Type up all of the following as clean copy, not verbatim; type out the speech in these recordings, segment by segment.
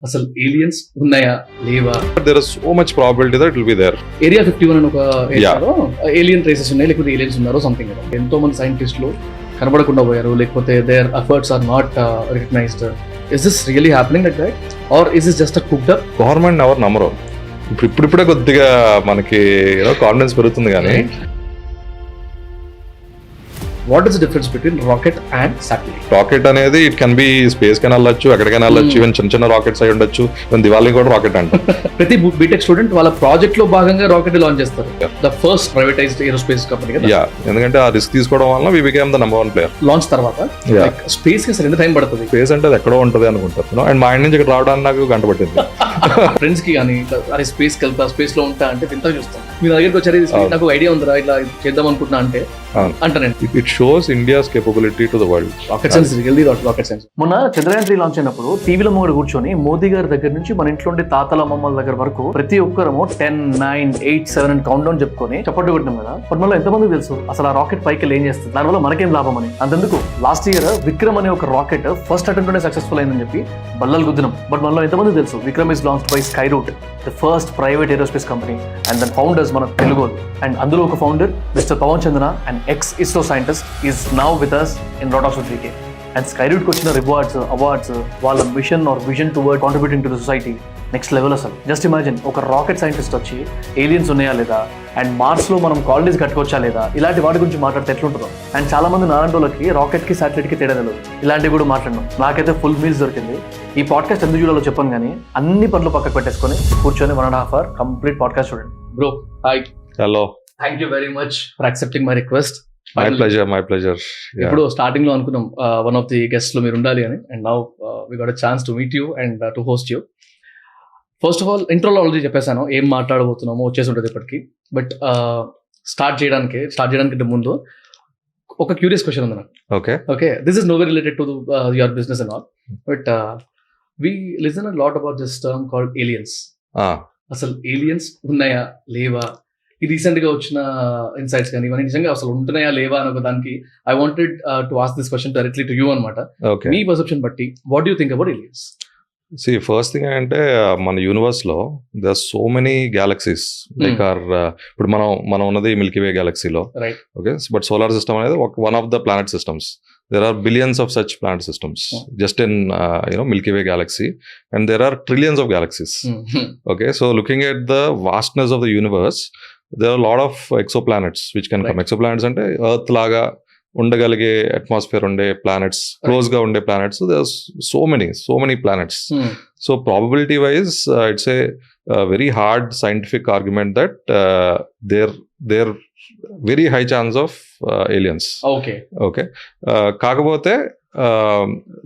అసలు ఏలియన్స్ ఉన్నాయా లేవా? There is so much probability that it will be there. Area 51 అని ఒక ఏరియాలో ఏలియన్ రేసెస్ ఉన్నాయి, లేకపోతే ఏలియన్స్ ఉన్నారో సంథింగ్. ఎంతో మంది సైంటిస్టులు కనబడకుండా పోయారు, లేకపోతే their efforts are not recognized. Is this really happening like that or is this just a cooked up? Government ఎవరు నమ్మరు. ఇప్పుడిప్పుడే కొద్దిగా మనకి కాన్ఫిడెన్స్ పెరుగుతుంది కానీ. What is the difference between rocket and satellite? Rocket అనేది ఇట్ కెన్ బి స్పేస్ కైనా వెళ్ళొచ్చు, ఎక్కడికైనా వెళ్ళొచ్చు, ఈవెన్ చిన్న చిన్న రాకెట్స్ అయి ఉండొచ్చు. ఈవెన్ దివాళీ కూడా రాకెట్ అంట. ప్రతి బీటెక్ స్టూడెంట్ వాళ్ళ ప్రాజెక్ట్ లో భాగంగా రాకెట్ లాంచ్ చేస్తారు. The first privatised aerospace company కదా. ఎందుకంటే ఆ రిస్క్ తీసుకోవడం వల్ల we became the number 1 player. Launch తర్వాత స్పేస్ కి అసలు ఎంత టైం పడుతుంది? స్పేస్ అంటే అది ఎక్కడో ఉంటది అనుకుంటారు. అండ్ మా ఇంటి నుంచి ఇక్కడ రావడానికి నాకు గంట పట్టింది. ఫ్రెండ్స్ కి కానీ అరే స్పేస్ కి వెళ్తా, స్పేస్ లో ఉంటా అంటే తింటా చూస్తాం. మీ దగ్గరికి వచ్చారు, నాకు ఐడియా ఉందిరా ఇట్లా చేద్దాం అనుకుంటున్నా అంటే అంటానండి. It shows India's capability to the world. Rocket science really rocket science. మొన్న చంద్రయాన్ 3 లాంచ్ అయినప్పుడు టీవీలో ముందు కూర్చొని మోదీ గారి దగ్గర నుంచి మన ఇంట్లో ఉండే తాతల అమ్మమ్మల దగ్గర వరకు ప్రతి ఒక్కరము 10, 9, 8, 7 అని కౌంట్ డౌన్ చెప్పుకొని చప్పట్టు కొట్టినాం కదా. బట్ మనలో ఎంతమంది తెలుసు అసలు ఆ రాకెట్ పైకి ఏం చేస్తుంది, దానివల్ల మనకేం లాభం అని? అంతెందుకు లాస్ట్ ఇయర్ విక్రమ్ అనే ఒక రాకెట్ ఫస్ట్ అటెంప్ట్ లోనే సక్సెస్ఫుల్ అయిందని చెప్పి బల్లలు గుద్దినాం. బట్ మనలో ఎంతమంది తెలుసు Vikram is launched by Skyroot, the first private aerospace company, and then founders మన తెలుగు. అండ్ అందులో ఒక founder mister Pavan Chandana, and ex ISRO scientist is now with us in Rotox 3K. And స్కైరూట్కి వచ్చిన రివార్డ్స్, అవార్డ్స్, వాళ్ళ mission or vision toward contributing to the society next level. అసలు just imagine ఒక rocket scientist వచ్చి aliens ఉన్నాయా లేదా, and Mars లో మనం కాలనీస్ కట్టుకోవచ్చా లేదా, ఇలాంటి వాటి గురించి మాట్లాడితే ఎట్లుంటుందో. అండ్ చాలా మంది నారాయణకి రాకెట్ కి సాటిలైట్ కి తేడా తెలియదు. ఇలాంటివి కూడా మాట్లాడినాం. నాకైతే ఫుల్ మీల్స్ దొరికింది. ఈ పాడ్కాస్ట్ ఎందుకు చూడాలో చెప్పాను కానీ అన్ని పనులు పక్కకు పెట్టేసుకొని కూర్చొని 1.5 hour కంప్లీట్ పాడ్కాస్ట్ చూడండి. Bro hi. Hello. Thank you very much for accepting my request. My pleasure. ఇప్పుడు స్టార్టింగ్ లో అనుకున్నాం వన్ ఆఫ్ ది గెస్ట్ లో మీరు ఉండాలి అని, and now we got a chance to meet you and to host you. First of all ఇంట్రోలో already చెప్పేసాను ఏం మాట్లాడబోతున్నామో వచ్చేసి ఉంటుంది ఇప్పటికి. బట్ స్టార్ట్ చేయడానికి ముందు ఒక క్యూరియస్ క్వశ్చన్ ఉంది నాకు. Okay this is no way related to your business and all, but we listen a lot about this term called aliens. అసలు ఏలియన్స్ ఉన్నాయా లేవా? ఈ రీసెంట్ గా వచ్చిన ఇన్సైట్స్ కానీ ఇవన్నీ నిజంగా అసలు ఉంటున్నాయా లేవా అని ఒక దానికి I wanted to ask this question directly to you అనమాట. మీ పర్సెప్షన్ బట్టి what do you think about aliens? First thing అంటే మన యూనివర్స్ లో there are so many galaxies. Like ఇప్పుడు మనం ఉన్నది మిల్కీ వే గ్యాలక్సీలో. ఓకే, బట్ సోలార్ సిస్టమ్ అనేది one of the planet systems. There are billions of such planet systems just in Milky Way galaxy, and there are trillions of galaxies. Okay, so looking at the vastness of the universe, there are a lot of exoplanets which can come. Exoplanets ante earth laga ఉండగలిగే atmosphere ఉండే planets, close గా ఉండే planets. There so many planets. So probability wise it's a very hard scientific argument that there very high chance of aliens. Okay, కాకపోతే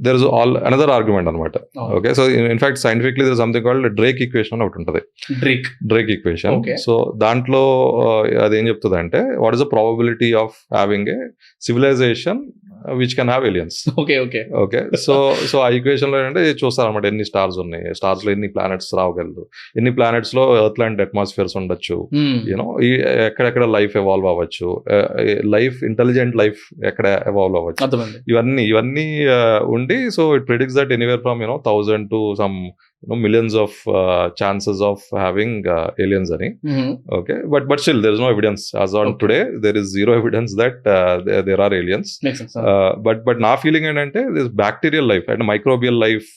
there is another argument అనమాట. Okay, so in fact scientifically there is something called Drake equation అని ఒకటి ఉంటుంది. Drake equation. So దాంట్లో అదేం చెప్తుంది అంటే what is the probability of having a civilization which can have aliens. Okay, so ఆ equation లో ఏంటంటే చూస్తారు అనమాట ఎన్ని స్టార్స్ ఉన్నాయి, స్టార్స్ లో ఎన్ని ప్లానెట్స్ రావగలదు, ఎన్ని ప్లానెట్స్ లో ఎర్త్ లాంటి అట్మాస్ఫియర్స్ ఉండొచ్చు, యూనో ఎక్కడెక్కడ లైఫ్ ఎవాల్వ్ అవ్వచ్చు, ఇంటెలిజెంట్ లైఫ్ ఎక్కడ ఎవాల్వ్ అవ్వచ్చు, ఇవన్నీ ఉండి. So it predicts that anywhere from 1000 to some millions of chances of having aliens ani. Okay, but still there is no evidence as on today. There is zero evidence that there are aliens. Makes sense. But na feeling entante this bacterial life and microbial life,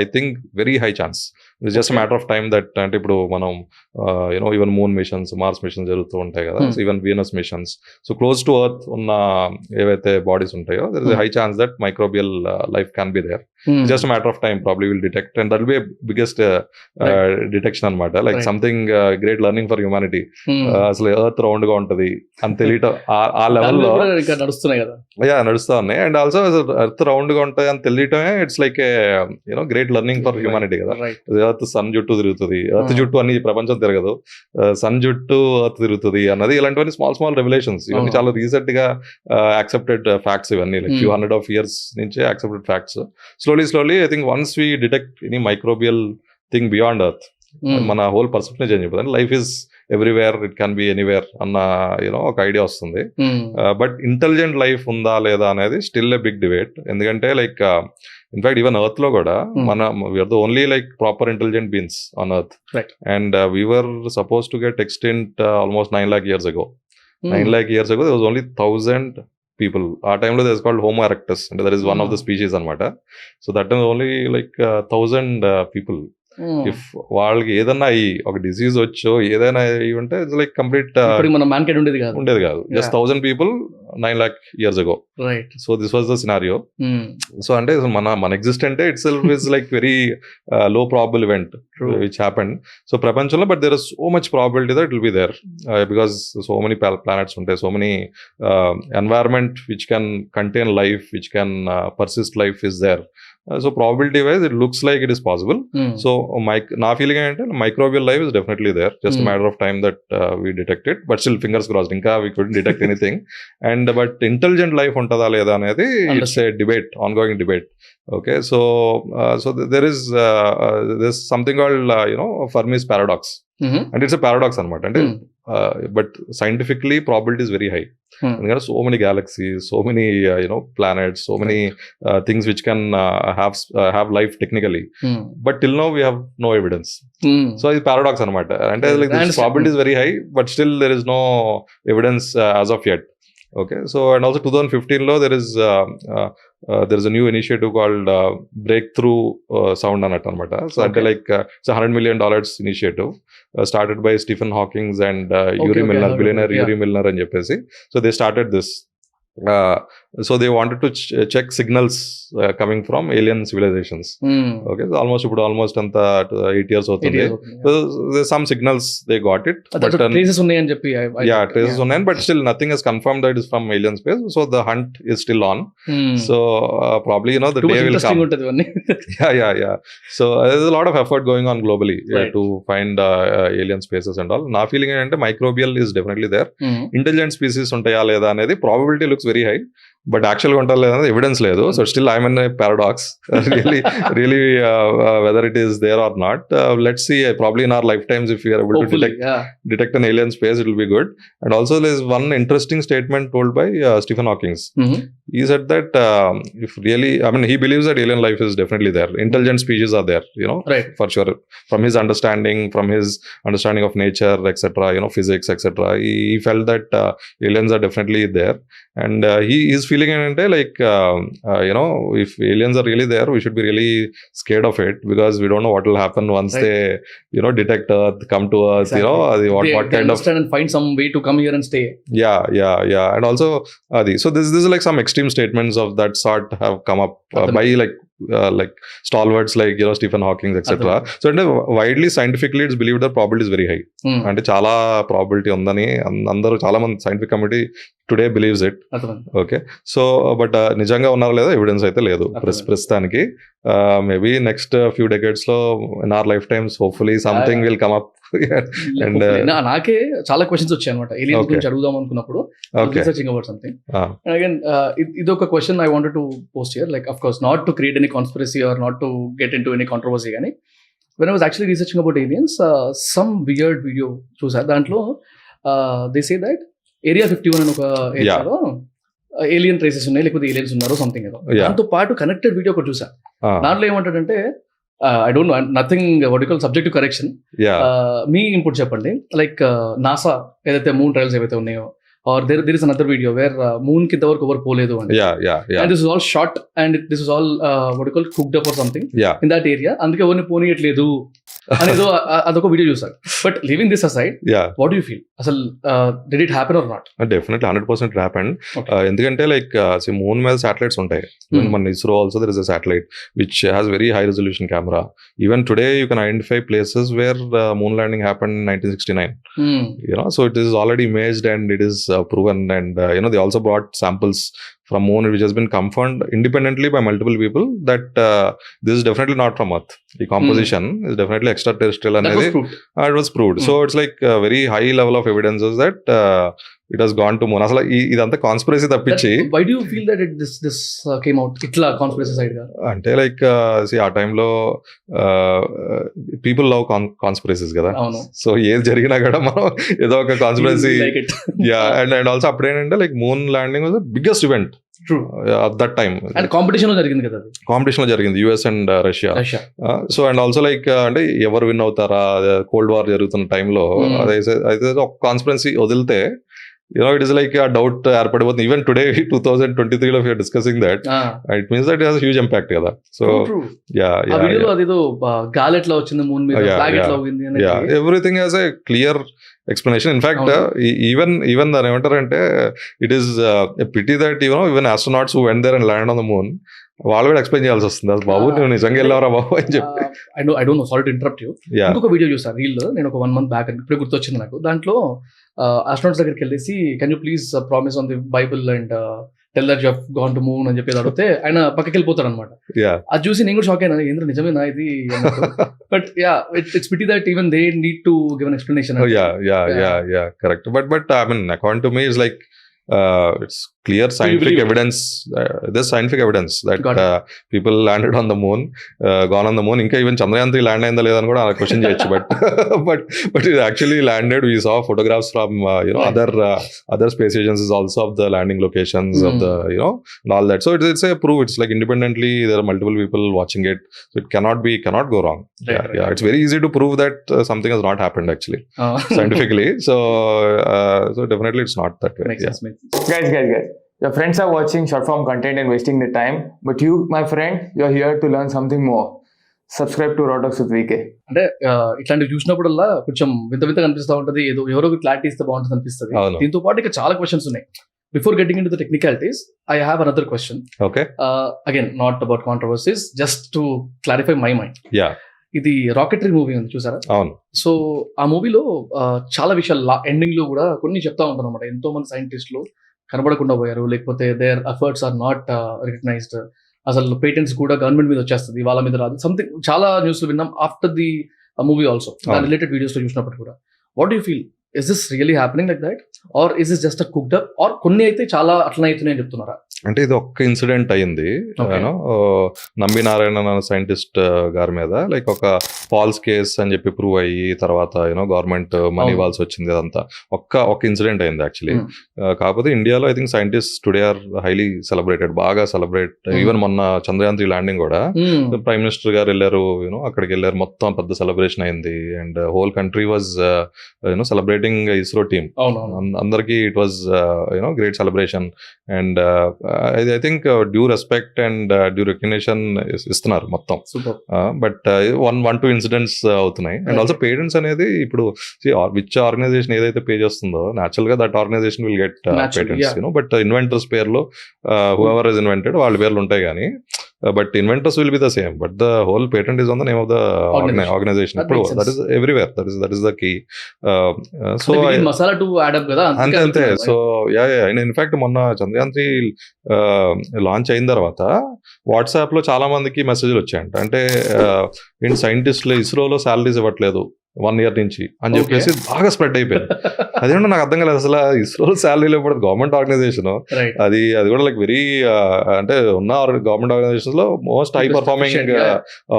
I think very high chance. It's just a matter of time that అంటే ఇప్పుడు మనం even moon missions, Mars missions జరుగుతూ ఉంటాయి కదా, even Venus missions. So close to Earth ఉన్న ఏవైతే bodies ఉంటాయో there is a high chance that microbial life can be there. It's just a matter of time, probably will detect, and that will be a biggest detection అనమాట. Like something great learning for humanity. అసలు earth round గా ఉంటది అని తెలియటం ఆ లెవెల్లో నడుస్తున్నాయి కదా. నడుస్తా ఉన్నాయి. అండ్ ఆల్సో ఎర్త్ రౌండ్ గా ఉంటది అని తెలియటమే it's like great learning for humanity కదా. ఎర్త్ సన్ చుట్టూ తిరుగుతుంది, ఎర్త్ చుట్టూ అన్ని ప్రపంచం తిరగదు, సన్ చుట్టూ ఎర్త్ తిరుగుతుంది అన్నది, ఇలాంటివన్నీ స్మాల్ రెవల్యూషన్స్. ఇవన్నీ చాలా రీసెంట్ గా యాక్సెప్టెడ్ ఫ్యాక్ట్స్. ఇవన్నీ like few hundred of years నుంచే accepted facts. Slowly I think once we detect any microbial thing beyond earth, మన హోల్ పర్సెప్షన్ చేంజ్ అయిపోతుంది. Life is everywhere, it can be anywhere అన్న ఒక idea వస్తుంది. But intelligent life ఉందా లేదా అనేది still a big debate. ఎందుకంటే like in fact even Earth లో కూడా we are the only like proper intelligent beings on Earth. Right. And we were suppose to get extinct almost 9 lakh years ago. 9 lakh years ago there was only 1,000 people. ఆ టైంలో that is called homo erectus, అంటే that is one of the species అనమాట. So that is only like 1,000 people. If వాళ్ళకి ఏదన్నా ఒక disease వచ్చో ఏదైనా అయ్యి ఉంటే ఇట్స్ లైక్ కంప్లీట్ మన మ్యాన్కైండ్ ఉండేది కాదు. Just 1,000 people 9 lakh years ago. Right. So this was the scenario. So అంటే మన existent it self is like very low probable event which happened. So ప్రపంచంలో but there is so much probability that it will be there because so many planets ఉంటాయి, so many environment which can contain life, which can persist life is there. So probability wise it looks like it is possible. So నా feeling ఏంటంటే microbial life is definitely there, just a matter of time that we detect it, but still fingers crossed ఇంకా we couldn't detect anything. And but intelligent life ఉంటుందా లేదా అనేది it's a debate, ongoing debate. Okay, so there is there's something called Fermi's paradox. And it's a paradox అనమాట. అంటే but scientifically probability is very high. There are so many galaxies, so many planets, so many things which can have life technically, but till now we have no evidence. So it's paradox anamata, and like this probability is very high, but still there is no evidence as of yet. Okay, so and also 2015 law there is a new initiative called breakthrough sound anamata. So okay. Like it's $100 million initiative started by Stephen Hawking and Yuri Milner, billionaire Yuri Milner and JPC. So they started this. So they wanted to check signals coming from alien civilizations. Okay, so almost anta 8 years అవుతుంది. So there's some signals they got it, but traces ఉన్నాయని చెప్పి traces ఉన్నాయి, but still nothing is confirmed that it is from alien space. So the hunt is still on. So probably the day will come. Yeah. So there's a lot of effort going on globally to find alien spaces and all. నా feeling ఏంటంటే microbial is definitely there. Intelligent species ఉంటాయా లేదా అనేది probability looks very high, but actual గా ఉంటారా లేదా అనేది evidence లేదు. So still I'm in a paradox. really whether it is there or not. Let's see. Probably in our lifetimes, if we are able to detect an alien space, it will be good. And also there's one interesting statement told by Stephen Hawking. He said that if really, he believes that alien life is definitely there. Intelligent species are there, right, for sure. From his understanding of nature, etc., physics, etc., he felt that aliens are definitely there. And he is feeling like if aliens are really there, we should be really scared of it, because we don't know what will happen once they detect Earth, come to Earth. Exactly. What they kind of and find some way to come here and stay. Yeah. And also so this is like some extreme statements of that sort have come up by like stalwarts like Stephen Hawking, etc. So widely scientifically it's believed that probability is very high. అంటే చాలా probability ఉందని అందరూ చాలా మంది scientific committee today believes it. Okay, so but నిజంగా ఉన్నారో లేదో evidence అయితే లేదు ప్రస్తుతానికి. మేబీ నెక్స్ట్ ఫ్యూ డెకేడ్స్ లో in our lifetimes hopefully something will come up. And నాకే చాలా క్వశ్చన్స్ వచ్చాయి అనమాట ఏలియన్స్ గురించి అడుగుదాం అనుకున్నప్పుడు, researching about something. And again ఇది ఒక question I wanted to post here, like of course not to create any conspiracy or not to get into any controversy, కానీ when I was actually researching about aliens, some weird video చూసా. దాంట్లో they say that area 51 అని ఒక ఏరియాలో alien traces ఉన్నాయి, లేకపోతే aliens ఉన్నారు something ఏదో. దాంతో పాటు కనెక్టెడ్ వీడియో ఒకటి చూసా. దాంట్లో ఏమంటాడంటే I don't know, nothing what you call subject to correction, me input చెప్పండి. లైక్ నాసా ఏదైతే మూన్ ట్రయల్స్ ఏవైతే ఉన్నాయో, or there is another video where moon ki intavarku over poledu and and this is all shot and this is all what you call cooked up or something in that area, అందుకే ఎవరిని పోనీయట్లేదు అనేదో అదొక video చూసారు. But leaving this aside, what do you feel అసలు did it happen or not? Definitely 100% happen. ఎందుకంటే like moon మీద satellites ఉంటాయి. మన ISRO also there is a satellite which has very high resolution camera. Even today you can identify places where moon landing happen in 1969. So it is already imaged and it is proven, and they also brought samples from moon which has been confirmed independently by multiple people that this is definitely not from Earth. The composition is definitely extraterrestrial, and it was proved. So it's like a very high level of evidences that it has gone to moon. Asala idantha conspiracy tappichi. Why do you feel that this came out itla conspiracy side ga? Ante like see aa time lo people love conspiracies kada. So ఏది జరిగినా కూడా మనం ఏదో ఒక conspiracy. And also అప్పుడు ఏంటంటే like moon landing was the biggest event true. at that time. And competition లో జరిగింది కదా అది. కాంపిటీషన్ లో జరిగింది US and Russia. Russia. So and also like అంటే ఎవరు విన్ అవుతారా, కోల్డ్ వార్ జరుగుతున్న టైంలో అయితే ఒక కాన్స్పిరెన్సీ వదిలితే it is like a doubt ఏర్పడిపోతుంది. ఈవెన్ టుడే 2023 లో we're discussing that, it means that it has huge impact కదా. సో గాలి ఎట్లా వచ్చింది, మూన్ మీద ఫ్లాగ్ ఎట్లా పోయింది, everything has a clear explanation. In fact even దాని ఏమంటారంటే it is pity that even astronauts who went there and land on the moon వాళ్ళు కూడా ఎక్స్ప్లెయిన్ చేయాల్సి వస్తుంది, అది బాబు నువ్వు నిజంగా వెళ్ళావరా బాబు అని చెప్పి. I don't know, sorry to interrupt you. ఇంకొక వీడియో చూసాను రీల్, నేను ఒక 1 month బ్యాక్ ఇప్పుడే గుర్తొచ్చింది నాకు. దాంట్లో ఆస్ట్రోనాట్స్ దగ్గరికి వెళ్ళేసి can you please promise on the Bible and tell that you have gone to moon అని చెప్పి అడిగితే ఆయన పక్కకి వెళ్ళిపోతాడు అనమాట. అది చూసి నేను కూడా షాక్ అయినా, ఏంద్ర నిజమేనా ఇది. But it's pity that even they need to give an explanation. Correct. But I mean according to me it's like it's clear scientific evidence. There's scientific evidence that people landed on the moon, gone on the moon. Inka even Chandrayaan 3 land ayinda ledani kuda question cheyochu, but it actually landed. We saw photographs from other space agencies also of the landing locations of the and all that. So it's a proof. It's like independently there are multiple people watching it, so it cannot go wrong. Yeah, it's very easy to prove that something has not happened actually scientifically. So definitely it's not that way. Guys, your friends are watching short form content and wasting their time, but you, my friend, you're here to learn something more. Subscribe to Raw Talks with VK. అంటే ఇట్లాంటివి చూసినప్పుడల్లా కొంచెం వింత కనిపిస్తూ ఉంటది, ఏదో ఎవరో clarity ఇస్తే బాగుంటుంది అనిపిస్తుంది. దీంతో పాటు ఇక చాలా క్వశ్చన్స్ ఉన్నాయి. Before getting in to the technicalities, I have another question. Okay, again not about controversies, just to clarify my mind. ఇది రాకెటరీ మూవీ ఉంది చూసారా? అవును. సో ఆ మూవీలో చాలా విషయాలు ఎండింగ్ లో కూడా కొన్ని చెప్తా ఉంటారు అనమాట. ఎంతో మంది సైంటిస్టులు కనబడకుండా పోయారు, లేకపోతే their efforts are not recognized, అసలు పేటెంట్స్ కూడా గవర్నమెంట్ మీద వచ్చేస్తుంది, వాళ్ళ మీద రాదు, సంథింగ్ చాలా న్యూస్ విన్నాం ఆఫ్టర్ ది మూవీ ఆల్సో. దాని రిలేటెడ్ వీడియోస్ లో చూసినప్పుడు కూడా what you feel, is this really happening like that or is this just a cooked up, or కొన్ని అయితే చాలా అట్లనే అవుతున్నాయి అని చెప్తున్నారా? అంటే ఇది ఒక్క ఇన్సిడెంట్ అయింది, నంబి నారాయణన్ అనే సైంటిస్ట్ గారి మీద లైక్ ఒక ఫాల్స్ కేస్ అని చెప్పి ప్రూవ్ అయ్యి తర్వాత గవర్నమెంట్ మనీ ఇవ్వాల్సి వచ్చింది. అదంతా ఒక్క ఇన్సిడెంట్ అయింది యాక్చువల్లీ. కాకపోతే ఇండియాలో I think scientist today are highly celebrated, బాగా సెలబ్రేట్. ఈవెన్ మొన్న చంద్రయాన్ 3 ల్యాండింగ్ కూడా ప్రైమ్ మినిస్టర్ గారు వెళ్ళారు, అక్కడికి వెళ్ళారు, మొత్తం పెద్ద సెలబ్రేషన్ అయింది. And whole country was celebrating ISRO team. అందరికి it was great celebration. And I think due respect and due recognition ఇస్తున్నారు మొత్తం. బట్ 1-2 ఇన్సిడెంట్స్ అవుతున్నాయి. అండ్ ఆల్సో పేటెంట్స్ అనేది ఇప్పుడు విచ్ ఆర్గనైజేషన్ ఏదైతే పే చేస్తుందో న్యాచురల్ గా that organization will get patents. But inventors పేర్లు హూఎవర్ ఇస్ ఇన్వెంటెడ్ వాళ్ళ పేర్లు ఉంటాయి కానీ but inventors will be the same, but the whole patent is on the name of the organization. ఇప్పుడు that is everywhere, that is the key. So అంతే. So in fact మొన్న Chandrayaan 3 launch అయిన తర్వాత WhatsApp లో చాలా మందికి మెసేజ్లు వచ్చాయంట. అంటే ఏంటి సైంటిస్టులు ఇస్రోలో శాలరీస్ ఇవ్వట్లేదు 1 year నుంచి అని చెప్పేసి బాగా స్ప్రెడ్ అయిపోయింది. అదేంటో నాకు అర్థం కాలేదు. అసలు ఇస్రో శాలరీలో ఇప్పుడు గవర్నమెంట్ ఆర్గనైజేషన్, అది కూడా లైక్ వెరీ అంటే ఉన్న గవర్నమెంట్ ఆర్గనైజేషన్స్ లో మోస్ట్ హై పర్ఫార్మింగ్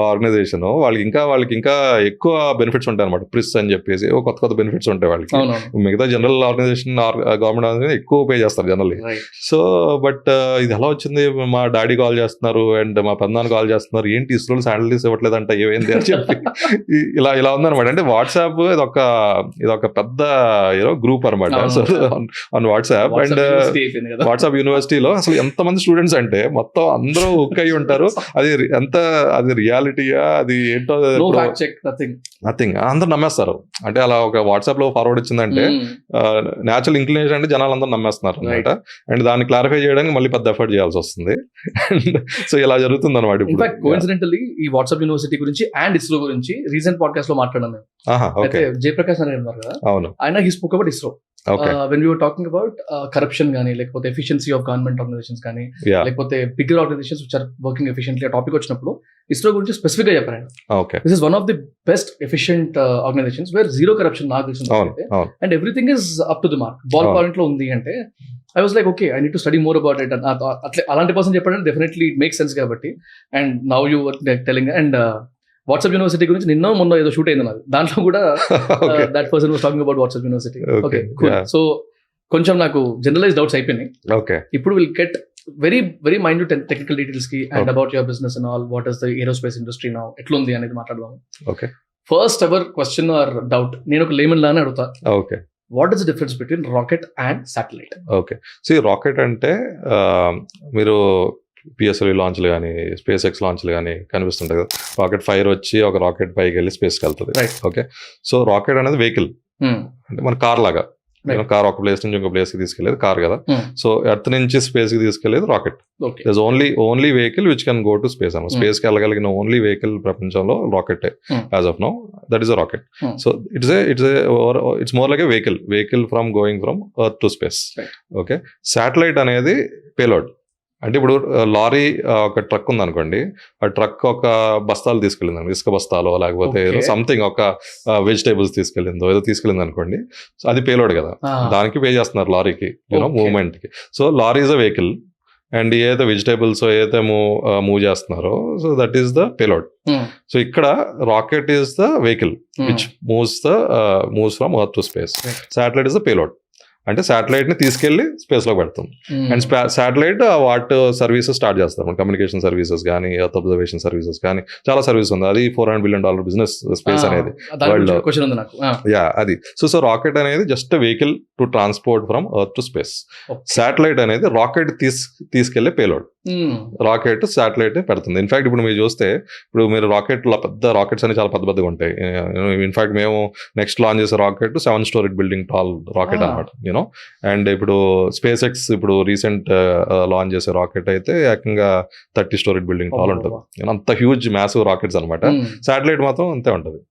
ఆర్గనైజేషన్. వాళ్ళకి ఇంకా ఎక్కువ బెనిఫిట్స్ ఉంటాయి అనమాట. ప్రిస్ అని చెప్పేసి కొత్త బెనిఫిట్స్ ఉంటాయి వాళ్ళకి. మిగతా జనరల్ ఆర్గనైజేషన్ గవర్నమెంట్ ఆర్గనైజేషన్ ఎక్కువ పే చేస్తారు జనరల్లీ. సో బట్ ఇది ఎలా వచ్చింది, మా డాడీ కాల్ చేస్తున్నారు అండ్ మా పెద్దనాన్న కాల్ చేస్తున్నారు, ఏంటి ఇస్రోలో శాలరీస్ ఇవ్వట్లేదంట, ఏమైంది అని చెప్పి ఇలా ఉందన్నమాట. అంటే వాట్సాప్ ఇదొక పెద్ద గ్రూప్ అనమాట. So on WhatsApp and WhatsApp యూనివర్సిటీలో అసలు ఎంతమంది స్టూడెంట్స్ అంటే మొత్తం అందరూ హుక్ అయి ఉంటారు. అది రియాలిటీయా, అది ఏంటో నథింగ్, అందరూ నమ్మేస్తారు. అంటే అలా ఒక వాట్సాప్ లో ఫార్వర్డ్ వచ్చిందంటే న్యాచురల్ ఇంక్లినేషన్ అంటే జనాలు అందరూ నమ్మేస్తున్నారు అనమాట. అండ్ దాన్ని క్లారిఫై చేయడానికి మళ్ళీ పెద్ద ఎఫర్ట్ చేయాల్సి వస్తుంది. సో ఇలా జరుగుతుంది అనమాట. కోఇన్సిడెంటల్లీ ఈ వాట్సాప్ యూనివర్సిటీ గురించి అండ్ ఇస్రో గురించి రీసెంట్ పాడ్కాస్ట్ లో మాట్లాడాను. జయప్రకాష్ నారాయణ ఉన్నారు కదా, ఆయన he spoke about ISRO. When you are talking about corruption కానీ, లేకపోతే ఎఫిషియన్సీ ఆఫ్ గవర్నమెంట్ ఆర్గనైజేషన్స్ కానీ, లేకపోతే bigger organizations which are working efficiently ఆ టాపిక్ వచ్చినప్పుడు ఇస్రో గురించి స్పెసిఫిక్ గా చెప్పారు. This is one of the best efficient organizations where zero corruption నాకు తెలిసింది, and everything is up to the mark, ball point లో ఉంది అంటే I was like, okay, I need to study more about it. అలాంటి person చెప్పాడంటే definitely it makes sense కాబట్టి. And now you telling and WhatsApp university గురించి మొన్న ఏదో shoot అయింది నాది, దాంట్లో కూడా that person was talking about WhatsApp university. Okay, so కొంచెం నాకు జనరలైజ్ డౌట్స్ అయిపోయినాయి. ఓకే, ఇప్పుడు will get very minute technical details కి and about your business and all, what is the aerospace industry now, ఎట్లుంది అనేది మాట్లాడదాం. Okay. First ever question or doubt నేను ఒక లేమన్ లానే అడుగుతా. Okay. What is the difference between rocket and satellite? Okay. Rocket అంటే మీరు పిఎస్ఎల్వి లాంచ్లు కానీ స్పేస్ ఎక్స్ లాంచ్లు కానీ కనిపిస్తుంటాయి కదా, రాకెట్ ఫైర్ వచ్చి ఒక రాకెట్ పైకి వెళ్ళి స్పేస్కి వెళ్తుంది. ఓకే. సో రాకెట్ అనేది వెహికల్, అంటే మన కార్ లాగా. కార్ ఒక ప్లేస్ నుంచి ఇంకో ప్లేస్ కి తీసుకెళ్లేదు కార్ కదా. సో ఎర్త్ నుంచి స్పేస్ కి తీసుకెళ్లేదు rocket. Only vehicle which can go to space అన్నమాట. స్పేస్ కి వెళ్ళగలిగిన ఓన్లీ వెహికల్ ప్రపంచంలో rocket as of now, that is a rocket. So it's more like a vehicle from going from earth to space. Okay. Satellite అనేది payload. అంటే ఇప్పుడు lorry ఒక truck ఉంది అనుకోండి, ఆ ట్రక్ ఒక బస్తాలు తీసుకెళ్ళింది, ఇసుక బస్తాలో లేకపోతే ఏదో సంథింగ్ ఒక వెజిటేబుల్స్ తీసుకెళ్ళిందో ఏదో తీసుకెళ్ళింది అనుకోండి, సో అది పేలోడ్ కదా, దానికి పే చేస్తున్నారు లారీకి, మూవ్మెంట్ కి. So lorry is a vehicle and ఏదైతే వెజిటేబుల్స్ ఏదైతే మూవ్ చేస్తున్నారో, so that is the payload. So ఇక్కడ rocket is the vehicle which moves from earth to space. Satellite is the payload, అంటే శాటిలైట్ ని తీసుకెళ్లి స్పేస్ లో పెడతాం. And satellite what services start చేస్తాం, కమ్యూనికేషన్ సర్వీసెస్ కానీ ఎర్త్ అబ్జర్వేషన్ సర్వీసెస్ కానీ చాలా సర్వీస్ ఉంది. అది $400 billion బిజినెస్ స్పేస్ అనేది వరల్డ్. యా, అది. సో రాకెట్ అనేది just vehicle to transport from earth to space. Satellite అనేది రాకెట్ తీసుకెళ్లే పేలోడ్. రాకెట్ శాటిలైట్ పెడుతుంది. ఇన్ఫాక్ట్ ఇప్పుడు మీరు చూస్తే, ఇప్పుడు మీరు పెద్ద రాకెట్స్ అని చాలా పెద్దగా ఉంటాయి. ఇన్ఫాక్ట్ మేము నెక్స్ట్ లాంచ్ చేసే rocket 7 story building tall rocket అనమాట. అండ్ ఇప్పుడు స్పేస్ ఎక్స్ ఇప్పుడు రీసెంట్ లాంచ్ చేసే రాకెట్ అయితే ఏకంగా 30 story బిల్డింగ్ టాల్ ఉంటుంది. అంత హ్యూజ్ మ్యాసివ్ రాకెట్స్ అనమాట. శాటిలైట్ మాత్రం అంతే ఉంటుంది.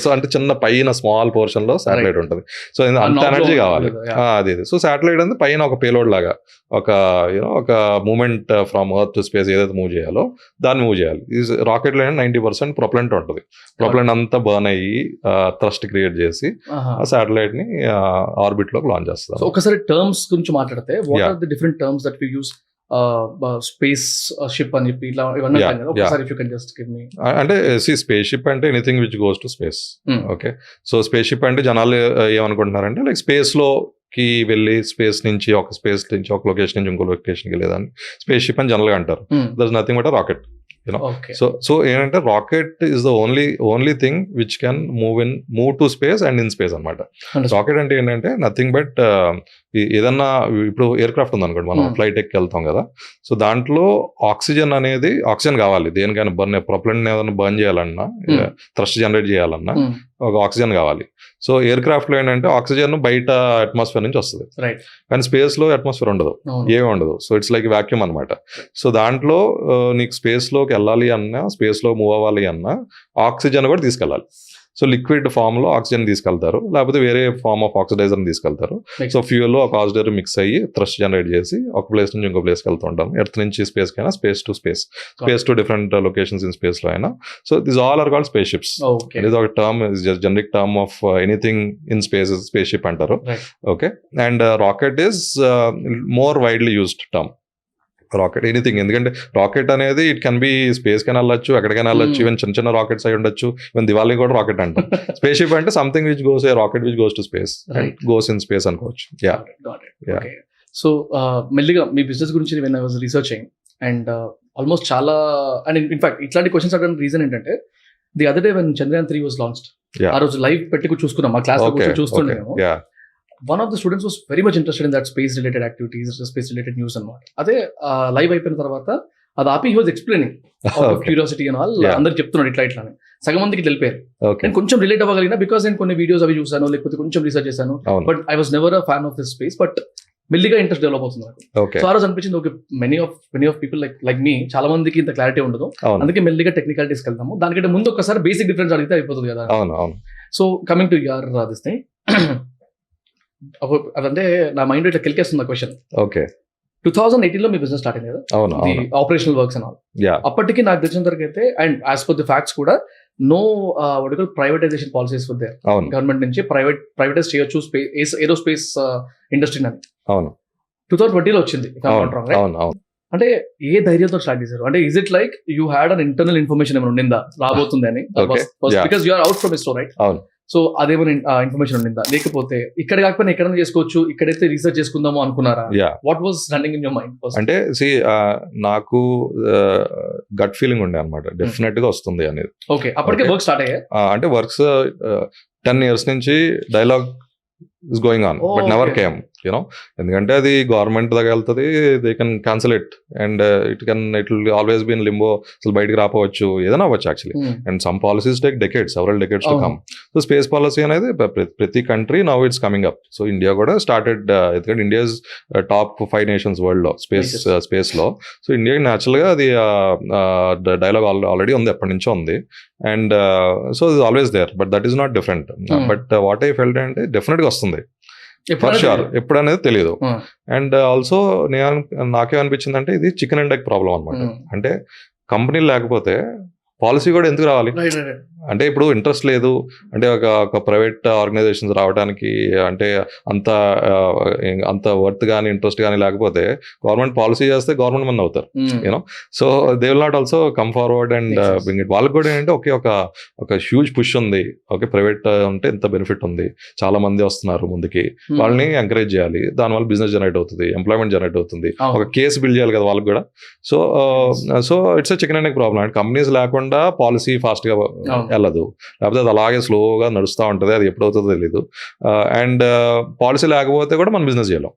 సో అంటే చిన్న పైన స్మాల్ పోర్షన్ లో శాటిలైట్ ఉంటుంది. సో అంత ఎనర్జీ కావాలి. అది. సో శాటిలైట్ అంటే పైన ఒక పేలోడ్ లాగా ఒక movement from earth to space ఏదైతే మూవ్ చేయాలో దాన్ని మూవ్ చేయాలి. రాకెట్ లో 90% ప్రొపలెంట్ ఉంటుంది. ప్రొపలెంట్ అంతా బర్న్ అయ్యి థ్రస్ట్ క్రియేట్ చేసి ఆ శాటిలైట్ ని ఆర్బిట్ లోకి లాంచ్ చేస్తారు. ఒకసారి టర్మ్స్ గురించి మాట్లాడితే, what are the different terms that we use? Spaceship అని చెప్పి ఇట్లా ఇవన్నీ ఒకసారి if you can just give me. అంటే స్పేస్ షిప్ అంటే anything which goes to space. Okay. So spaceship అంటే జనాలు ఏమనుకుంటున్నారంటే లైక్ స్పేస్ లోకి వెళ్ళి స్పేస్ నుంచి ఒక లొకేషన్ నుంచి ఇంకో లొకేషన్కి వెళ్ళేదాన్ని స్పేస్ షిప్ అని జనరల్ గా అంటారు. That's nothing but a rocket. So ఏంటంటే rocket is the only thing which can move to space and in space అనమాట. రాకెట్ అంటే ఏంటంటే నథింగ్ బట్ ఏదన్నా ఇప్పుడు ఎయిర్ క్రాఫ్ట్ ఉంది అనుకోండి, మనం ఫ్లైట్ ఎక్కి వెళ్తాం కదా. సో దాంట్లో ఆక్సిజన్ కావాలి దేనికైనా. ప్రొపలెంట్ ఏదైనా బర్న్ చేయాలన్నా, థ్రస్ట్ జనరేట్ చేయాలన్నా ఒక ఆక్సిజన్ కావాలి. సో ఎయిర్ క్రాఫ్ట్ లో ఏంటంటే ఆక్సిజన్ బయట అట్మాస్ఫియర్ నుంచి వస్తుంది, కానీ స్పేస్ లో అట్మాస్ఫియర్ ఉండదు, ఏమీ ఉండదు. సో ఇట్స్ లైక్ వాక్యూమ్ అనమాట. సో దాంట్లో నీకు స్పేస్ లోకి వెళ్ళాలి అన్నా, స్పేస్ లో మూవ్ అవ్వాలి అన్నా ఆక్సిజన్ కూడా తీసుకెళ్ళాలి. సో లిక్విడ్ ఫామ్ లో ఆక్సిజన్ తీసుకెళ్తారు, లేకపోతే వేరే ఫార్మ్ ఆఫ్ ఆక్సిడైజర్ తీసుకెళ్తారు. సో ఫ్యూయల్ లో ఒక ఆక్సిడైజర్ మిక్స్ అయ్యి థ్రస్ట్ జనరేట్ చేసి ఒక ప్లేస్ నుంచి ఇంకో ప్లేస్కి వెళ్తూ ఉంటాం. ఎర్త్ నుంచి స్పేస్ కైనా, space to different locations in space లో అయినా. So this all are called spaceships. ఇది ఒక term, just generic term of anything in space spaceship అంటారు. Okay. And rocket is more widely used term. Rocket anything, ఎందుకంటే rocket అనేది it can be space కైనా వెళ్ళొచ్చు, ఎక్కడికైనా వెళ్ళొచ్చు, even చిన్న రాకెట్స్ అయి ఉండొచ్చు. ఈవెన్ దివాళీ కూడా రాకెట్ అంటాం. స్పేస్ షిప్ అంటే something which goes a rocket which goes to space and goes in space అనుకోవచ్చు. సో మెల్లిగా మీ బిజినెస్ గురించి when I was researching and almost చాలా, అండ్ ఇన్ఫాక్ట్ ఇట్లాంటి క్వశ్చన్స్ అడగడానికి రీజన్ ఏంటంటే, the other day when Chandrayaan 3 was launched, ఆ రోజు live పెట్టి చూసుకున్నాం, మా క్లాస్ లో చూస్తుండేమో. One of the students was very much interested in that space related activities, space related news అన్నమాట. అదే లైవ్ అయిపోయిన తర్వాత అది ఆపి, he was explaining curiosity and all, అందరికి చెప్తున్నాడు ఇట్లా అని. సగం మందికి వెళ్ళిపోయారు. నేను కొంచెం రిలేట్ అవ్వగలిగిన బికాస్ నేను కొన్ని వీడియోస్ అవి చూసాను, లేకపోతే కొంచెం రీసెర్చ్ చేశాను. But I was never a fan of this space. But మెల్లిగా ఇంట్రెస్ట్ డెవలప్ అవుతుంది నాకు. సో ఆ రోజు అనిపించింది, okay, many of people like me, చాలా మందికి ఇంత క్లారిటీ ఉండదు, అందుకే మెల్లిగా టెక్నికాలిటీస్కి వెళ్తాము. దానికంటే ముందు ఒకసారి బేసిక్ డిఫరెన్స్ అడిగితే అయిపోతుంది కదా. So coming to your this thing, అదంటే నా మైండ్ ఇట్లా కెలికేస్తుంది క్వశ్చన్. ఓకే. 2018 లో మీ బిజినెస్ స్టార్ట్ అయింది కదా, ఆపరేషనల్ వర్క్స్ అండ్ ఆల్. అప్పటికి నాకు తెలిసిన వరకు అయితే, and as per the facts కూడా, నో ప్రైవేటైజేషన్ పాలసీస్ వద్ద గవర్నమెంట్ నుంచి ప్రైవేటైజ్ చేయొచ్చు ఏరోస్పేస్ ఇండస్ట్రీ అని 2020 లో వచ్చింది. అంటే ఏ ధైర్యంతో స్టార్ట్ చేశారు? అంటే is it like you had an internal information ఏమైనా ఉండిందా రాబోతుంది అని? Because you are out from ISRO, right? So అదేమైనా ఇన్ఫర్మేషన్ ఉండిందా, లేకపోతే ఇక్కడ కాకపోయినా ఎక్కడైనా చేసుకోవచ్చు, ఇక్కడైతే రీసెర్చ్ చేసుకుందాము అనుకున్నారా? What was running in your mind? అంటే నాకు గట్ ఫీలింగ్ ఉండే అనమాట, డెఫినెట్ గా వస్తుంది అనేది. ఓకే, అప్పటికే వర్క్ స్టార్ట్ అయ్యాయి. అంటే వర్క్స్ 10 years నుంచి dialogue is going on, but never came, you know. ఎందుకంటే అది గవర్నమెంట్ దగ్గర వెళ్తుంది, they can cancel it and it will always be in limbo, అసలు బయటకు రాపోవచ్చు, ఏదైనా అవ్వచ్చు actually. And some policies take decades, several decades to come. So space policy అనేది ప్రతి country now it's coming up. So India కూడా started, ఎందుకంటే India is top 5 nations world లో స్పేస్ లో. సో ఇండియాకి న్యాచురల్ గా అది డైలాగ్ ఆల్రెడీ ఉంది, ఎప్పటి నుంచో ఉంది. And so is always there, but that is not different. But what I felt అంటే డెఫినెట్ గా వస్తుంది ఫర్ షూర్, ఎప్పుడు అనేది తెలియదు. అండ్ ఆల్సో నాకేమనిపించింది అంటే ఇది చికెన్ అండ్ ఎగ్ ప్రాబ్లం అనమాట. అంటే కంపెనీలు లేకపోతే పాలసీ కూడా ఎందుకు రావాలి? అంటే ఇప్పుడు ఇంట్రెస్ట్ లేదు అంటే ఒక ప్రైవేట్ ఆర్గనైజేషన్స్ రావడానికి అంటే అంత వర్త్ కానీ ఇంట్రెస్ట్ కానీ లేకపోతే గవర్నమెంట్ పాలసీ చేస్తే గవర్నమెంట్ మంది అవుతారు, you know. So they will not also come forward and bring it. వాళ్ళకి కూడా ఏంటంటే ఒక హ్యూజ్ పుష్ ఉంది, ఓకే ప్రైవేట్ ఉంటే ఇంత బెనిఫిట్ ఉంది, చాలా మంది వస్తున్నారు ముందుకి, వాళ్ళని ఎంకరేజ్ చేయాలి, దానివల్ల బిజినెస్ జనరేట్ అవుతుంది, ఎంప్లాయ్మెంట్ జనరేట్ అవుతుంది, ఒక కేసు బిల్డ్ చేయాలి కదా వాళ్ళకి కూడా. So it's a chicken and egg problem. And companies లేకుండా పాలసీ ఫాస్ట్ గా వెళ్ళదు, లేకపోతే అది అలాగే స్లోగా నడుస్తూ ఉంటుంది, అది ఎప్పుడవుతుందో తెలీదు. అండ్ పాలసీ లేకపోతే కూడా మనం బిజినెస్ చేయలేం.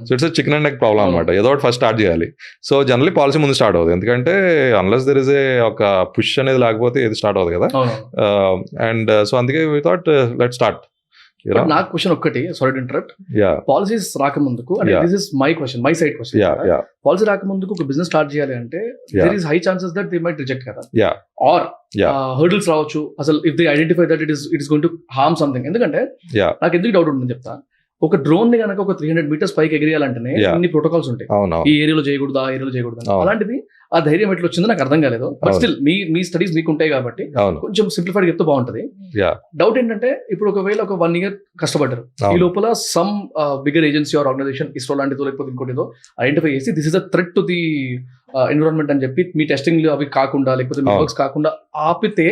So it's chicken and egg problem అనమాట. ఏదో ఒకటి ఫస్ట్ స్టార్ట్ చేయాలి. సో జనరల్లీ పాలసీ ముందు స్టార్ట్ అవుతుంది, ఎందుకంటే అన్లెస్ దెర్ ఇస్ ఏ ఒక పుష్ అనేది లేకపోతే ఏది స్టార్ట్ అవుతుంది కదా. అండ్ సో అందుకే వి థాట్ లెట్స్ స్టార్ట్. నాకు క్వశ్చన్ ఒక్కటి, సారీ టు ఇంటరప్ట్. పాలసీస్ రాకముందుకు, this is my question, my side question. Policy రాకముందుకు ఒక బిజినెస్ స్టార్ట్ చేయాలి అంటే there is high chances that they might reject కదా, ఆర్ హర్డిల్స్ రావచ్చు అసలు, if they identify that it is going to harm something. ఎందుకంటే నాకు ఎందుకు డౌట్ ఉంటుంది చెప్తా. ఒక డ్రోన్ ని కనుక ఒక 300 meters పైకి ఎగిరియాలంటేనే ఇన్ని ప్రోటోకాల్స్ ఉంటాయి, ఈ ఏరియాలో చేయకూడదు, ఆ ఏరియాలో చేయకూడదు. అలాంటిది ఆ ధైర్యం ఎట్లా వచ్చిందో నాకు అర్థం కాలేదు. బట్ స్టిల్ మీ స్టడీస్ మీకు ఉంటాయి కాబట్టి కొంచెం సింప్లిఫైడ్ చెప్తే బాగుంటది. డౌట్ ఏంటంటే ఇప్పుడు ఒకవేళ ఒక 1 year కష్టపడ్డారు, ఈ లోపల some bigger agency or organization, ISRO లాంటిదో లేకపోతే ఇంకోటిదో ఐడెంటిఫై చేసి this is a threat to the environment అని చెప్పి మీ టెస్టింగ్ అవి కాకుండా లేకపోతే మీ వర్క్స్ కాకుండా ఆపితే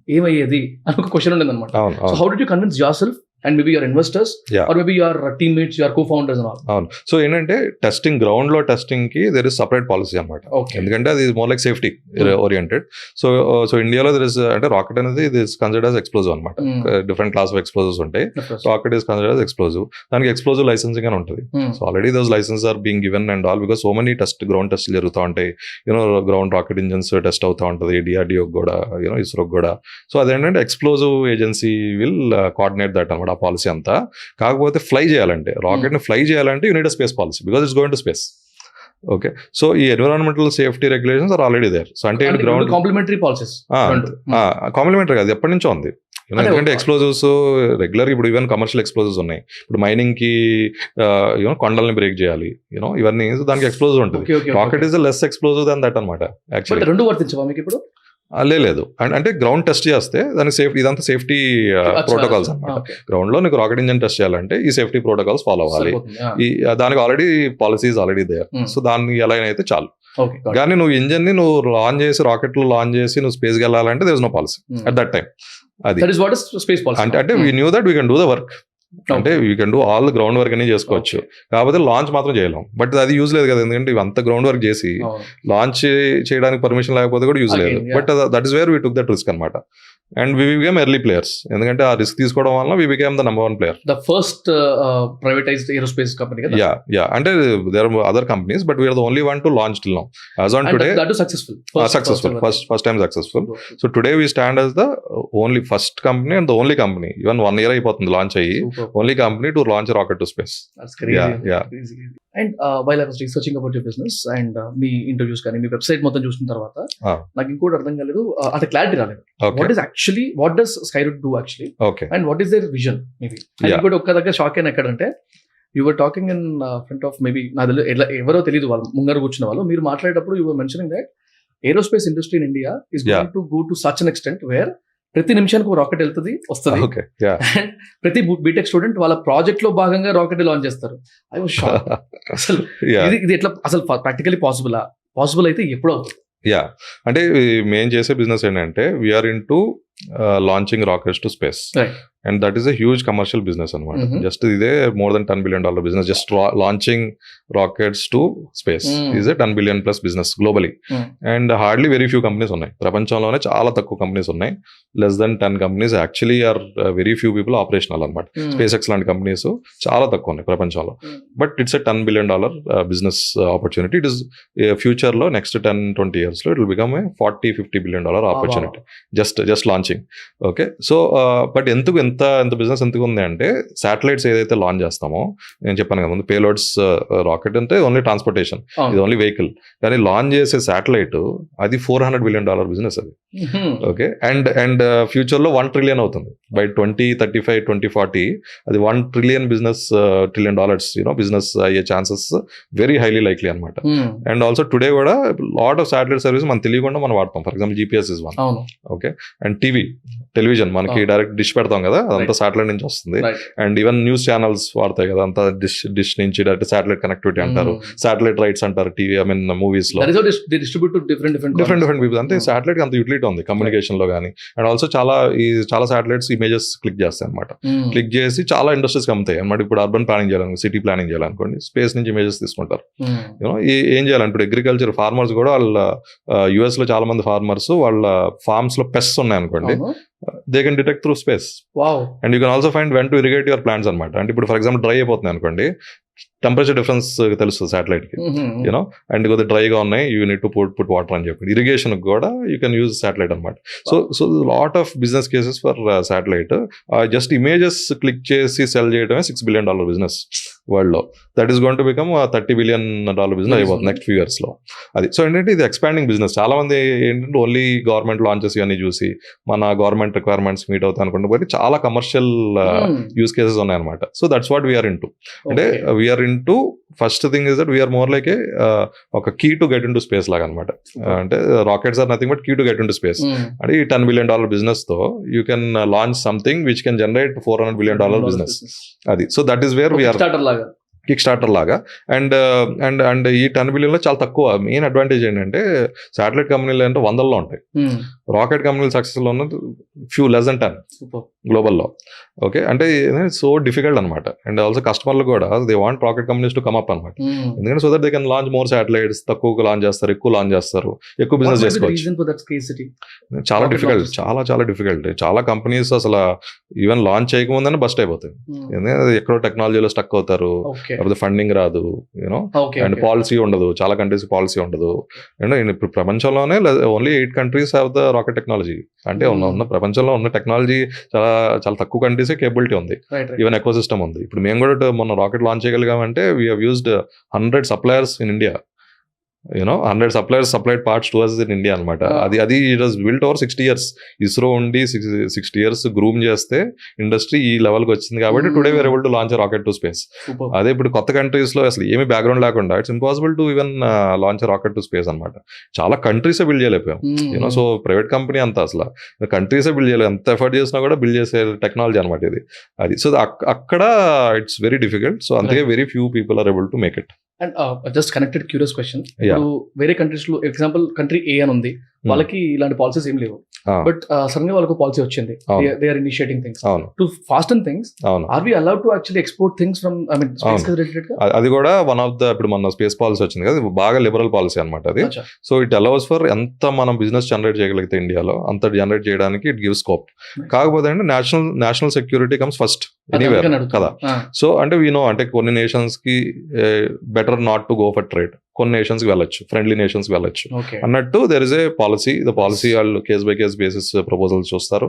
ఏమయ్యేది అని ఒక క్వశ్చన్ ఉండేది అనమాట. So how did you convince your self and maybe your investors or maybe your teammates, your co-founders and all? అవును. సో ఏంటంటే టెస్టింగ్, గ్రౌండ్ లో టెస్టింగ్ కి దేర్ ఇస్ సపరేట్ పాలసీ అనమాట. ఎందుకంటే అది more like safety oriented. So ఇండియాలో there is అంటే rocket అనేది ఇది కన్సిడర్డ్ యాజ్ ఎక్స్ప్లోజివ్ అనమాట. డిఫరెంట్ క్లాస్ ఆఫ్ ఎక్స్ప్లోజివ్స్ ఉంటాయి. Rocket is considered as explosive. దానికి ఎక్స్ప్లోజివ్ లైసెన్సింగ్ అని ఉంటుంది. So already those license are being given and all, because so many ground test జరుగుతూ ఉంటాయి. You know ground rocket engines test అవుతూ ఉంటుంది, DRDO కూడా, you know ఇస్రోకి కూడా. సో అదేంటంటే explosive agency will coordinate that అనమాట, ఆ పాలసీ అంతా. కాకపోతే ఫ్లై చేయాలంటే, రాకెట్ ని ఫ్లై చేయాలంటే you need a space policy, because it's going to space. Okay, so ఈ environmental safety regulations are already there. So అంటే గ్రౌండ్ కాంప్లిమెంటరీ పాలసీస్, కాంప్లిమెంటరీ కాదు, ఎప్పటి నుంచో ఉంది. ఎందుకంటే ఎక్స్ప్లోజివ్స్ రెగ్యులర్, ఇప్పుడు ఈవెన్ కమర్షియల్ ఎక్స్ప్లోజివ్స్ ఉన్నాయి. ఇప్పుడు మైనింగ్ కి యూనో కొండల్ని బ్రేక్ చేయాలి, యూనో ఇవన్నీ, దానికి ఎక్స్ప్లోజివ్ ఉంటుంది. Rocket is less explosive than that అనమాట. యాక్చువల్లీ రెండు వర్తించవా మీకు ఇప్పుడు? లేదు, అంటే గ్రౌండ్ టెస్ట్ చేస్తే దానికి సేఫ్టీ, ఇదంతా సేఫ్టీ ప్రోటోకాల్స్ అనమాట. గ్రౌండ్ లో నీకు రాకెట్ ఇంజన్ టెస్ట్ చేయాలంటే ఈ సేఫ్టీ ప్రోటోకాల్స్ ఫాలో అవ్వాలి. దానికి already policies already there. So దాన్ని ఎలా అయితే చాలు. కానీ నువ్వు ఇంజన్ ని నువ్వు లాంచ్ చేసి, రాకెట్ లో లాంచ్ చేసి నువ్వు స్పేస్ కి వెళ్ళాలంటే there is no policy at that time. అది అంటే we knew that we can do the work. అంటే you can do all ground work అని చేసుకోవచ్చు, కాకపోతే లాంచ్ మాత్రం చేయలేం. బట్ అది యూజ్ లేదు కదా, ఎందుకంటే ఇవంతా గ్రౌండ్ వర్క్ చేసి లాంచ్ చేయడానికి పర్మిషన్ లేకపోతే కూడా యూజ్ లేదు. But that is where we took that risk అనమాట. And we became early players, ఎందుకంటే ఆ రిస్క్ తీసుకోవడం వల్ల we became the number 1 player. The first privatised aerospace company కదా. యా అంటే there are other companies, but we're the only one to launch till now. As on today successful, first time successful. So today we stand as the only first company and the only company, even 1 year అయిపోతుంది launch అయ్యి, only company to launch rocket to space. And while I was researching about your business and me interviews కానీ మీ website మొత్తం చూసిన తర్వాత నాకు ఇంకోటి అర్థం కాలేదు, అంటే క్లారిటీ రాలేదు. What does Skyroot do actually? Okay. And what is their vision maybe? And ఇంకోటి ఒక్క దగ్గర షాక్ అయిన ఎక్కడంటే, you were talking in front of maybe ఎవరో తెలియదు, వాళ్ళు ముంగరు కూర్చున్న వాళ్ళు, మీరు మాట్లాడేటప్పుడు you were mentioning that aerospace industry in India is going to go to such an extent where ప్రతి నిమిషానికి ఒక రాకెట్ వెళ్తుంది వస్తుంది. ప్రతి బీటెక్ స్టూడెంట్ వాళ్ళ ప్రాజెక్ట్ లో భాగంగా రాకెట్ లాంచ్ చేస్తారు. I was shock. అసలు ఇది ఎట్లా అసలు ప్రాక్టికలీ పాసిబుల్ అయితే ఎప్పుడు అవుతుంది? అంటే మేము చేసే బిజినెస్ ఏంటంటే we are into launching rockets to space. And that is a huge commercial business అనమాట. జస్ట్ ఇదే more than $10 billion business. Just launching rockets to space is a $10 billion plus business globally. And hardly very few companies ఉన్నాయి ప్రపంచంలోనే, చాలా తక్కువ companies ఉన్నాయి. Less than 10 companies actually are very few people operational అనమాట. SpaceX లాంటి companies చాలా తక్కువ ఉన్నాయి ప్రపంచంలో. But it's a $10 billion business opportunity. It is future లో నెక్స్ట్ 10-20 years లో it will become a $40-50 billion opportunity just launching. Okay, so but ఎంత business ఎందుకు ఉంది అంటే, శాటిలైట్స్ ఏదైతే లాంచ్ చేస్తామో, నేను చెప్పాను కదా ముందు, పేలోడ్స్ రాకెట్ అంటే ఓన్లీ ట్రాన్స్పోర్టేషన్, ఇది ఓన్లీ వెహికల్. కానీ లాంచ్ చేసే శాటిలైట్ అది $400 billion బిజినెస్ అది. ఓకే, అండ్ ఫ్యూచర్ లో $1 trillion అవుతుంది బై 2035, 2040. అది $1 trillion బిజినెస్, $1 trillion బిజినెస్ అయ్యే ఛాన్సెస్ వెరీ హైలీ లైక్లీ అనమాట. అండ్ ఆల్సో టుడే కూడా లాట్ ఆఫ్ శాటిలైట్ సర్వీస్ మనం తెలియకుండా మనం వాడతాం. For example GPS is one. Okay, and television మనకి డైరెక్ట్ డిష్ పెడతాం కదా, అదంతా శాటిలైట్ నుంచి వస్తుంది. అండ్ ఈవెన్ న్యూస్ ఛానల్స్ వాడతాయి కదా, అంతా డిష్ నుంచి డైరెక్ట్ శాటిలైట్ కనెక్టివిటీ అంటారు, శాటిలైట్ రైట్స్ అంటారు టీవీ, ఐ మీన్ మూవీస్ లో. Different people. అంటే శాటిలైట్ అంత యూటిలిటీ ఉంది కమ్యూనికేషన్ లో కానీ. అండ్ ఆల్సో చాలా శాటిలైట్స్ ఇమేజెస్ క్లిక్ చేస్తాయి అనమాట. క్లిక్ చేసి చాలా ఇండస్ట్రీస్ అమ్ముతాయి అనమాట. ఇప్పుడు అర్బన్ ప్లానింగ్ చేయాలని, సిటీ ప్లానింగ్ చేయాలనుకోండి, స్పేస్ నుంచి ఇమేజెస్ తీసుకుంటారు. ఏం చేయాలంటే ఇప్పుడు అగ్రికల్చర్ ఫార్మర్స్ కూడా వాళ్ళ US లో చాలా మంది ఫార్మర్స్ వాళ్ళ ఫార్మ్స్ లో పెస్ట్స్ ఉన్నాయి అనుకోండి, they can detect through space. Wow. And you can also find when to irrigate your plants అనమాట. అంటే ఇప్పుడు ఫర్ ఎగ్జాంపుల్ డ్రై అయిపోతుంది అనుకోండి, టెంపరేచర్ డిఫరెన్స్ తెలుస్తుంది శాటిలైట్ కి, అండ్ కొద్దిగా డ్రైగా ఉన్నాయి, you need to put water అని చెప్పి. ఇరిగేషన్ కూడా యూ కెన్ యూజ్ శాటిలైట్ అనమాట. So lot of business cases for satellite. Just images click చేసి సెల్ చేయడమే $6 billion బిజినెస్ వరల్డ్ లో. That is going to become $30 billion business అయిపోతుంది next few years లో. అది సో ఏంటంటే ఇది ఎక్స్పాండింగ్ బిజినెస్. చాలా మంది ఏంటంటే ఓన్లీ గవర్నమెంట్ లాంచెస్ ఇవన్నీ చూసి మన గవర్నమెంట్ రిక్వైర్మెంట్స్ మీట్ అవుతాయి అనుకుంటే, బట్టి చాలా కమర్షియల్ యూస్ కేసెస్ ఉన్నాయన్నమాట. So that's what we're into. అంటే we're into first thing is that we're more like ఒక key to get in to space లాగా అనమాట. అంటే rockets are nothing but key to get in to space. అంటే ఈ $10 billion business తో you can launch something which can generate $400 billion business. అది so that is where we're kick starter లాగా. And ఈ $10 billion లో చాలా తక్కువ. మెయిన్ అడ్వాంటేజ్ ఏంటంటే శాటిలైట్ కంపెనీలు అంటే 100లో ఉంటాయి, రాకెట్ కంపెనీలు సక్సెస్ లో ఉన్నది ఫ్యూ లెస్ దెన్ 10 గ్లోబల్లో. ఓకే, అంటే సో డిఫికల్ట్ అనమాట. అండ్ ఆల్సో కస్టమర్లు కూడా they want rocket companies to come up అనమాట. ఎందుకంటే so that they can launch more satellites. తక్కువ లాంచ్ చేస్తారు, ఎక్కువ లాంచ్ చేస్తారు, ఎక్కువ బిజినెస్ చేసుకోవచ్చు. చాలా డిఫికల్ట్, చాలా డిఫికల్ట్. చాలా కంపెనీస్ అసలు ఈవెన్ లాంచ్ చేయకముందని బస్ట్ అయిపోతాయి. ఎందుకంటే ఎక్కడో టెక్నాలజీలో స్టక్ అవుతారు, లేకపోతే ఫండింగ్ రాదు, అండ్ పాలసీ ఉండదు. చాలా కంట్రీస్ పాలసీ ఉండదు. అండ్ ఇప్పుడు ప్రపంచంలోనే only 8 countries have the rocket technology. అంటే ఉన్న ప్రపంచంలో ఉన్న టెక్నాలజీ చాలా తక్కువ కంట్రీసే కేబిలిటీ ఉంది, ఈవెన్ ఎకో సిస్టమ్ ఉంది. ఇప్పుడు మేము కూడా మొన్న రాకెట్ లాంచ్ చేయగలిగామంటే we have used 100 suppliers in India. 100 suppliers supplied parts to us in India అనమాట. అది it was built over 60 years. ISRO ఉండి 60 years గ్రూమ్ చేస్తే ఇండస్ట్రీ ఈ లెవెల్కి వచ్చింది. కాబట్టి today we are able to launch rocket to space. అదే ఇప్పుడు కొత్త కంట్రీస్ లో అసలు ఏమి బ్యాక్గ్రౌండ్ లేకుండా it's impossible to even launch rocket to space అనమాట. చాలా కంట్రీసే బిల్డ్ చేయలేకపోయాం. సో ప్రైవేట్ కంపెనీ అంతా అసలు కంట్రీసే బిల్డ్ చేయలేదు. ఎంత ఎఫర్ట్ చేసినా కూడా బిల్డ్ చేసే టెక్నాలజీ అనమాట ఇది. అది సో అక్కడ ఇట్స్ వెరీ డిఫికల్ట్. సో అందుకే very few people are able to make it. And just connected curious question, ఇప్పుడు వేరే కంట్రీస్ లో ఎగ్జాంపుల్ కంట్రీ A అని ఉంది, వాళ్ళకి ఇలాంటి పాలసీస్ ఏం లేవు, బట్ సడన్ గా వాళ్ళకు పాలసీ వచ్చింది, they are initiating things to fasten things. Are we allowed to actually export things from I mean space related గా? అది కూడా వన్ ఆఫ్ ద ఇప్పుడు మన స్పేస్ పాలసీ వచ్చింది కదా, బాగా లిబరల్ పాలసీ అనమాట అది. సో ఇట్ అలౌస్ ఫర్ ఎంత మనం బిజినెస్ జనరేట్ చేయగలిగితే ఇండియాలో అంత జనరేట్ చేయడానికి ఇట్ గివ్ స్కోప్. కాకపోతే అంటే national security comes first anywhere కదా. సో అంటే వీ నో అంటే కొన్ని నేషన్స్ కి better not to go for trade, కొన్ని నేషన్స్ కి వెళ్ళొచ్చు, ఫ్రెండ్లీ నేషన్స్ కి వెళ్ళొచ్చు అన్నట్టు there is a policy. The policy వాళ్ళు case by case basis proposals చూస్తారు.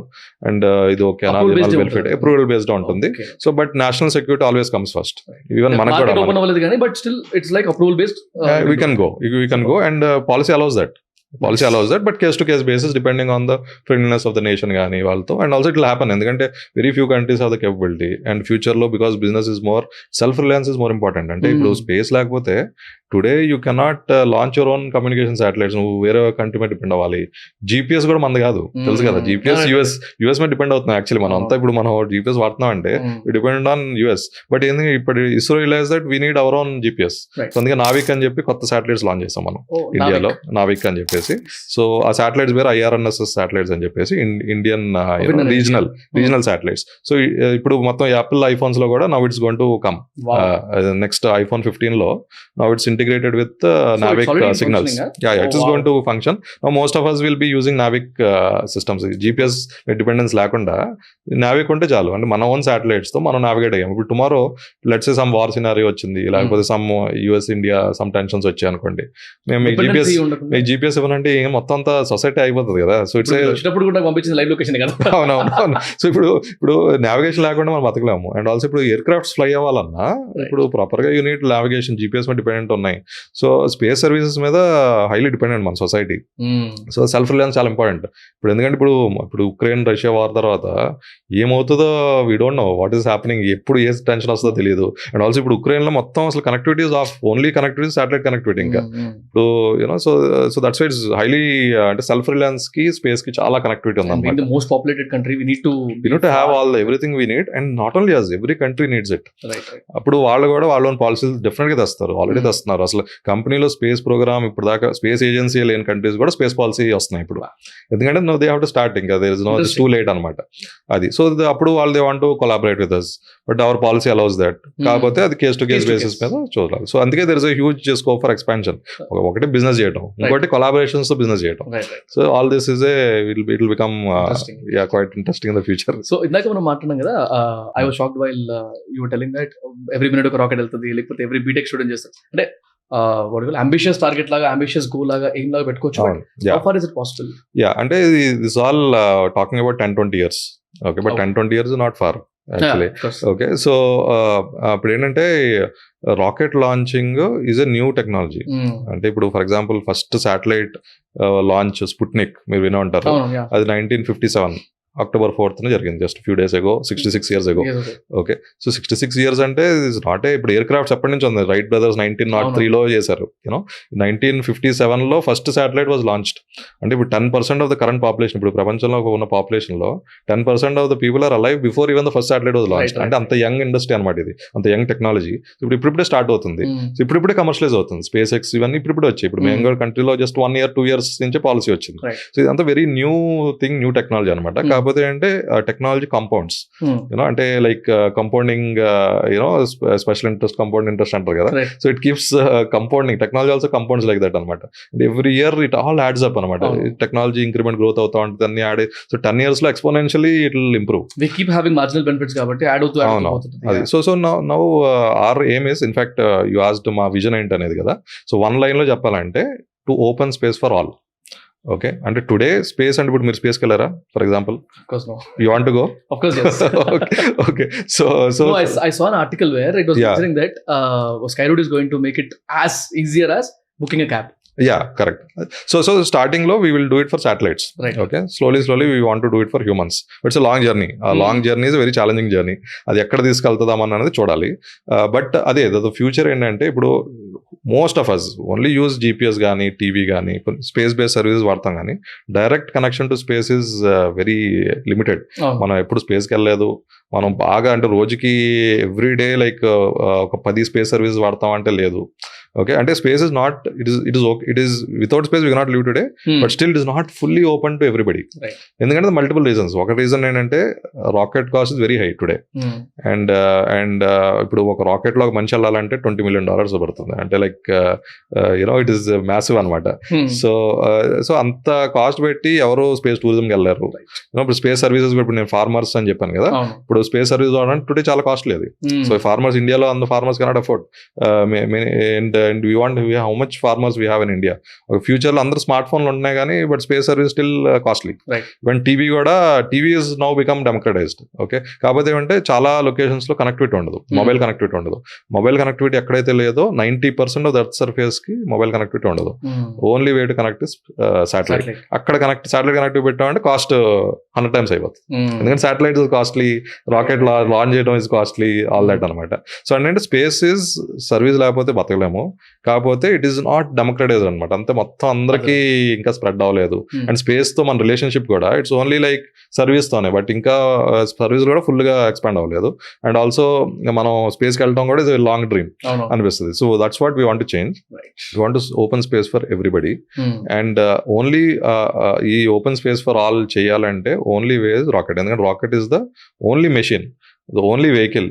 అండ్ ఇది ఓకే బెనిఫిట్ అప్రూవల్ బేస్డ్ ఉంటుంది. So but national security always comes first. Even మనకు కూడా we can go and policy allows that. But case to case basis depending on the friendliness of the nation gaani valto, and also it will happen endukante very few countries have the capability. And future lo because business is more self reliance is more important. Ante ippudu space lekapothe today you cannot launch your own communication satellites. నువ్వు వేరే country మీద depend అవ్వాలి. GPS కూడా మనది కాదు, తెలుసు కదా. GPS US మీద డిపెండ్ అవుతుంది యాక్చువల్లీ. మనం అంతా ఇప్పుడు మనం జీపీఎస్ వాడుతున్నాం అంటే డిపెండ్ ఆన్ యూఎస్. బట్ ఏంది ఇప్పుడు ISRO realize that we need our own GPS. So అందుకే నావిక్ అని చెప్పి కొత్త శాటిలైట్స్ లాంచ్ చేస్తాం మనం ఇండియాలో, నావిక్ అని చెప్పేసి. సో ఆ శాటిలైట్స్ వేరే IRNSS శాటిలైట్స్ అని చెప్పేసి ఇండియన్ రీజనల్ శాటిలైట్స్. సో ఇప్పుడు మొత్తం యాపిల్ ఐఫోన్స్ లో కూడా now it's going to come. Next iPhone 15 లో now it's integrated with Navic signals. Yeah, it is going to function. Now most of us will be using Navic systems. GPS dependence లేకుండా Navic ఉంటే చాలు. అంటే మన own satellites తో మనం navigate అయ్యాం. ఇప్పుడు tomorrow let's say some war scenario వచ్చింది, లేకపోతే some US India some tensions వచ్చాయి అనుకోండి, మేము మీకు GPS ఇవ్వనంటే మొత్తం అంతా సొసైటీ అయిపోతుంది కదా. సో ఇట్స్ లైవ్ లొకేషన్ కదా. అవునవును. సో ఇప్పుడు నావిగేషన్ లేకుండా మనం బతకలేము. అండ్ ఆల్సో ఇప్పుడు ఎయిర్ క్రాఫ్ట్స్ ఫ్లై అవ్వాలన్నా ఇప్పుడు ప్రాపర్ గా యూనిట్ నావిగేషన్ GPS మీద డిపెండెంట్ ఉన్నాయి. సో స్పేస్ సర్వీసెస్ మీద హైలీ డిపెండెంట్ మన సొసైటీ. సో సెల్ఫ్ రిలయన్స్ చాలా ఇంపార్టెంట్ ఇప్పుడు. ఎందుకంటే ఇప్పుడు ఉక్రెయిన్ రష్యా వార్ తర్వాత ఏమవుతుందో we don't know what is happening. ఎప్పుడు ఏ టెన్షన్ వస్తుందో తెలియదు. అండ్ ఆల్సో ఇప్పుడు ఉక్రెయిన్ లో మొత్తం అసలు connectivities of only connectivity satellite connectivity. ఇంకా ఇప్పుడు so that's why it's highly అంటే సెల్ఫ్ రిలయన్స్ కి స్పేస్ కి చాలా కనెక్టివిటీ ఉంది. Most populated country we need to have all everything we need. And not only us, every country needs it. అప్పుడు వాళ్ళు కూడా వాళ్ళ ఓన్ పాలసీస్ డెఫినెట్ గా తెస్తారు, ఆల్రెడీ తెస్తున్నారు. అసలు కంపెనీలో స్పేస్ ప్రోగ్రామ్ ఇప్పుడు దాకా స్పేస్ ఏజెన్సీ లేని కంట్రీస్ కూడా స్పేస్ పాలసీ వస్తున్నాయి ఇప్పుడు. ఎందుకంటే no they have to start, ఇంకా there is no too late అనమాట అది. సో అప్పుడు వాళ్ళు they want to collaborate with us, but our policy allows that. కాకపోతే అది కేస్ టు కేస్ బేసిస్ మీద చూడాలి. సో అందుకే there is a huge scope for expansion. ఒకటి బిజినెస్ చేయడం, ఇంకోటి కొలాబరేషన్స్ తో బిజినెస్ చేయడం. So all this is it will become quite interesting in the future. So ఇందాక మనం మాట్లాడాం కదా, I was shocked while you were telling that every minute ఒక రాకెట్ వెళ్తుంది, లేకపోతే ఎవ్రీ బీటెక్ స్టూడెంట్ చేస్తారు. అంటే అంబిషియస్ టార్గెట్ లాగా, అంబిషియస్ గోల్ లాగా, ఎయిమ్ లాగా పెట్టుకోవచ్చు. How far is it possible? Yeah, అంటే this all talking about 10-20 years. Okay, but 10-20 years is not far actually. Okay, so ఇప్పుడు ఏంటంటే rocket launching is a new technology. అంటే ఇప్పుడు for example first satellite launch Sputnik మీరు వినే ఉంటారు. అది 1957 October 4th జరిగింది, just few days ago, 66 years ago. Okay, so 66 years అంటే ఇస్ నాట్ ఏ, ఇప్పుడు ఎయిర్ క్రాఫ్ట్స్ ఎప్పటి నుంచి ఉంది, రైట్ బ్రదర్స్ 1903లో చేశారు. 1957 లో ఫస్ట్ శాటిలైట్ వాజ్ లాంచ్డ్. అంటే ఇప్పుడు 10% ఆఫ్ ద కరెంట్ పాపులేషన్, ఇప్పుడు ప్రపంచంలో ఉన్న పాపులేషన్ లో 10% of the people are alive before even the first satellite was launched. అంటే అంత యంగ్ ఇండస్ట్రీ అనమాట ఇది, అంత యంగ్ టెక్నాలజీ. ఇప్పుడే స్టార్ట్ అవుతుంది. సో ఇప్పుడే కమర్షియలైజ్ అవుతుంది. స్పేస్ ఎక్స్ ఇవన్నీ ఇప్పుడే వచ్చాయి. ఇప్పుడు మేము కూడా కంట్రీలో జస్ట్ 1 year 2 years నుంచే పాలసీ వచ్చింది. సో ఇదంతా very new thing, new technology అనమాట. కాకపోతే అంటే టెక్నాలజీ కాంపౌండ్స్, యూనో, అంటే like compounding, you know, special interest, compound interest అంటారు కదా. So it keeps compounding, technology also compounds like that అనమాట. Every year it all adds up అనమాట. టెక్నాలజీ ఇంక్రిమెంట్ గ్రోత్ అవుతా ఉంటుంది, అన్ని యాడ్. సో 10 years లో exponentially it will improve. They keep having marginal benefits కాబట్టి add అవుతూ అది. So now our aim is, in fact you asked మా విజన్ ఏంటి అనేది కదా. సో 1 line లో చెప్పాలంటే to open space for all. Okay, అంటే టుడే స్పేస్ అంటే ఇప్పుడు మీరు స్పేస్కి వెళ్ళారా for example? You want to go? Of course, yes. Okay. So no, I saw an article where it was mentioning that Skyroot is going to make it as easier as booking a cab. Yeah, correct. So starting low, we will do it for satellites. Right. Okay. Slowly, we want to do it for humans. It's a long journey. A long journey is a very challenging journey. అది ఎక్కడ తీసుకెళ్తుందాం అన్నది చూడాలి. But అదే the future ఏంటంటే ఇప్పుడు most of us only use GPS కానీ TV కానీ space based services వాడతాం, కానీ direct connection to space is very limited. మనం ఎప్పుడు స్పేస్కి వెళ్ళలేదు. మనం బాగా అంటే రోజుకి ఎవ్రీడే లైక్ ఒక 10 స్పేస్ సర్వీసెస్ వాడతాం అంటే లేదు. ఓకే, అంటే space is not, it is without space we cannot live today, but still it is not fully open to everybody. ఎందుకంటే మల్టిపుల్ రీజన్స్. ఒక రీజన్ ఏంటంటే rocket cost is very high today. And ఇప్పుడు ఒక rocket లో ఒక మనిషి వెళ్ళాలంటే $20 million పడుతుంది. అంటే like you know it is massive అనమాట. సో అంత కాస్ట్ పెట్టి ఎవరు స్పేస్ టూరిజంకి వెళ్ళారు. ఇప్పుడు స్పేస్ సర్వీసెస్, ఇప్పుడు నేను ఫార్మర్స్ అని చెప్పాను కదా, ఇప్పుడు స్పేస్ సర్వీస్ వాడాలంటే టుడే చాలా కాస్ట్లీ అది. సో ఫార్మర్స్ ఇండియాలో అంత farmers cannot afford. And we want how much farmers we have in India. Future లో అందరూ స్మార్ట్ ఫోన్లు ఉన్నాయి కానీ but space service still costly. Even TV is now become democratised. Okay, కాకపోతే ఏమంటే చాలా లొకేషన్స్ లో కనెక్టివిటీ ఉండదు, మొబైల్ కనెక్టివిటీ ఉండదు. మొబైల్ కనెక్టివిటీ ఎక్కడైతే లేదో 90% ఆఫ్ ద ఎర్త్ సర్ఫేస్ కి మొబైల్ కనెక్టివిటీ ఉండదు. Only way to connect satellite. అక్కడ శాటిలైట్ కనెక్టివిటీ పెట్టామంటే కాస్ట్ 100 times అయిపోతుంది. ఎందుకంటే satellite is costly, rocket launch చేయడం ఇస్ కాస్ట్లీ, ఆల్ దట్ అనమాట. సో అంటే స్పేస్ ఇస్ సర్వీస్ లేకపోతే బతకలేము. కాకపోతే ఇట్ ఈస్ నాట్ డెమోక్రటైజ్డ్ అనమాట, అంతే మొత్తం అందరికీ ఇంకా స్ప్రెడ్ అవ్వలేదు. అండ్ స్పేస్ తో మన రిలేషన్షిప్ కూడా ఇట్స్ ఓన్లీ లైక్ సర్వీస్ తోనే, బట్ ఇంకా సర్వీస్ కూడా ఫుల్ గా ఎక్స్పాండ్ అవ్వలేదు. అండ్ ఆల్సో మనం స్పేస్కి వెళ్ళడం కూడా ఇస్ లాంగ్ డ్రీమ్ అనిపిస్తుంది. So that's what we want to change. We want to open space for everybody. And only ఈ ఓపెన్ స్పేస్ ఫర్ ఆల్ చేయాలంటే ఓన్లీ వే ఇస్ రాకెట్. ఎందుకంటే rocket is the only machine, the only vehicle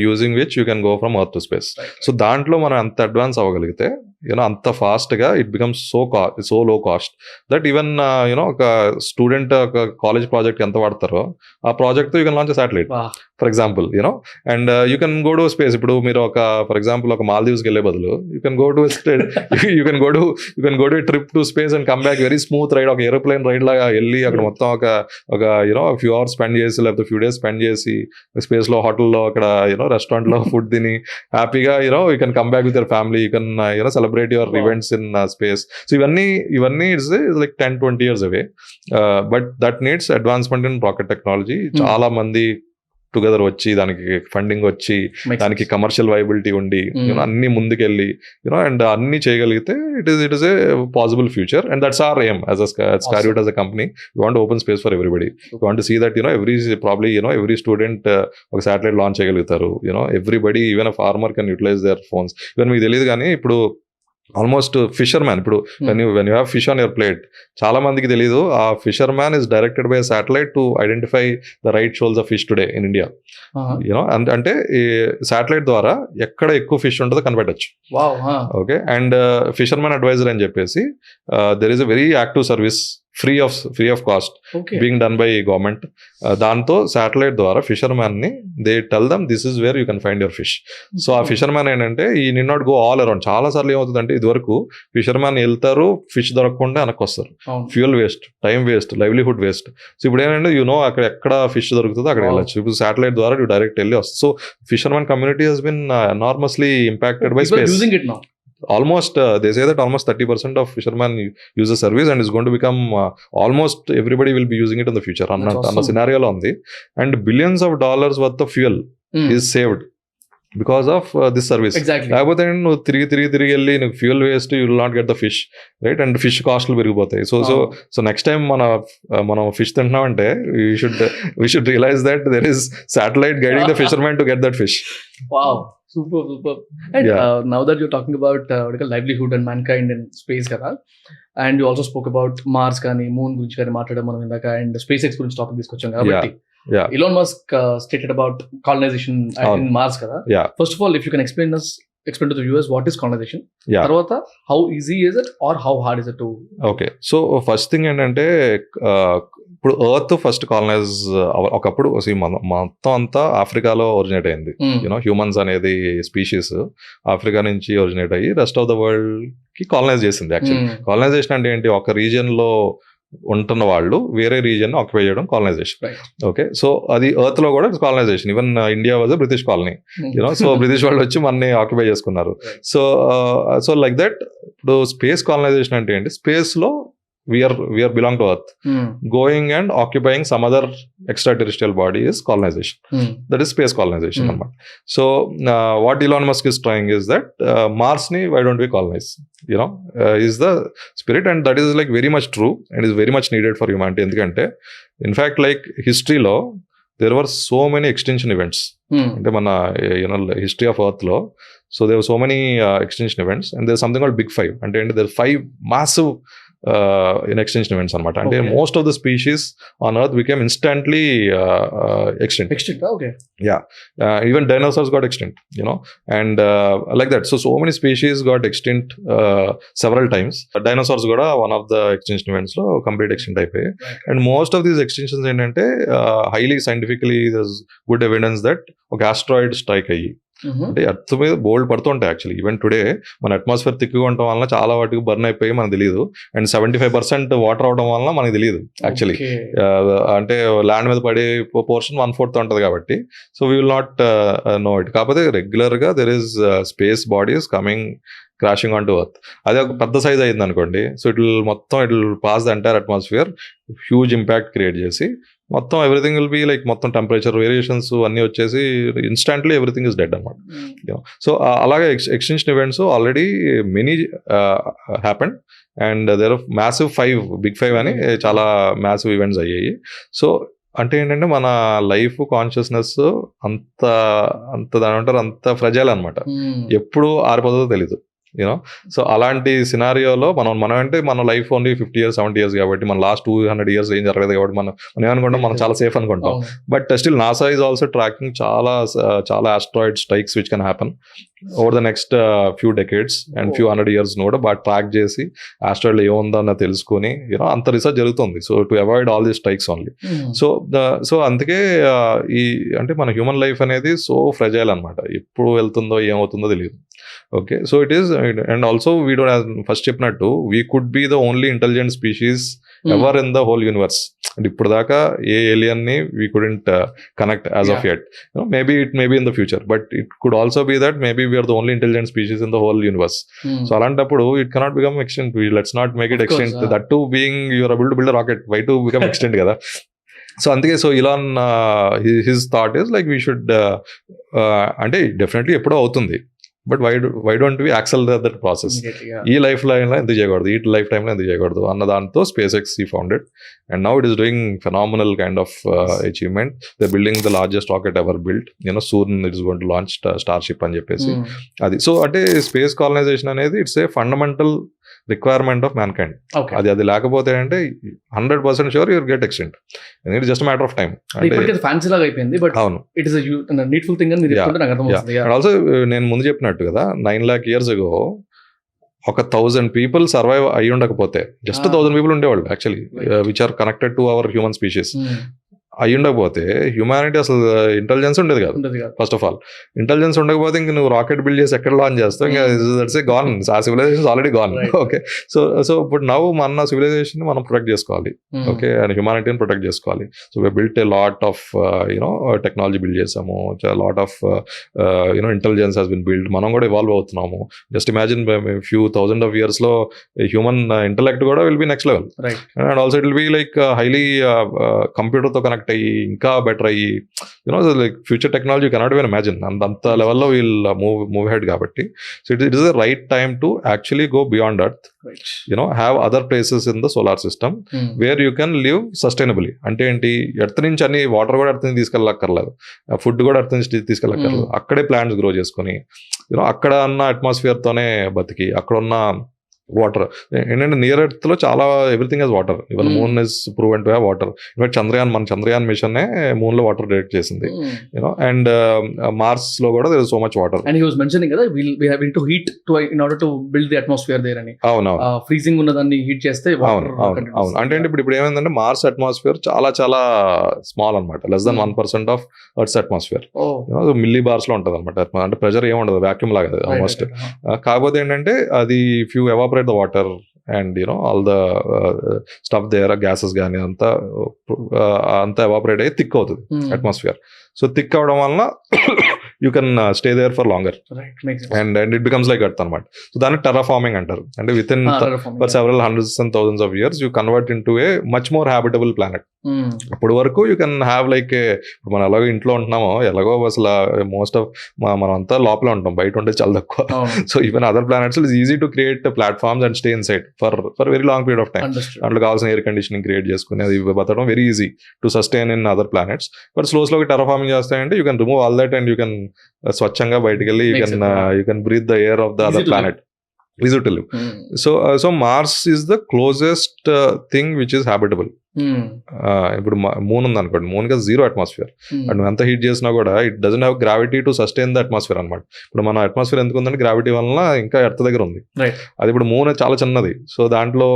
using which you can go from earth to space. So దాంట్లో మనం అంత advance అవ్వగలిగితే అంత fast గా it becomes so low cost that even ఒక student ఒక college project ఎంత వాడతారో ఆ ప్రాజెక్ట్ తో you can launch satellite for example and you can go to space. ఇప్పుడు మీరు ఒక ఫర్ ఎగ్జాంపుల్ ఒక మాల్దీవ్స్కి వెళ్ళే బదులు you can go to trip to space and come back very smooth ride, ఒక ఏరోప్లేన్ రైడ్ లాగా వెళ్ళి అక్కడ మొత్తం ఒక ఫ్యూ అవర్స్ స్పెండ్ చేసి లేకపోతే ఫ్యూ డేస్ స్పెండ్ చేసి స్పేస్ లో హోటల్లో అక్కడ రెస్టారెంట్ లో ఫుడ్ తిని హ్యాపీగా you can come back with your family, you can celebrate your events in space. So ivanni is like 10-20 years away, but that needs advancement in rocket technology. Chaala mandi together వచ్చి దానికి funding వచ్చి దానికి commercial viability ఉండి అన్ని ముందుకెళ్ళి and అన్ని చేయగలిగితే it is a possible future. And that's our aim as Skyroot as a company. We want to open space for everybody. We want to see that every student ఒక satellite launch చేయగలుగుతారు. Everybody, even a farmer can utilize their phones. Even మీకు తెలియదు కానీ ఇప్పుడు almost fisherman, ఇప్పుడు when you have fish on your plate, చాలా మందికి తెలియదు ఆ fisherman is directed by satellite to identify the right shoals of fish today in India. అంటే ఈ శాటిలైట్ ద్వారా ఎక్కడ ఎక్కువ ఫిష్ ఉంటుందో కనిపెట్టచ్చు. Okay, and fisherman adviser అని చెప్పేసి there is a very active service free of cost being done by government. దాంతో శాటిలైట్ ద్వారా ఫిషర్ మ్యాన్ ని they tell them this is where you can find your fish. So ఆ fissure man ఏంటంటే ఈ need not go all around. చాలా సార్లు ఏమవుతుందంటే ఇదివరకు ఫిషర్ మ్యాన్ వెళ్తారు, ఫిష్ దొరకకుండా వెనక్కి వస్తారు, fuel waste, time waste, livelihood waste. So ఇప్పుడు ఏంటంటే అక్కడ ఎక్కడ ఫిష్ దొరుకుతుందో అక్కడ వెళ్ళచ్చు. ఇప్పుడు శాటిలైట్ ద్వారా యూ డైరెక్ట్ వెళ్ళి వస్తుంది. So fisherman community has been enormously impacted by space. Almost they say that almost 30% of fishermen use the service and is going to become almost everybody will be using it in the future. Anna scenario lo undi, and billions of dollars worth of fuel is saved because of this service. లేకపోతే నువ్వు తిరిగి వెళ్ళి నువ్వు fuel waste, you will not get the fish, right? And fish కాస్ట్లు పెరిగిపోతాయి. So next time మనం fish తింటున్నామంటే we should realize that there is satellite guiding the fisherman to get that fish. Wow, super. And now that you're talking about livelihood and mankind in space kada, and you also spoke about Mars kani, moon guరించి కానీ మాట్లాడడం మనం ఇందాక, and space X గురించి topic తీసుకొచ్చాం కాబట్టి Elon Musk stated about colonization in Mars kada. First of all, if you can explain to the viewers what is colonization, tarvata how easy is it or how hard is it to. Okay, so first thing ఏంటంటే ఇప్పుడు earth first colonise ఒకప్పుడు మొత్తం అంతా ఆఫ్రికాలో originate అయింది. Humans అనేది species Africa నుంచి originate అయ్యి రెస్ట్ ఆఫ్ ద వరల్డ్ కి కాలనైజ్ చేసింది. యాక్చువల్లీ కాలనైజేషన్ అంటే ఏంటి? ఒక రీజియన్ లో ఉంటున్న వాళ్ళు వేరే రీజియన్ ఆక్యుపై చేయడం కాలనైజేషన్. ఓకే, సో అది ఎర్త్ లో కూడా colonisation. Even India was British colony, so British వాళ్ళు వచ్చి మనని ఆక్యుపై చేసుకున్నారు. So like that. ఇప్పుడు స్పేస్ కాలనైజేషన్ అంటే ఏంటి? స్పేస్ లో we are belong to earth, going and occupying some other extraterrestrial body is colonization. That is space colonization. So what Elon Musk is trying is that Mars ni why don't we colonize, is the spirit, and that is like very much true and is very much needed for humanity. Endukante in fact like history lo there were so many extinction events. Ante mana history of earth lo, so there were so many extinction events, and there's something called big five. Ante there are 5 massive extinction events anamata. Ante most of the species on earth became instantly extinct. Okay, even dinosaurs got extinct, and like that. So many species got extinct several times. Dinosaurs kuda one of the extinction events lo complete extinct అయిపోయాయి. And most of these extinctions ఏంటంటే highly scientifically there's good evidence that ఒక asteroid strike అయ్యి అంటే earth మీద బోల్డ్ పడుతుంటాయి. Actually even today మన atmosphere తిక్కుగా ఉండటం వల్ల చాలా వాటికి బర్న్ అయిపోయి మనకు తెలియదు. అండ్ 75% వాటర్ అవడం వల్ల మనకు తెలియదు. యాక్చువల్లీ అంటే ల్యాండ్ మీద పడే పోర్షన్ 1/4 ఉంటుంది కాబట్టి, so we will not know it. కాకపోతే రెగ్యులర్ గా there is space bodies coming crashing on to earth. అదే ఒక పెద్ద సైజ్ అయింది అనుకోండి, so it will pass the entire atmosphere, huge impact create చేసి మొత్తం ఎవ్రీథింగ్ విల్ బి లైక్ మొత్తం టెంపరేచర్ వేరియేషన్స్ అన్నీ వచ్చేసి ఇన్స్టాంట్లీ ఎవ్రీథింగ్ ఇస్ డెడ్ అనమాట. సో అలాగే extinction events already many happened and there are massive 5 big 5 అని చాలా massive events అయ్యాయి. సో అంటే ఏంటంటే మన లైఫ్ కాన్షియస్నెస్ అంత అంత దాని అంటారు అంత ఫ్రెజైల్ అనమాట, ఎప్పుడు ఆరిపోతుందో తెలీదు. యూనో, సో అలాంటి సినారియోలో మనం అంటే మన లైఫ్ ఓన్లీ 50 years 70 years కాబట్టి మన లాస్ట్ 200 years ఏం జరగలేదు కాబట్టి మనం ఏమనుకుంటాం, మనం చాలా సేఫ్ అనుకుంటాం. But still NASA is also tracking చాలా asteroid strikes which can happen over the next few decades and few 100 years కూడా బాగా ట్రాక్ చేసి ఆస్ట్రాయిడ్ ఏముందన్న తెలుసుకొని అంత రీసెర్చ్ జరుగుతుంది. So to avoid all the strikes only. So అందుకే ఈ అంటే మన హ్యూమన్ లైఫ్ అనేది సో ఫ్రెజైల్ అనమాట, ఎప్పుడు వెళ్తుందో ఏమవుతుందో తెలియదు. Okay, so it is, and also we don't, first చెప్పినట్టు we could be the only intelligent species ever in the whole universe. అంటే ఇప్పుడు దాకా ఏ ఏలియన్ ని we couldn't connect as of yet. Maybe it maybe in the future, but it could also be that maybe we're the only intelligent species in the whole universe. So అలాంటిప్పుడు it cannot become extinct. Let's not make it extinct. That to being you're able to build rocket, why to become extinct కదా. So అందుకే so Elon his thought is like we should, అంటే definitely ఎప్పుడో అవుతుంది, but why don't we accelerate that process. ఈ life లైన్లో ఎందుకు చేయకూడదు, ఈ లైఫ్ టైంలో ఎందుకు చేయకూడదు అన్న దాంతో స్పేస్ ఎక్స్ ఈ founded, and now it is doing phenomenal kind of achievement. They building the largest rocket ever built. Soon it is going to launch Starship అని చెప్పేసి అది. సో అంటే స్పేస్ కాలనైజేషన్ అనేది it's a fundamental requirement of man kind. అది లేకపోతే అంటే 100% sure your get extent. It just matter of time. Fancy లాగా అయిపోయింది, బట్ అవును, ఇట్ ఇస్ నీడ్ఫుల్ థింగ్ అని మీరు చెప్తుంటే నాకు అర్థమవుతుంది. అండ్ ఆల్సో నేను ముందు చెప్పినట్టు కదా, 9 lakh years ago ఒక 1000 people సర్వైవ్ అయ్యి ఉండకపోతే, జస్ట్ 1000 people ఉండేవాళ్ళు actually, which are connected to our human species. అయ్యి ఉండకపోతే హ్యూమానిటీ అసలు ఇంటెలిజెన్స్ ఉండేది కాదు. ఫస్ట్ ఆఫ్ ఆల్ ఇంటెలిజెన్స్ ఉండకపోతే ఇంక నువ్వు రాకెట్ బిల్డ్ చేసి ఎక్కడ లాంచ్ చేస్తావు, ఇంకా దట్స్ ఏ గాన్, ఆ civilization already gone. Okay, so ఇప్పుడు నవ్వు మన సివిలైజేషన్ మనం ప్రొటెక్ట్ చేసుకోవాలి. ఓకే, అండ్ హ్యూమానిటీని ప్రొటెక్ట్ చేసుకోవాలి. So we built a lot of technology build చేసాము, lot of intelligence has been build. మనం కూడా ఇవాల్వ్ అవుతున్నాము. Just imagine few thousand of years లో హ్యూమన్ ఇంటెలెక్ట్ కూడా will be next level. And also it will be like highly computer తో connect అయ్యి ఇంకా better అయ్యి, like future technology cannot even imagine. అంత లెవెల్లో వీల్ మూవ్ హెడ్ కాబట్టి. So it is the right time to actually go beyond Earth, have other places in the solar system where you can live sustainably. అంటే ఏంటి, earth నుంచి అన్ని water కూడా earth నుంచి తీసుకెళ్ళక్కర్లేదు, food కూడా ఎర్త్ నుంచి తీసుకెళ్ళక్కర్లేదు. అక్కడే ప్లాంట్స్ గ్రో చేసుకొని అక్కడ ఉన్న అట్మాస్ఫియర్ తోనే బతికి, అక్కడ ఉన్న వాటర్ ఏంటంటే నియర్ ఎర్త్ లో చాలా everything has water. Even moon is proven to have water. In fact Chandrayaan mission moon లో వాటర్ డైరెక్ట్ చేసింది. అండ్ మార్స్ లో కూడా there is so much water. And he was mentioning కదా, we have to heat to in order to build the atmosphere there అని. అవును, freezing ఉన్న దాన్ని heat చేస్తే అవును. అంటే ఇప్పుడు ఏమైందంటే మార్స్ అట్మాస్ఫియర్ చాలా స్మాల్ అనమాట, less than 1% of earth atmosphere. Milli bars లో ఉంటుంది అనమాట. అంటే ప్రెషర్ ఏముండదు, వాక్యూమ్ లాగా ఆల్మోస్ట్. కాకపోతే ఏంటంటే అది if you evaporate the water and all the stuff there, gases గానీ అంతా ఎవాపరేట్ అయ్యి థిక్ అవుతుంది అట్మాస్ఫియర్. సో థిక్ అవడం వలన you can stay there for longer and it becomes like earth అనమాట. సో దాన్ని టెర్రాఫార్మింగ్ అంటారు. అంటే within for several hundreds and thousands of years you convert into a much more habitable planet. అప్పటి వరకు you can have like, ఇప్పుడు మనం ఎలాగో ఇంట్లో ఉంటున్నామో, ఎలాగో అసలు మోస్ట్ ఆఫ్ మనం అంతా లోపల ఉంటాం, బయట ఉంటే చాలా తక్కువ. So even other planets it's easy to create platforms and stay in side for very long period of time. దాంట్లో కావాల్సిన ఎయిర్ కండిషనింగ్ క్రియేట్ చేసుకుని అది బతకడం very easy to sustain in other planets. But స్లోగా టెర్రాఫార్మింగ్ చేస్తాయంటే you can remove all that and you can స్వచ్ఛంగా బయటకు వెళ్ళి you can breath the air of the other planet. Easy to live. So Mars is the closest thing which is habitable. ఇప్పుడు moon ఉంది అనుకోండి, moon గా 0 atmosphere. And నువ్వు ఎంత heat చేసినా కూడా it doesn't have gravity to sustain the atmosphere అనమాట. ఇప్పుడు మన అట్మాస్ఫియర్ ఎందుకు ఉందంటే గ్రావిటీ వల్ల ఇంకా ఎర్త్ దగ్గర ఉంది. అది ఇప్పుడు మూన్ చాలా చిన్నది. సో దాంట్లో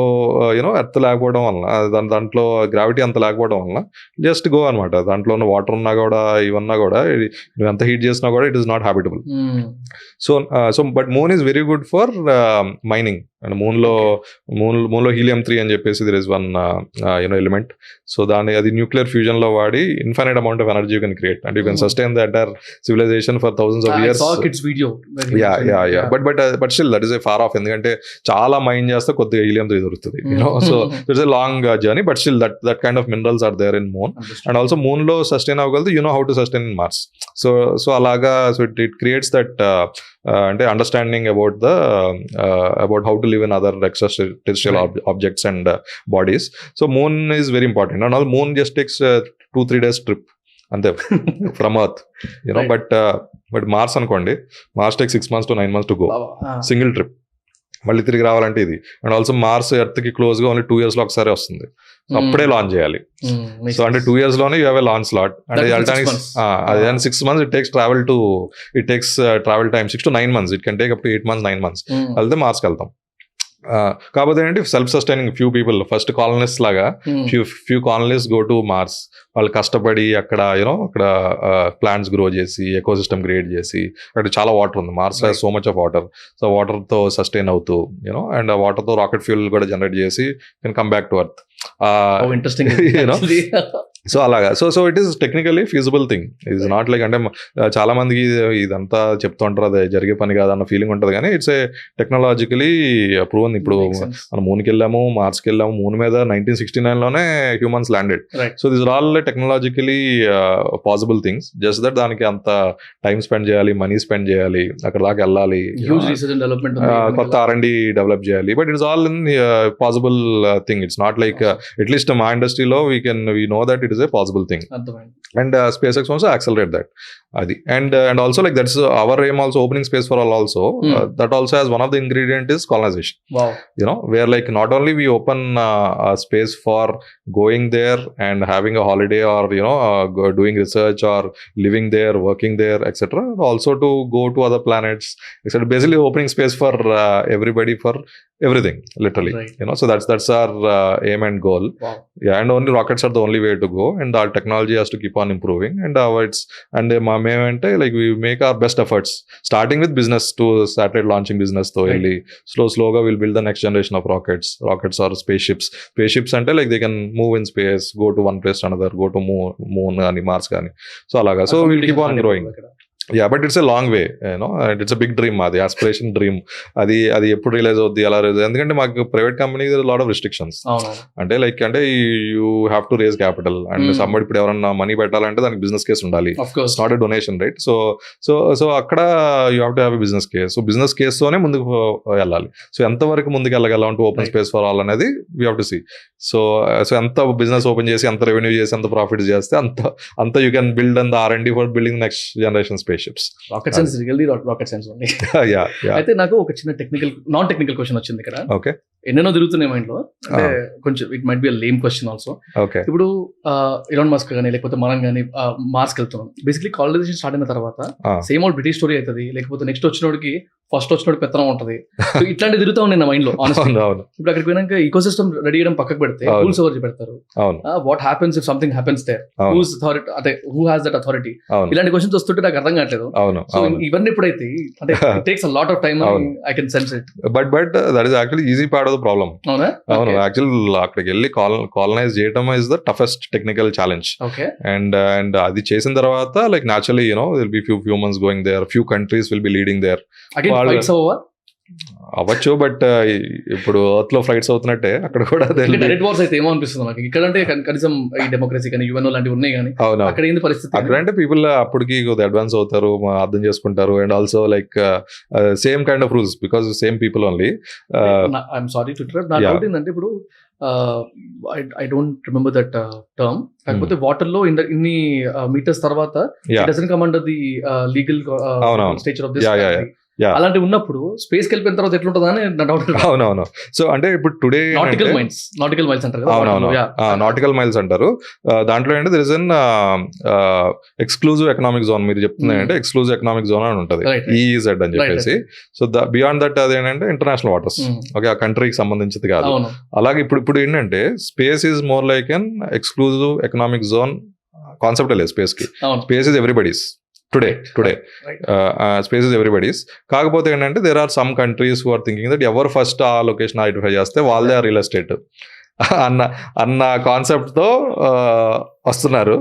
ఎర్త్ లేకపోవడం వలన, దాంట్లో గ్రావిటీ అంత లేకపోవడం వలన జస్ట్ గో అనమాట. దాంట్లో ఉన్న వాటర్ ఉన్నా కూడా ఇవన్నా కూడా నువ్వు ఎంత హీట్ చేసినా కూడా it is not habitable. So but moon is very good for mining and మూన్లో హీలియం-3 అని చెప్పేసి there is one element. So అది న్యూక్లియర్ ఫ్యూజన్ లో వాడి infinite amount of energy you can create and you can sustain the entire civilization for thousands of years. But still that is a far off, ఎందుకంటే చాలా mine చేస్తే కొద్దిగా helium three దొరుకుతుంది. So it's a long journey, but still that kind of minerals are there in moon. And also moon లో sustain అవ్వగలదు, you know how to sustain in Mars. So అలాగా so it creates that అంటే understanding about how to live in other extraterrestrial objects and bodies. So moon is very important. And all moon just takes 2-3 days trip అంతే from Earth, you know. But Mars అనుకోండి, Mars take 6 months to 9 months to go, single trip. మళ్ళీ తిరిగి రావాలంటే ఇది. And also Mars earth కి close గా only 2 years లో ఒకసారి వస్తుంది. సో అప్పుడే లాంచ్ చేయాలి. సో అంటే 2 years లోనే you have a launch slot. అంటే అల్టానిక్స్ అదే 6 months it takes travel time 6 to 9 months. It can take up to 8 months 9 months. వెళ్తే మార్స్కి వెళ్తాం. కాకపోతే ఏంటి, self sustaining few people, first colonist లాగా few colonist go to Mars. వాళ్ళు కష్టపడి అక్కడ అక్కడ ప్లాంట్స్ గ్రో చేసి ఎకోసిస్టమ్ క్రియేట్ చేసి, అక్కడ చాలా వాటర్ ఉంది. Mars has so much of water. So water తో సస్టైన్ అవుతూ అండ్ వాటర్ తో రాకెట్ ఫ్యూల్ కూడా జనరేట్ చేసి can come back to Earth. So అలాగా so it is technically feasible thing. It is not like, అంటే చాలా మందికి ఇదంతా చెప్తూ ఉంటారు అది జరిగే పని కాదన్న ఫీలింగ్ ఉంటుంది, కానీ ఇట్స్ ఏ టెక్నాలజికలీ ప్రూవన్. ఇప్పుడు మనం మూన్కి వెళ్ళాము, మార్స్కి వెళ్ళాము. మూన్ మీద 1969 లోనే humans landed. So this are all technologically possible things. Just that దానికి అంత టైం స్పెండ్ చేయాలి, మనీ స్పెండ్ చేయాలి, అక్కడ దాకా వెళ్ళాలి, కొత్త R&D డెవలప్ చేయాలి. But it's all in possible thing. It's not like, at least మా ఇండస్ట్రీలో we know that it is a possible thing. And SpaceX wants to accelerate that. And also like that's our aim also, opening space for all also. That also has one of the ingredient is colonization. Wow. Where like not only we open a space for going there and having a holiday or doing research or living there, working there, etc. Also to go to other planets, etc. Basically opening space for everybody, for everything, literally. Right. So that's our aim and goal. Wow. Yeah, and only rockets are the only way to go, and our technology has to keep on improving. And మేమంటే like we make our best efforts, starting with business to satellite launching business తో వెళ్ళి slowగా we'll build the next generation of rockets or spaceships అంటే like they can move in space, go to one place to another, go to moon కానీ Mars కానీ. So అలాగా so we'll keep on growing. Yeah, but it's a long way, and it's a big dream, అది aspiration dream. అది ఎప్పుడు realise అవుద్ది, అలా ఎందుకంటే మాకు private company lot of restrictions. అంటే లైక్ అంటే you have to raise capital and somebody ఇప్పుడు ఎవరన్నా మనీ పెట్టాలంటే దానికి బిజినెస్ కేసు ఉండాలి. It's not a donation, right? So అక్కడ you have to have a business case. So business కేసుతోనే ముందుకు వెళ్ళాలి. సో ఎంతవరకు ముందుకు వెళ్ళగలం to open space for all అనేది we have to see. So ఎంత బిజినెస్ ఓపెన్ చేసి, ఎంత రెవెన్యూ చేసి, ఎంత ప్రాఫిట్ చేస్తే అంత you can build and R&D for building next generation space ships. Rocket science is really rocket science only. Yeah. అయితే నాకు ఒక చిన్న నాన్ టెక్నికల్ క్వశ్చన్ వచ్చింది ఇక్కడ. ఓకే. ఎన్నెన్నో తిరుగుతున్నాయి మైండ్ లో. అంటే కొంచెం it might be a lame question also. Okay. ఇప్పుడు ఇలాన్ మస్క్ కానీ లేకపోతే మనం కానీ మార్స్కి వెళ్తున్నాం. బేసిక్లీ కాలనైజేషన్ స్టార్ట్ అయిన తర్వాత సేమ్ ఓల్డ్ బ్రిటిష్ స్టోరీ అవుతుంది, లేకపోతే నెక్స్ట్ వచ్చినోడికి ఫస్ట్ వచ్చినోడి పెత్తనం ఉంటుంది. ఇట్లాంటి తిరుగుతూ ఉన్నాయి నా మైండ్ లో. ఇప్పుడు అక్కడికి పోయినాక ఈకోసిస్టమ్ రెడీ చేయడం పక్కకు పెడితే రూల్స్ ఎవరు పెడతారు? What happens if something happens there? Whose authority, అంటే హూ హాస్ దట్ అథారిటీ? ఇలాంటి క్వశ్చన్స్ వస్తుంటే నాకు అర్థం కావట్లేదు. సో ఇవన్నీ ఎప్పుడైతే అంటే it takes a lot of time, I can sense it. But that is actually easy part of the problem. అవును, యాక్చువల్లీ అక్కడికి వెళ్ళి కాలనైజ్ చేయడం is the toughest technical challenge. And అది చేసిన తర్వాత like naturally will be few humans going there, few countries will be leading there. అవ్వచ్చు, but ఇప్పుడు earth లో ఫ్లైట్స్ అవుతున్నట్టే అక్కడ కూడా డైరెక్ట్ వార్స్ అయితే ఏమో అనిపిస్తుంది నాకు. ఇక్కడ అంటే కనీసం ఈ డెమోక్రసీ కానీ యుఎన్ఓ లాంటివి ఉన్నాయి, కానీ అక్కడ ఏంది పరిస్థితి? అక్కడ అంటే పీపుల్ అప్పటికి అడ్వాన్స్ అవుతారు, అర్థం చేసుకుంటారు. And also like same kind of rules because same people only. I'm sorry to interrupt. నా డౌట్ ఏంటంటే ఇప్పుడు I don't remember that term, కాకపోతే వాటర్ లో ఇన్ని మీటర్స్ తర్వాత it doesn't come under the legal stature of this country. అలాంటి ఉన్నప్పుడు space కి వెళ్ళిన తర్వాత ఎట్లుంటుందా అని నా డౌట్. అవునవును. సో అంటే ఇప్పుడు టుడే నాటికల్ మైల్స్ అంటారు. అవునవును, నాటికల్ మైల్స్ అంటారు. దాంట్లో ఏంటంటే there is an exclusive economic zone. మీరు చెప్తున్నాయంటే ఎక్స్క్లూజివ్ ఎకనామిక్ జోన్ అని ఉంటుంది, EEZ అని చెప్పేసి. సో బియాండ్ దట్ అది ఏంటంటే ఇంటర్నేషనల్ వాటర్స్. ఓకే, ఆ కంట్రీకి సంబంధించింది కాదు. అలాగే ఇప్పుడు ఏంటంటే space is more like an exclusive economic zone concept లేదు స్పేస్ కి. Space is everybody's. Today Right. Space is everybody's. కాకపోతే ఏంటంటే there are some countries who are thinking that ఎవరు ఫస్ట్ ఆ లొకేషన్ ఐడెంటిఫై చేస్తే వాళ్ళదే రియల్ ఎస్టేట్ అన్న కాన్సెప్ట్తో వస్తున్నారు.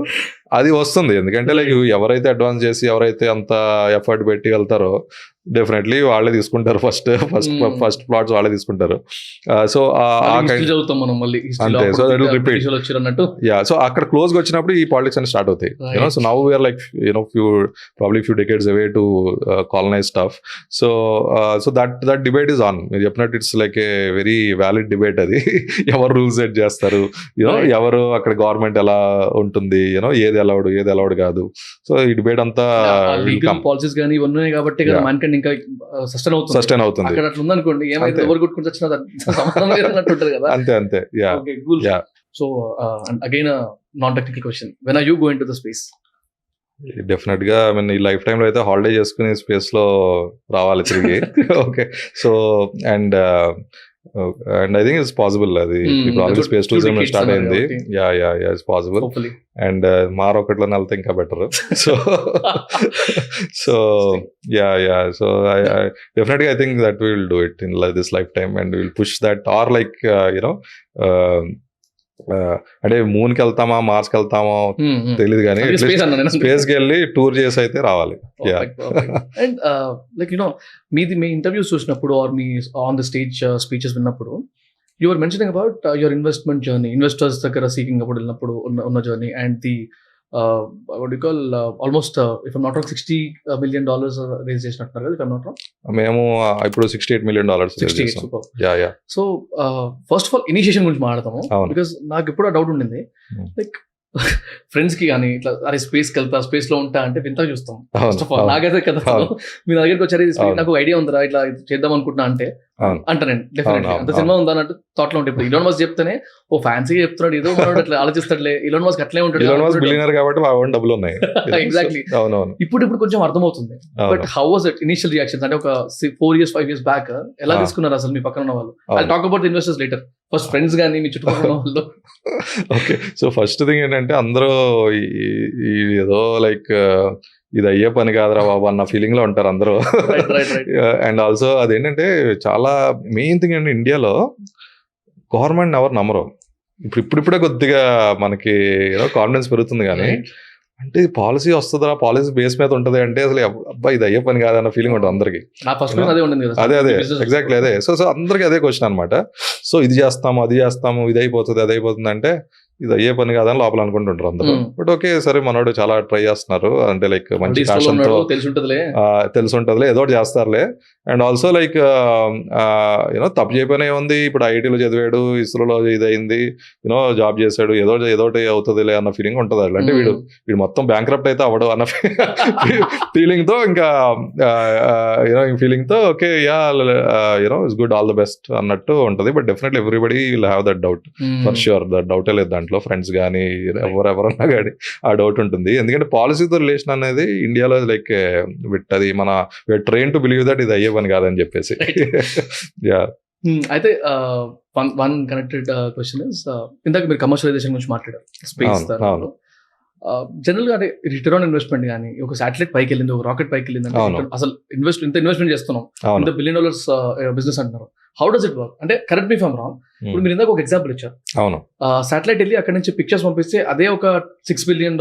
అది వస్తుంది ఎందుకంటే లైక్ ఎవరైతే అడ్వాన్స్ చేసి ఎవరైతే అంత ఎఫర్ట్ పెట్టి వెళ్తారో డెఫినెట్లీ వాళ్ళే తీసుకుంటారు. ఫస్ట్ ప్లాట్స్ వాళ్ళే తీసుకుంటారు. సో అంతే. So repeat yeah. సో అక్కడ క్లోజ్ గా వచ్చినప్పుడు ఈ పాలిటిక్స్ అని స్టార్ట్ అవుతాయి. So now we're like few decades away to colonise stuff. So that debate is on. మీరు చెప్పినట్టు it's like a very valid debate అది. ఎవరు రూల్స్ సెట్ చేస్తారు, ఎవరు అక్కడ గవర్నమెంట్ ఎలా ఉంటుంది, ఏది అలౌడ్ కాదు. సో ఈ డిబేట్ అంతా పాలసీస్ కానీ ఇవన్నీ కాబట్టి ఇంకా సస్టైన్ అవుతుంది. అక్కడ అట్లా ఉందనుకోండి, ఏమైతే ఎవరు కొట్టుకుంటూ వచ్చినా అంతే. So again non technical question, when are you going to the space? Definite గా ఈ లైఫ్ టైమ్ లో అయితే హాలిడే చేసుకునే స్పేస్ లో రావాలి తిరిగి. Okay. So and I think it's possible. అది ఇప్పుడు ఆల్రెడీ స్పేస్ టూరిజం స్టార్ట్ అయింది. Yeah it's possible. అండ్ మారొకట్లో వెళ్తే ఇంకా బెటర్. సో సో డెఫినెట్ గా I think that we will do it in this lifetime and will push that or like అంటే moon కి వెళ్తామా మార్స్ కి వెళ్తామో తెలియదు కానీ స్పేస్ కి వెళ్ళి టూర్ చేసి అయితే రావాలి. అండ్ లైక్ మీ ఇంటర్వ్యూస్ చూసినప్పుడు ఆర్ మీ ఆన్ ద స్టేజ్ స్పీచెస్ విన్నప్పుడు you were mentioning about your investment journey, investors దగ్గర సీకింగ్ అప్పుడు వెళ్ళినప్పుడు ఉన్న journey and the what do you call almost if I'm not wrong $60 million raise చేసినట్టున్నారు కదా, if I'm not wrong. మేము ఇప్పుడు $68 million. 68. Super. Yeah. So first of all initiation గురించి మాట్లాడతాము, బికాస్ నాకు ఎప్పుడు డౌట్ ఉండింది. లైక్ ఫ్రెండ్స్ కి కానీ ఇట్లా అరే స్పేస్ కి వెళ్తా, స్పేస్ లో ఉంటా అంటే వింతగా చూస్తాం. ఫస్ట్ ఆఫ్ ఆల్ నాకైతే కదా మీ దగ్గరికి వచ్చారు, నాకు ఐడియా ఉందిరా ఇట్లా చేద్దాం అనుకుంటున్నా అంటే నేను డెఫినెట్లీ అంత సినిమా ఉందా అన్నట్టు థాట్ లో ఉంటాయి. ఇప్పుడు ఇలాన్ మస్క్ చెప్తేనే ఓ ఫ్యాన్సీగా చెప్తున్నాడు, ఏదో అట్లా ఆలోచిస్తాడులే, ఇలాన్ మస్క్ అట్లే ఉంటాడు ఎగ్జాక్ట్లీ. ఇప్పుడు కొంచెం అర్థమవుతుంది. But how was it initial reactions? అంటే ఒక 4 years 5 years బ్యాక్ ఎలా తీసుకున్నారు అసలు మీ పక్కన ఉన్న వాళ్ళు? I talk about the investors later. First friends కానీ మీ చుట్టుపక్కల వాళ్ళు. ఓకే. సో ఫస్ట్ థింగ్ ఏంటంటే అందరూ ఏదో లైక్ ఇది అయ్యే పని కాదురా బాబు అన్న ఫీలింగ్ లో ఉంటారు అందరూ. అండ్ ఆల్సో అదేంటంటే చాలా మెయిన్ థింగ్ ఏంటంటే ఇండియాలో గవర్నమెంట్ ఎవరు నమ్మరు. ఇప్పుడిప్పుడే కొద్దిగా మనకి కాన్ఫిడెన్స్ పెరుగుతుంది కానీ అంటే పాలసీ వస్తుందా, పాలసీ బేస్ మీద ఉంటుంది అంటే అసలు అబ్బాయి ఇది అయ్యే పని కాదన్న ఫీలింగ్ ఉంటుంది అందరికి. అదే ఎగ్జాక్ట్లీ అదే. సో అందరికి అదే క్వశ్చన్ అనమాట. సో ఇది చేస్తాము అది చేస్తాము, ఇది అయిపోతుంది అంటే ఇది అయ్యే పని కాదని లోపల అనుకుంటుంటారు అందరూ. బట్ ఓకే సరే మనోడు చాలా ట్రై చేస్తున్నారు అంటే లైక్ మంచి ప్యాషన్తో తెలిసి ఉంటుందిలే ఏదో చేస్తారులే. అండ్ ఆల్సో లైక్ తప్పు చేయకపోయినా ఏముంది, ఇప్పుడు ఐఐటీలో చదివాడు, ఇస్రోలో ఇదైంది, జాబ్ చేశాడు, ఏదోటి అవుతుందిలే అన్న ఫీలింగ్ ఉంటుంది. అంటే వీడు మొత్తం బ్యాంక్రప్ట్ అయితే అవ్వడు అన్న ఫీలింగ్ తో ఇంకా ఫీలింగ్ తో okay yeah it's good all the best అన్నట్టు ఉంటుంది. But definitely everybody will have that doubt for sure. That డౌటే లేదు దాంట్లో. ఫ్రెండ్స్ కానీ ఎవరన్నా కానీ ఆ డౌట్ ఉంటుంది. ఎందుకంటే పాలసీతో రిలేషన్ అనేది ఇండియాలో లైక్ అది మన ట్రైన్ టు బిలీవ్ దట్ ఇది అయ్యే పని కాదని చెప్పేసి. యా. అయితే వన్ కనెక్టెడ్ క్వశ్చన్ ఇస్, ఇందాక మీరు కమర్షియలైజేషన్ గురించి మాట్లాడారు స్పేస్. జనరల్ గా అంటే రిటర్న్ ఆన్ ఇన్వెస్ట్మెంట్ కానీ ఒక శాటిలైట్ పైకి వెళ్ళింది, ఒక రాకెట్ పైకి వెళ్ళింది అంటే అసలు ఇంత ఇన్వెస్ట్మెంట్ చేస్తున్నాం, ఇంత $1 billion బిజినెస్ అంటున్నారు. How does it work? అంటే కరెక్ట్ మీ ఫ్రమ్ రాంగ్, ఇప్పుడు మీరు ఇందాక ఒక ఎగ్జాంపుల్ ఇచ్చారు. అవును. శాటిలైట్ వెళ్ళి అక్కడ నుంచి పిక్చర్స్ పంపిస్తే అదే ఒక $6 billion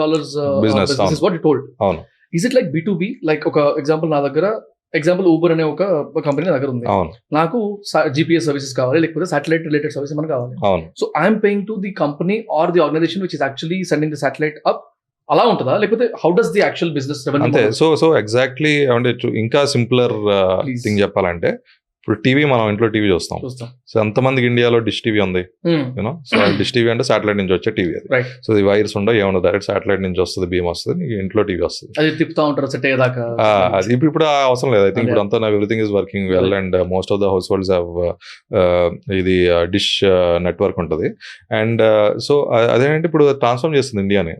business what you told. అవును. Is it like B2B? Like ఒక ఎగ్జాంపుల్ నా దగ్గర ఊబర్ అనే ఒక కంపెనీ దగ్గర ఉంది, నాకు GPS సర్వీసెస్ కావాలి, లేకపోతే సాటిలైట్ రిలేటెడ్ సర్వీస్ మనకు కావాలి. So I'm paying to the company or the organisation which is actually sending the satellite up, అలా ఉంటుందా? లేకపోతే how does the actual business revenue? అంతే. సో ఎగ్జాక్ట్లీ అంటే ఇంకా సింపులర్ థింగ్ చెప్పాలంటే ఇప్పుడు టీవీ మనం ఇంట్లో టీవీ చూస్తాం. సో ఎంతమందికి ఇండియాలో డిష్ టీవీ ఉంది? సో డిష్ టీవీ అంటే సాటిలైట్ నుంచి వచ్చే టీవీ అది. సో ఈ వైర్స్ ఉండవు ఏమన్నా, డైరెక్ట్ సాటిలైట్ నుంచి వస్తుంది, బీమ్ వస్తుంది, నీకు ఇంట్లో టీవీ వస్తుంది. అది ఇప్పుడు అవసరం లేదు. ఐ థింక్ ఇప్పుడు అంతా everything is working well and most of the house holds have ఇది డిష్ నెట్వర్క్ ఉంటుంది. అండ్ సో అదేంటే ఇప్పుడు ట్రాన్స్ఫార్మ్ చేస్తుంది ఇండియాని.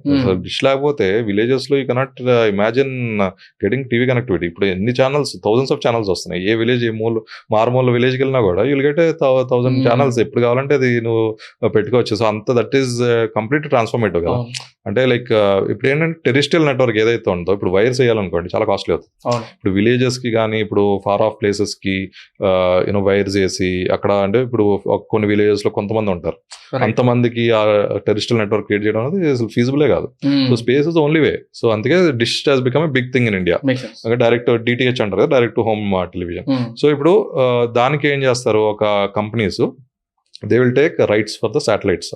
డిష్ లేకపోతే విలేజెస్ లో you cannot imagine getting TV connectivity. ఇప్పుడు ఎన్ని ఛానల్స్, థౌసండ్స్ ఆఫ్ ఛానల్స్ వస్తున్నాయి. ఏ విలేజ్, ఏ మారుమూల విలేజ్కి వెళ్ళినా కూడా యూల్ గెట్ 1000 ఛానల్స్. ఎప్పుడు కావాలంటే అది నువ్వు పెట్టుకోవచ్చు. సో అంత దట్ ఈస్ కంప్లీట్ ట్రాన్స్ఫార్మేటివ్ కదా. అంటే లైక్ ఇప్పుడు ఏంటంటే టెరిస్ట్రియల్ నెట్వర్క్ ఏదైతే ఉందో ఇప్పుడు వైర్స్ వేయాలనుకోండి చాలా కాస్ట్లీ అవుతుంది. ఇప్పుడు విలేజెస్ కి కానీ ఇప్పుడు ఫార్ ఆఫ్ ప్లేసెస్ కి వైర్స్ వేసి అక్కడ అంటే ఇప్పుడు కొన్ని విలేజెస్ లో కొంతమంది ఉంటారు, అంతమందికి ఆ టెరిస్ట్రియల్ నెట్వర్క్ క్రియేట్ చేయడం అనేది అసలు ఫీజిబులే కాదు. So space is only way. So అందుకే dish has become a big thing in India. Direct DTH అంటారు కదా, direct to home television. So ఇప్పుడు దానికి ఏం చేస్తారు ఒక companies, they will take rights for the satellites.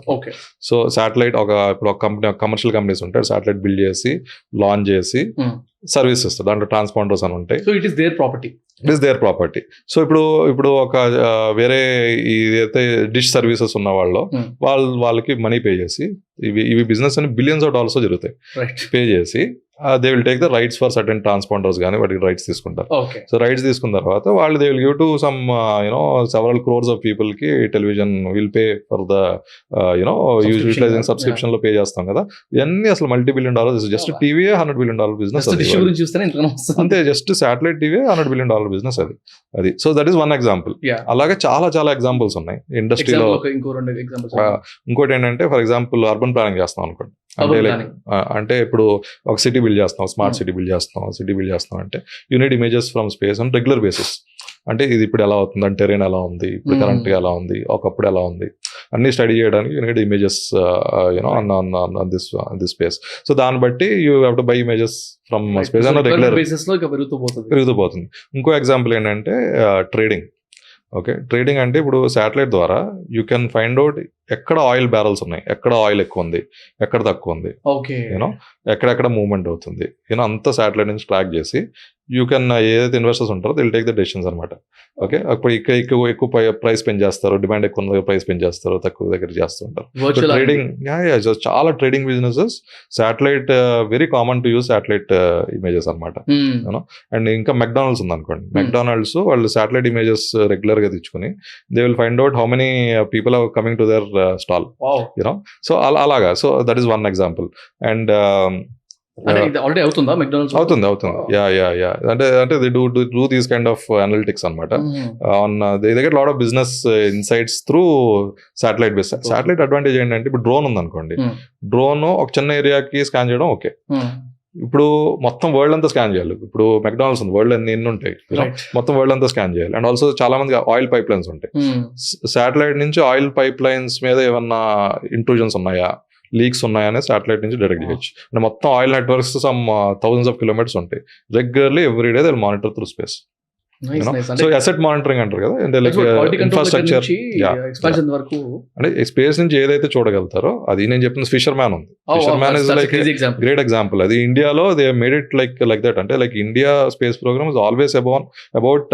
So satellite ఇప్పుడు ఒక కంపెనీ, కమర్షియల్ కంపెనీస్ ఉంటాయి, శాటిలైట్ బిల్డ్ చేసి లాంచ్ చేసి సర్వీస్ ఇస్తారు. దాంట్లో ట్రాన్స్పాండర్స్ అని ఉంటాయి. So it is their property. It is their property. So ఇప్పుడు ఒక వేరే ఏదైతే డిష్ సర్వీసెస్ ఉన్న వాళ్ళకి మనీ పే చేసి ఇవి బిజినెస్ అని బిలియన్స్ ఆఫ్ డాలర్స్ జరుగుతాయి. పే చేసి they will take the rights for certain transponders కానీ వాటికి రైట్స్ తీసుకుంటారు. సో రైట్స్ తీసుకున్న తర్వాత వాళ్ళు they will give to some several crores of people కి television will pay for the utilizing subscription లో పే చేస్తాం కదా. ఇవన్నీ అసలు $multi-billion. Just TV $100 billion business అంతే. Just satellite TV $100 billion business అది. So that is one example. అలాగే చాలా చాలా ఎగ్జాంపుల్స్ ఉన్నాయి ఇండస్ట్రీలో. ఇంకోటి ఏంటంటే ఫర్ ఎగ్జాంపుల్ అర్బన్ ప్లానింగ్ చేస్తాం అనుకోండి. అంటే ఇప్పుడు ఒక సిటీ బిల్డ్ చేస్తాం, స్మార్ట్ సిటీ బిల్డ్ చేస్తాం అంటే unit images from space on regular basis. అంటే ఇది ఇప్పుడు ఎలా అవుతుంది, అంటే టెరెన్ ఎలా ఉంది, ఇప్పుడు కరెంట్ ఎలా ఉంది, ఒకప్పుడు ఎలా ఉంది, అన్ని స్టడీ చేయడానికి unit images this space. So దాన్ని బట్టి you have to buy images from space on regular basis లో పెరుగుతూ. ఇంకో ఎగ్జాంపుల్ ఏంటంటే ట్రేడింగ్. ట్రేడింగ్ అంటే ఇప్పుడు శాటిలైట్ ద్వారా యూ కెన్ ఫైండ్ అవుట్ ఎక్కడ ఆయిల్ బ్యారల్స్ ఉన్నాయి, ఎక్కడ ఆయిల్ ఎక్కువ ఉంది, ఎక్కడ తక్కువ ఉంది, ఎక్కడెక్కడ మూవ్మెంట్ అవుతుంది, అంతా శాటిలైట్ నుంచి ట్రాక్ చేసి యూ కెన్ ఏదైతే ఇన్వెస్టర్స్ ఉంటారో దిల్ టేక్ ద డెసిషన్స్ అనమాట. అప్పుడు ఎక్కువ ప్రైస్ పెంచేస్తారు, డిమాండ్ ఎక్కువ ఉన్న ప్రైస్ పెంచేస్తారు, తక్కువ దగ్గర చేస్తుంటారు. ట్రేడింగ్ చాలా trading businesses satellite very common to use satellite images అనమాట. అండ్ ఇంకా మెక్డానల్డ్స్ ఉంది అనుకోండి. మెక్డానల్డ్స్ వాళ్ళు శాటిలైట్ ఇమేజెస్ రెగ్యులర్ గా తెచ్చుకుని they will find out how many people are coming to their stall. So అలాగా. So that is one example. And already అవుతుందా McDonald's? అవుతుంది. యా అంటే they do these kind of analytics అనమాట. And they get lot of business insights through satellite base. Satellite advantage ఏంటంటే ఇప్పుడు drone ఉంది అనుకోండి. Drone ఒక చిన్న ఏరియాకి స్కాన్ చేయడం ఓకే. ఇప్పుడు మొత్తం వరల్డ్ అంతా స్కాన్ చేయాలి. ఇప్పుడు మెక్డానల్డ్స్ ఉంది, వరల్డ్ ఎన్ని ఉంటాయి, మొత్తం వరల్డ్ అంతా స్కాన్ చేయాలి. అండ్ ఆల్సో చాలా మంది ఆయిల్ పైప్ లైన్స్ ఉంటాయి. శాటిలైట్ నుంచి ఆయిల్ పైప్ లైన్స్ మీద ఏమన్నా ఇంట్రూజన్స్ ఉన్నాయా, లీక్స్ ఉన్నాయనే శాటిలైట్ నుంచి డిటెక్ట్ చేయొచ్చు. అంటే మొత్తం oil networks some thousands of kilometers ఉంటాయి. Regularly every day they will monitor through space. So asset monitoring అంటారు కదా, అంటే లైక్ ఇన్ఫ్రాస్ట్రక్చర్ అంటే స్పేస్ నుంచి ఏదైతే చూడగలుగుతారో అది. నేను చెప్తున్న ఫిషర్ మ్యాన్ ఉంది. Fisherman is like great example. అది ఇండియాలో they made it like that. అంటే like India space programme is always about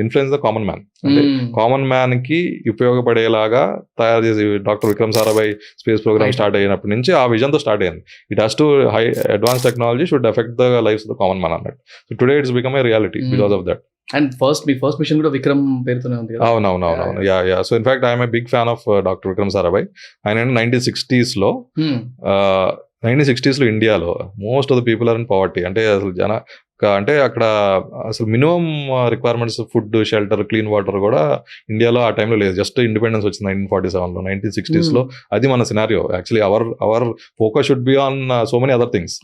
influence the common man. అంటే కామన్ మ్యాన్ కి ఉపయోగపడేలాగా తయారు చేసి doctor Vikram Sarabhai space programme start అయినప్పటి నుంచి ఆ విజన్ తో స్టార్ట్ అయింది. It has to high advance technology should effect the life of the common man అన్నట్టు. So today it's become a reality because of that. And మీ ఫస్ట్ మిషన్ కూడా విక్రమ్ పేరుతోనే ఉంది కదా? అవునవును. Yeah. So in fact I'm a big fan of doctor Vikram Sarabhai. ఆయన 1960s లో ఇండియాలో most of the people are in poverty. అంటే అసలు అంటే అక్కడ అసలు minimum requirements food, shelter, clean water కూడా ఇండియాలో ఆ టైంలో లేదు. జస్ట్ ఇండిపెండెన్స్ వచ్చింది 1947లో. 1960s లో అది మన scenario. Actually our focus should be on so many other things.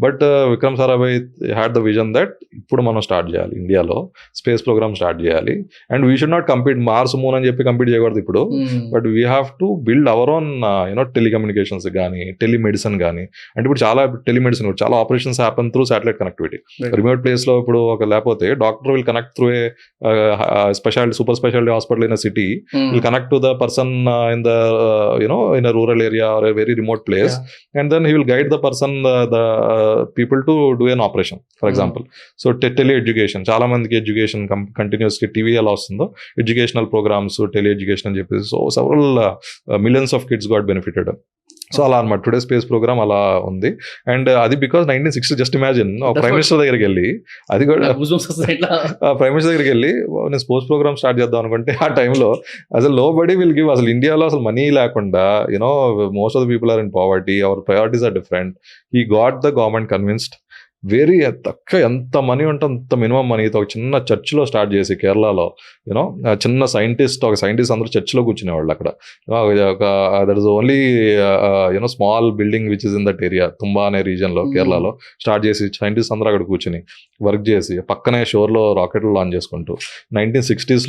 But Vikram Sarabhai had the vision that ఇప్పుడు మనం స్టార్ట్ చేయాలి, ఇండియాలో స్పేస్ ప్రోగ్రామ్ స్టార్ట్ చేయాలి. And we should not compete Mars moon అని చెప్పి కంపీట్ చేయకూడదు ఇప్పుడు. But we have to build our own telecommunications కానీ, టెలిమెడిసిన్ కానీ. అంటే ఇప్పుడు చాలా టెలిమెడిసిన్, చాలా operations happen through satellite connectivity. Remote place లో ఇప్పుడు లేకపోతే doctor will connect through a speciality, super speciality hospital in a city, will connect to the person in the in a rural area or a very remote place, and then he will guide the person the people to do an operation for example. So tele education, చాలా మందికి education continuous గా TV ఎలా వస్తుందో educational programmes, tele education అని చెప్పేసి so several millions of kids got benefited. So అలా అనమాట today space program అలా ఉంది. అండ్ అది because 1960 just imagine prime minister దగ్గరికి వెళ్ళి, అది కూడా ప్రైమ్ మినిస్టర్ దగ్గరికి వెళ్ళి నేను స్పోర్ట్స్ ప్రోగ్రామ్ స్టార్ట్ చేద్దాం అనుకుంటే ఆ టైంలో అసలు నో బడీ విల్ గివ్. అసలు ఇండియాలో అసలు మనీ లేకుండా most of the people are in poverty, our priorities are different. He got the government convinced. Very తక్కువ, ఎంత మనీ ఉంటే అంత మినిమం మనీతో ఒక చిన్న చర్చ్లో స్టార్ట్ చేసి కేరళలో యూనో చిన్న ఒక సైంటిస్ట్ అందరూ చర్చ్లో కూర్చునేవాళ్ళు అక్కడ. ఒక that is only you know small building which is in that area, Thumba అనే రీజన్లో కేరళలో స్టార్ట్ చేసి సైంటిస్ట్ అందరూ అక్కడ కూర్చుని వర్క్ చేసి పక్కనే షోర్లో రాకెట్లు లాంచ్ చేసుకుంటూ 1960s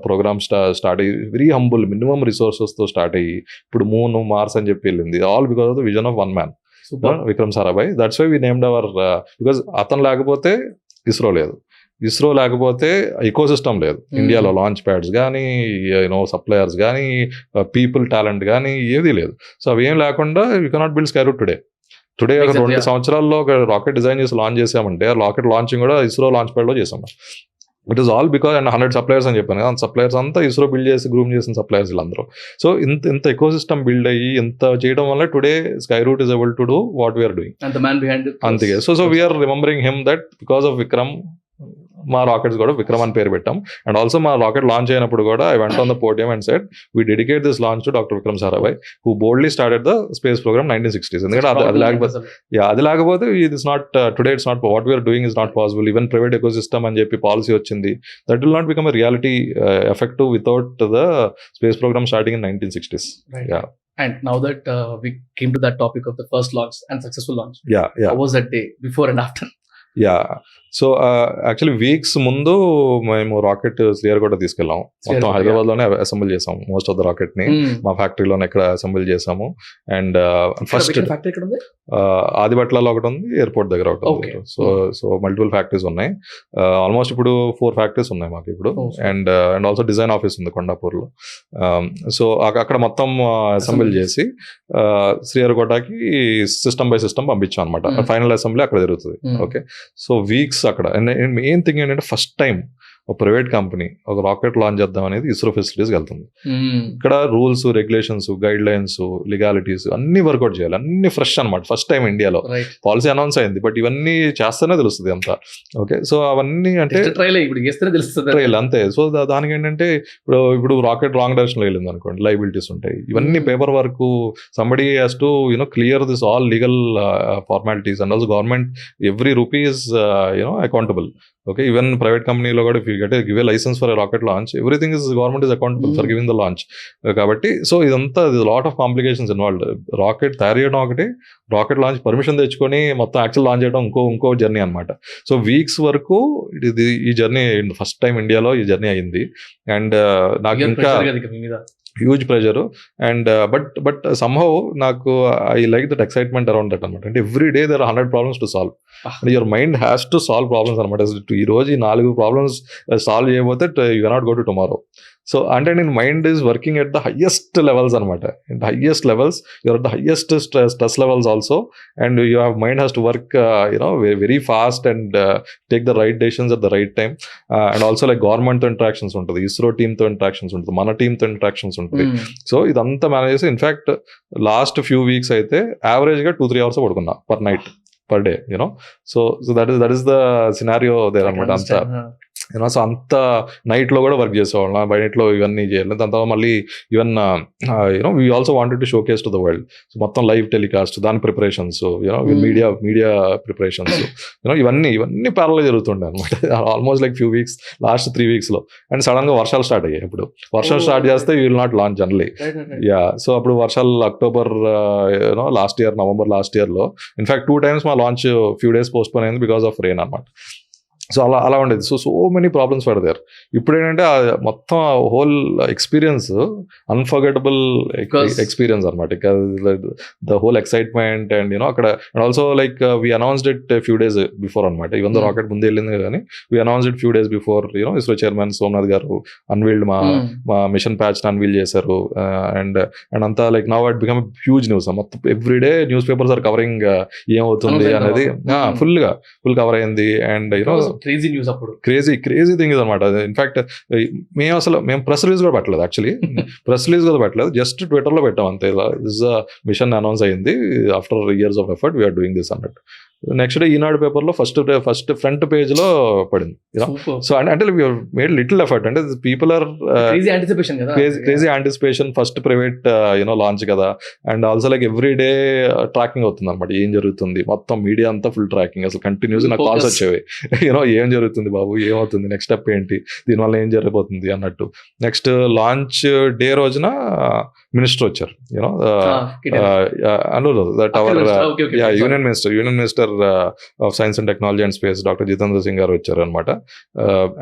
ప్రోగ్రామ్ స్టార్ట్ అయ్యి వెరీ హంబుల్ మినిమం రిసోర్సెస్తో స్టార్ట్ అయ్యి ఇప్పుడు మూన్ మార్స్ అని చెప్పి వెళ్ళింది. All because of the vision of one man, Vikram Sarabhai. That's why we named our, because అతను లేకపోతే ఇస్రో లేదు, ఇస్రో లేకపోతే ఇకో సిస్టమ్ లేదు ఇండియాలో. లాంచ్ ప్యాడ్స్ కానీ యూనో సప్లయర్స్ కానీ పీపుల్ టాలెంట్ కానీ ఏది లేదు. సో అవి ఏం లేకుండా you cannot build Skyroot today. ఒక 2 సంవత్సరాల్లో ఒక రాకెట్ డిజైన్ చేసి లాంచ్ చేసామంటే రాకెట్ లాంచింగ్ కూడా ఇస్రో లాంచ్ ప్యాడ్లో చేసాం. It is all because and 100 suppliers అని చెప్పాను కదా, సప్లయర్స్ అంతా ఇస్రో బిల్డ్ చేసి గ్రూమ్ చేసిన సప్లయర్స్ వీళ్ళందరూ. సో ఇంత ఎకో సిస్టమ్ బిల్డ్ అయ్యి ఇంత చేయడం వల్ల today sky route is able to do what we're doing. అంతే. So we're remembering him that because of Vikram మా రాకెట్స్ కూడా విక్రమ్ అని పేరు పెట్టాం. అండ్ ఆల్సో మా రాకెట్ లాంచ్ అయినప్పుడు కూడా I went on the podium and said we dedicate this launch to doctor Vikram Sarabhai who boldly started the space programme 1960s. ఎందుకంటే అది లేకపోతే it is not today, it's not what we're doing is not possible. Even private ecosystem అని చెప్పి policy వచ్చింది. That will not become a reality effective without the space programme starting in 1960s. Yeah. And now that we came to that topic of the first launch and successful launch, yeah. How was that day before and after? So actually weeks ముందు మేము rocket Sriharikota తీసుకెళ్ళాం. మొత్తం హైదరాబాద్ లోనే assemble చేసాము most of the rocket ని. మా ఫ్యాక్టరీలోనే ఇక్కడ assemble చేసాము. అండ్ ఫస్ట్ ఆదిబట్లలో ఒకటి ఉంది, ఎయిర్పోర్ట్ దగ్గర ఒకటి ఉంది. సో మల్టిపుల్ ఫ్యాక్టరీస్ ఉన్నాయి. ఆల్మోస్ట్ ఇప్పుడు 4 ఫ్యాక్టరీస్ ఉన్నాయి మాకు ఇప్పుడు. అండ్ ఆల్సో డిజైన్ ఆఫీస్ ఉంది కొండాపూర్ లో. సో అక్కడ మొత్తం అసెంబుల్ చేసి శ్రీహరికోటకి సిస్టమ్ బై సిస్టమ్ పంపించాం అనమాట. ఫైనల్ అసెంబ్లీ అక్కడ జరుగుతుంది. ఓకే. సో వీక్స్ అక్కడ. మెయిన్ థింగ్ ఏంటంటే ఫస్ట్ టైం ఒక ప్రైవేట్ కంపెనీ ఒక రాకెట్ లాంచ్ చేద్దాం అనేది ఇస్రో ఫెసిలిటీస్కి వెళ్తుంది. ఇక్కడ rules, regulations, guide lines, legalities అన్ని వర్కౌట్ చేయాలి. అన్ని ఫ్రెష్ అనమాట. ఫస్ట్ టైం ఇండియాలో పాలసీ అనౌన్స్ అయింది, బట్ ఇవన్నీ చేస్తేనే తెలుస్తుంది అంతా. ఓకే. సో అవన్నీ అంటే ట్రైల్ అంతే. సో దానికి ఏంటంటే ఇప్పుడు రాకెట్ రాంగ్ డైరెక్షన్ లో వెళ్ళింది అనుకోండి, లైబిలిటీస్ ఉంటాయి. ఇవన్నీ paper work, somebody has to clear this all legal formalities. And also government every rupee is accountable. Okay, even private company lo kuda if you get give a license for a rocket launch, everything is government is accountable for giving the launch. Kabatti so idantha is a lot of complications involved. Rocket tayari cheyadam okati, rocket launch permission techukoni mottham actual launch cheyadam inko journey anamata. So weeks varaku ee journey first time India lo ee journey ayindi. And naaku inka huge pressure. And but somehow నాకు I like that excitement around that అనమాట. అంటే every day there 100 problems to solve. Your mind has to solve problems అనమాట. ఈ రోజు ఈ 4 problems solve చేయబోతే you cannot go to tomorrow. So అంటే నేను mind is working at the highest levels అనమాట. Highest levels, you're at the highest stress levels also. And you have mind has to work very fast and take the right decisions at the right time. And also like గవర్నమెంట్తో interactions ఉంటుంది, ఇస్రో టీమ్తో interactions ఉంటుంది, మన టీమ్తో interactions ఉంటుంది. So ఇదంతా manage చేసి in fact last few weeks అయితే యావరేజ్గా 2-3 hours పడుకున్నా per day. So that is the scenario there అనమాట. అంతా సో అంత నైట్లో కూడా వర్క్ చేసేవాళ్ళం. బై నైట్లో ఇవన్నీ చేయాలి. దాని తర్వాత మళ్ళీ even we also wanted to show case to the world. So మొత్తం లైవ్ టెలికాస్ట్, దాని ప్రిపరేషన్స్, మీడియా ప్రిపరేషన్స్, ఇవన్నీ ప్యారల్గా జరుగుతుండే అనమాట. Almost like few weeks, last 3 weeks లో. అండ్ సడన్ గా వర్షాలు స్టార్ట్ అయ్యాయి. ఇప్పుడు వర్షాలు స్టార్ట్ చేస్తే you will not launch generally. So అప్పుడు వర్షాలు October last year, November last year లో ఇన్ఫాక్ట్ 2 times మా launch few days post phone అయింది బికాస్ ఆఫ్ రెయిన్ అనమాట. సో అలా ఉండేది. So many problems were there. ఇప్పుడు ఏంటంటే మొత్తం హోల్ ఎక్స్పీరియన్స్ అన్ఫర్గెటబుల్ ఎక్స్పీరియన్స్ అనమాట. ద హోల్ ఎక్సైట్మెంట్ అండ్ అక్కడ and also like we announced it few days before అనమాట. ఈవెన్ ద రాకెట్ ముందే వెళ్ళింది కానీ we announced it few days before. ISRO chairman Somanath garu unveiled మా మిషన్ ప్యాచ్ అన్వీల్ చేశారు. And అంతా like now it become huge news. మొత్తం everyday newspapers are covering ఏమవుతుంది అనేది. ఫుల్ కవర్ అయింది. అండ్ క్రేజీ న్యూస్ అప్పుడు, క్రేజీ థింగ్ అనమాట. ఇన్ఫాక్ట్ మేము ప్రెస్ రిలీజ్ కూడా పెట్టలేదు. యాక్చువల్లీ ప్రెస్ రిలీజ్ కూడా పెట్టలేదు, జస్ట్ ట్విట్టర్లో పెట్టాం అంతే. దిస్ మిషన్ అనౌన్స్ అయింది after years of effort we are doing this అన్నట్టు. నెక్స్ట్ డే ఈనాడు పేపర్లో ఫస్ట్ ఫ్రంట్ పేజ్లో పడింది. సో అంటే మేడ్ లిటిల్ ఎఫర్ట్, అంటే people are crazy anticipation, first private launch కదా, and also like every day tracking అవుతుంది అనమాట, ఏం జరుగుతుంది మొత్తం మీడియా అంతా ఫుల్ ట్రాకింగ్, అసలు కంటిన్యూస్ నాకు కాల్స్ వచ్చేవి, ఏం జరుగుతుంది బాబు, ఏమవుతుంది, నెక్స్ట్ స్టెప్ ఏంటి, దీనివల్ల ఏం జరగబోతుంది అన్నట్టు. నెక్స్ట్ లాంచ్ డే రోజున మినిస్టర్ వచ్చారు, Anurag, that our union minister of science and technology and space doctor Jitendra Singh garu వచ్చారు అనమాట.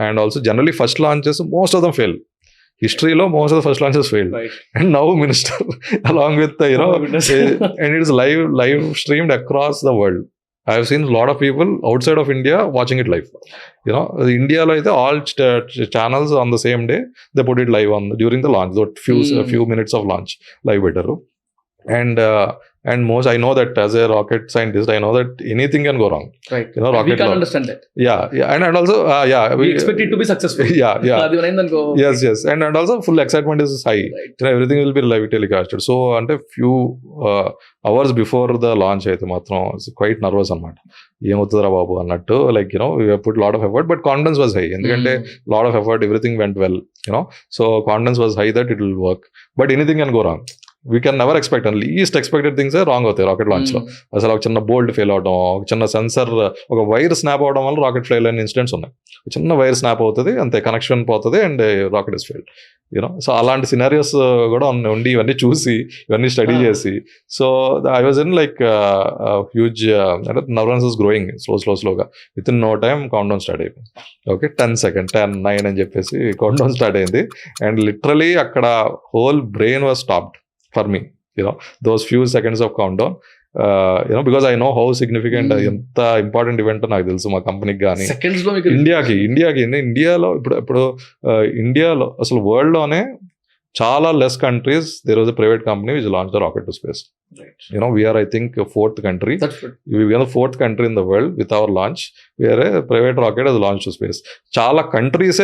And also generally first launches most of them fail, historyలో most of the first launches failed, and now minister along with the, and it is live streamed across the world. I have seen a lot of people outside of India watching it live. India lo aithe all channels on the same day they put it live on during the launch, a few minutes of launch live better. And most, I know that as a rocket scientist, I know that anything can go wrong. Right. Rocket we can't understand that. Yeah. And also, we expect it to be successful. Yeah. Yes. And also full excitement is high. Right. Everything will be live telecasted. So, ante few hours before the launch, aithe matram quite nervous annamata. ఏమవుతుందిరా బాబు అన్నట్టు, like we have put lot of effort, but confidence was high. ఎందుకంటే lot of effort, everything went well, so confidence was high that it will work, but anything can go wrong. We can never expect, and least expected things wrong అవుతాయి rocket launch లో. అసలు ఒక చిన్న bolt fail అవడం, ఒక చిన్న sensor, ఒక wire snap అవడం వల్ల రాకెట్ ఫెయిల్ అయిన ఇన్సిడెంట్స్ ఉన్నాయి. చిన్న వైర్ స్నాప్ అవుతుంది అంతే, కనెక్షన్ పోతుంది and rocket is failed. So అలాంటి సినారియోస్ కూడా ఉండి ఇవన్నీ చూసి ఇవన్నీ స్టడీ చేసి, so I was in like huge, అంటే నర్వస్ ఇస్ గ్రోయింగ్ స్లోగా. Within no time countdown start అయిపోయింది. ఓకే, 10 seconds 10 9 అని చెప్పేసి కౌంట్ డౌన్ స్టార్ట్ అయింది. అండ్ లిటరలీ అక్కడ whole brain was stopped for me, those few seconds of countdown, because I know how significant, ఎంత important event నాకు తెలుసు మా కంపెనీకి కానీ ఇండియాకి ఇండియాలో ఇప్పుడు ఇండియాలో అసలు వరల్డ్ లోనే చాలా less countries there was a private company which launched the rocket to space. Right. We are, I think, fourth country. That's good. We are the fourth country in the world with our launch where a private rocket has launched to space. Chala countries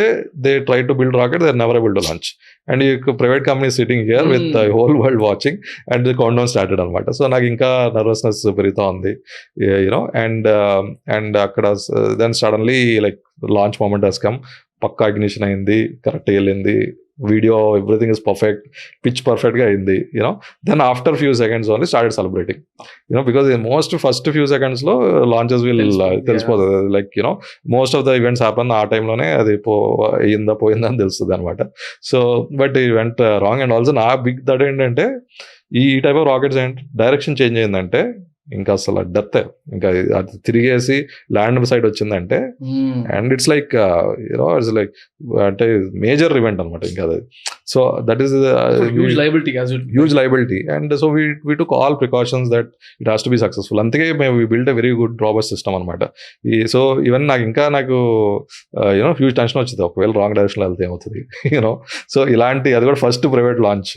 they try to build rocket, they are never able to launch. And a private company is sitting here with the whole world watching, and the countdown started anamata. So నాకు ఇంకా nervousness పెరుగుతా ఉంది, and akkada then suddenly like launch moment has come. పక్కా ignition అయింది, correct వెళ్ళింది, video everything is perfect, pitch perfect గా అయింది. Then after few seconds only started celebrating, because most first few seconds లో లాంచెస్ విల్ తెలిసిపోతుంది. Like most of the events happen ఆ టైంలోనే, అది పోయిందా అని తెలుస్తుంది అనమాట. సో బట్ ఈ వెంట్ రాంగ్. అండ్ ఆల్సో నా బిగ్ దట్ ఏంటంటే, ఈ టైప్ ఆఫ్ రాకెట్స్ ఏంటి డైరెక్షన్ చేంజ్ అయిందంటే ఇంకా అసలు డెత్, ఇంకా అది తిరిగేసి ల్యాండ్ సైడ్ వచ్చిందంటే, and it's like it's like అంటే మేజర్ ఈవెంట్ అనమాట ఇంకా అది. So that is huge liability. And so we took all precautions that it has to be successful. అందుకే మేము we build a very good robust system అనమాట. So even నాకు huge tension వచ్చింది, ఒకవేళ రాంగ్ డైరెక్షన్లో వెళ్తే ఏమవుతుంది. సో ఇలాంటి, అది కూడా first private launch,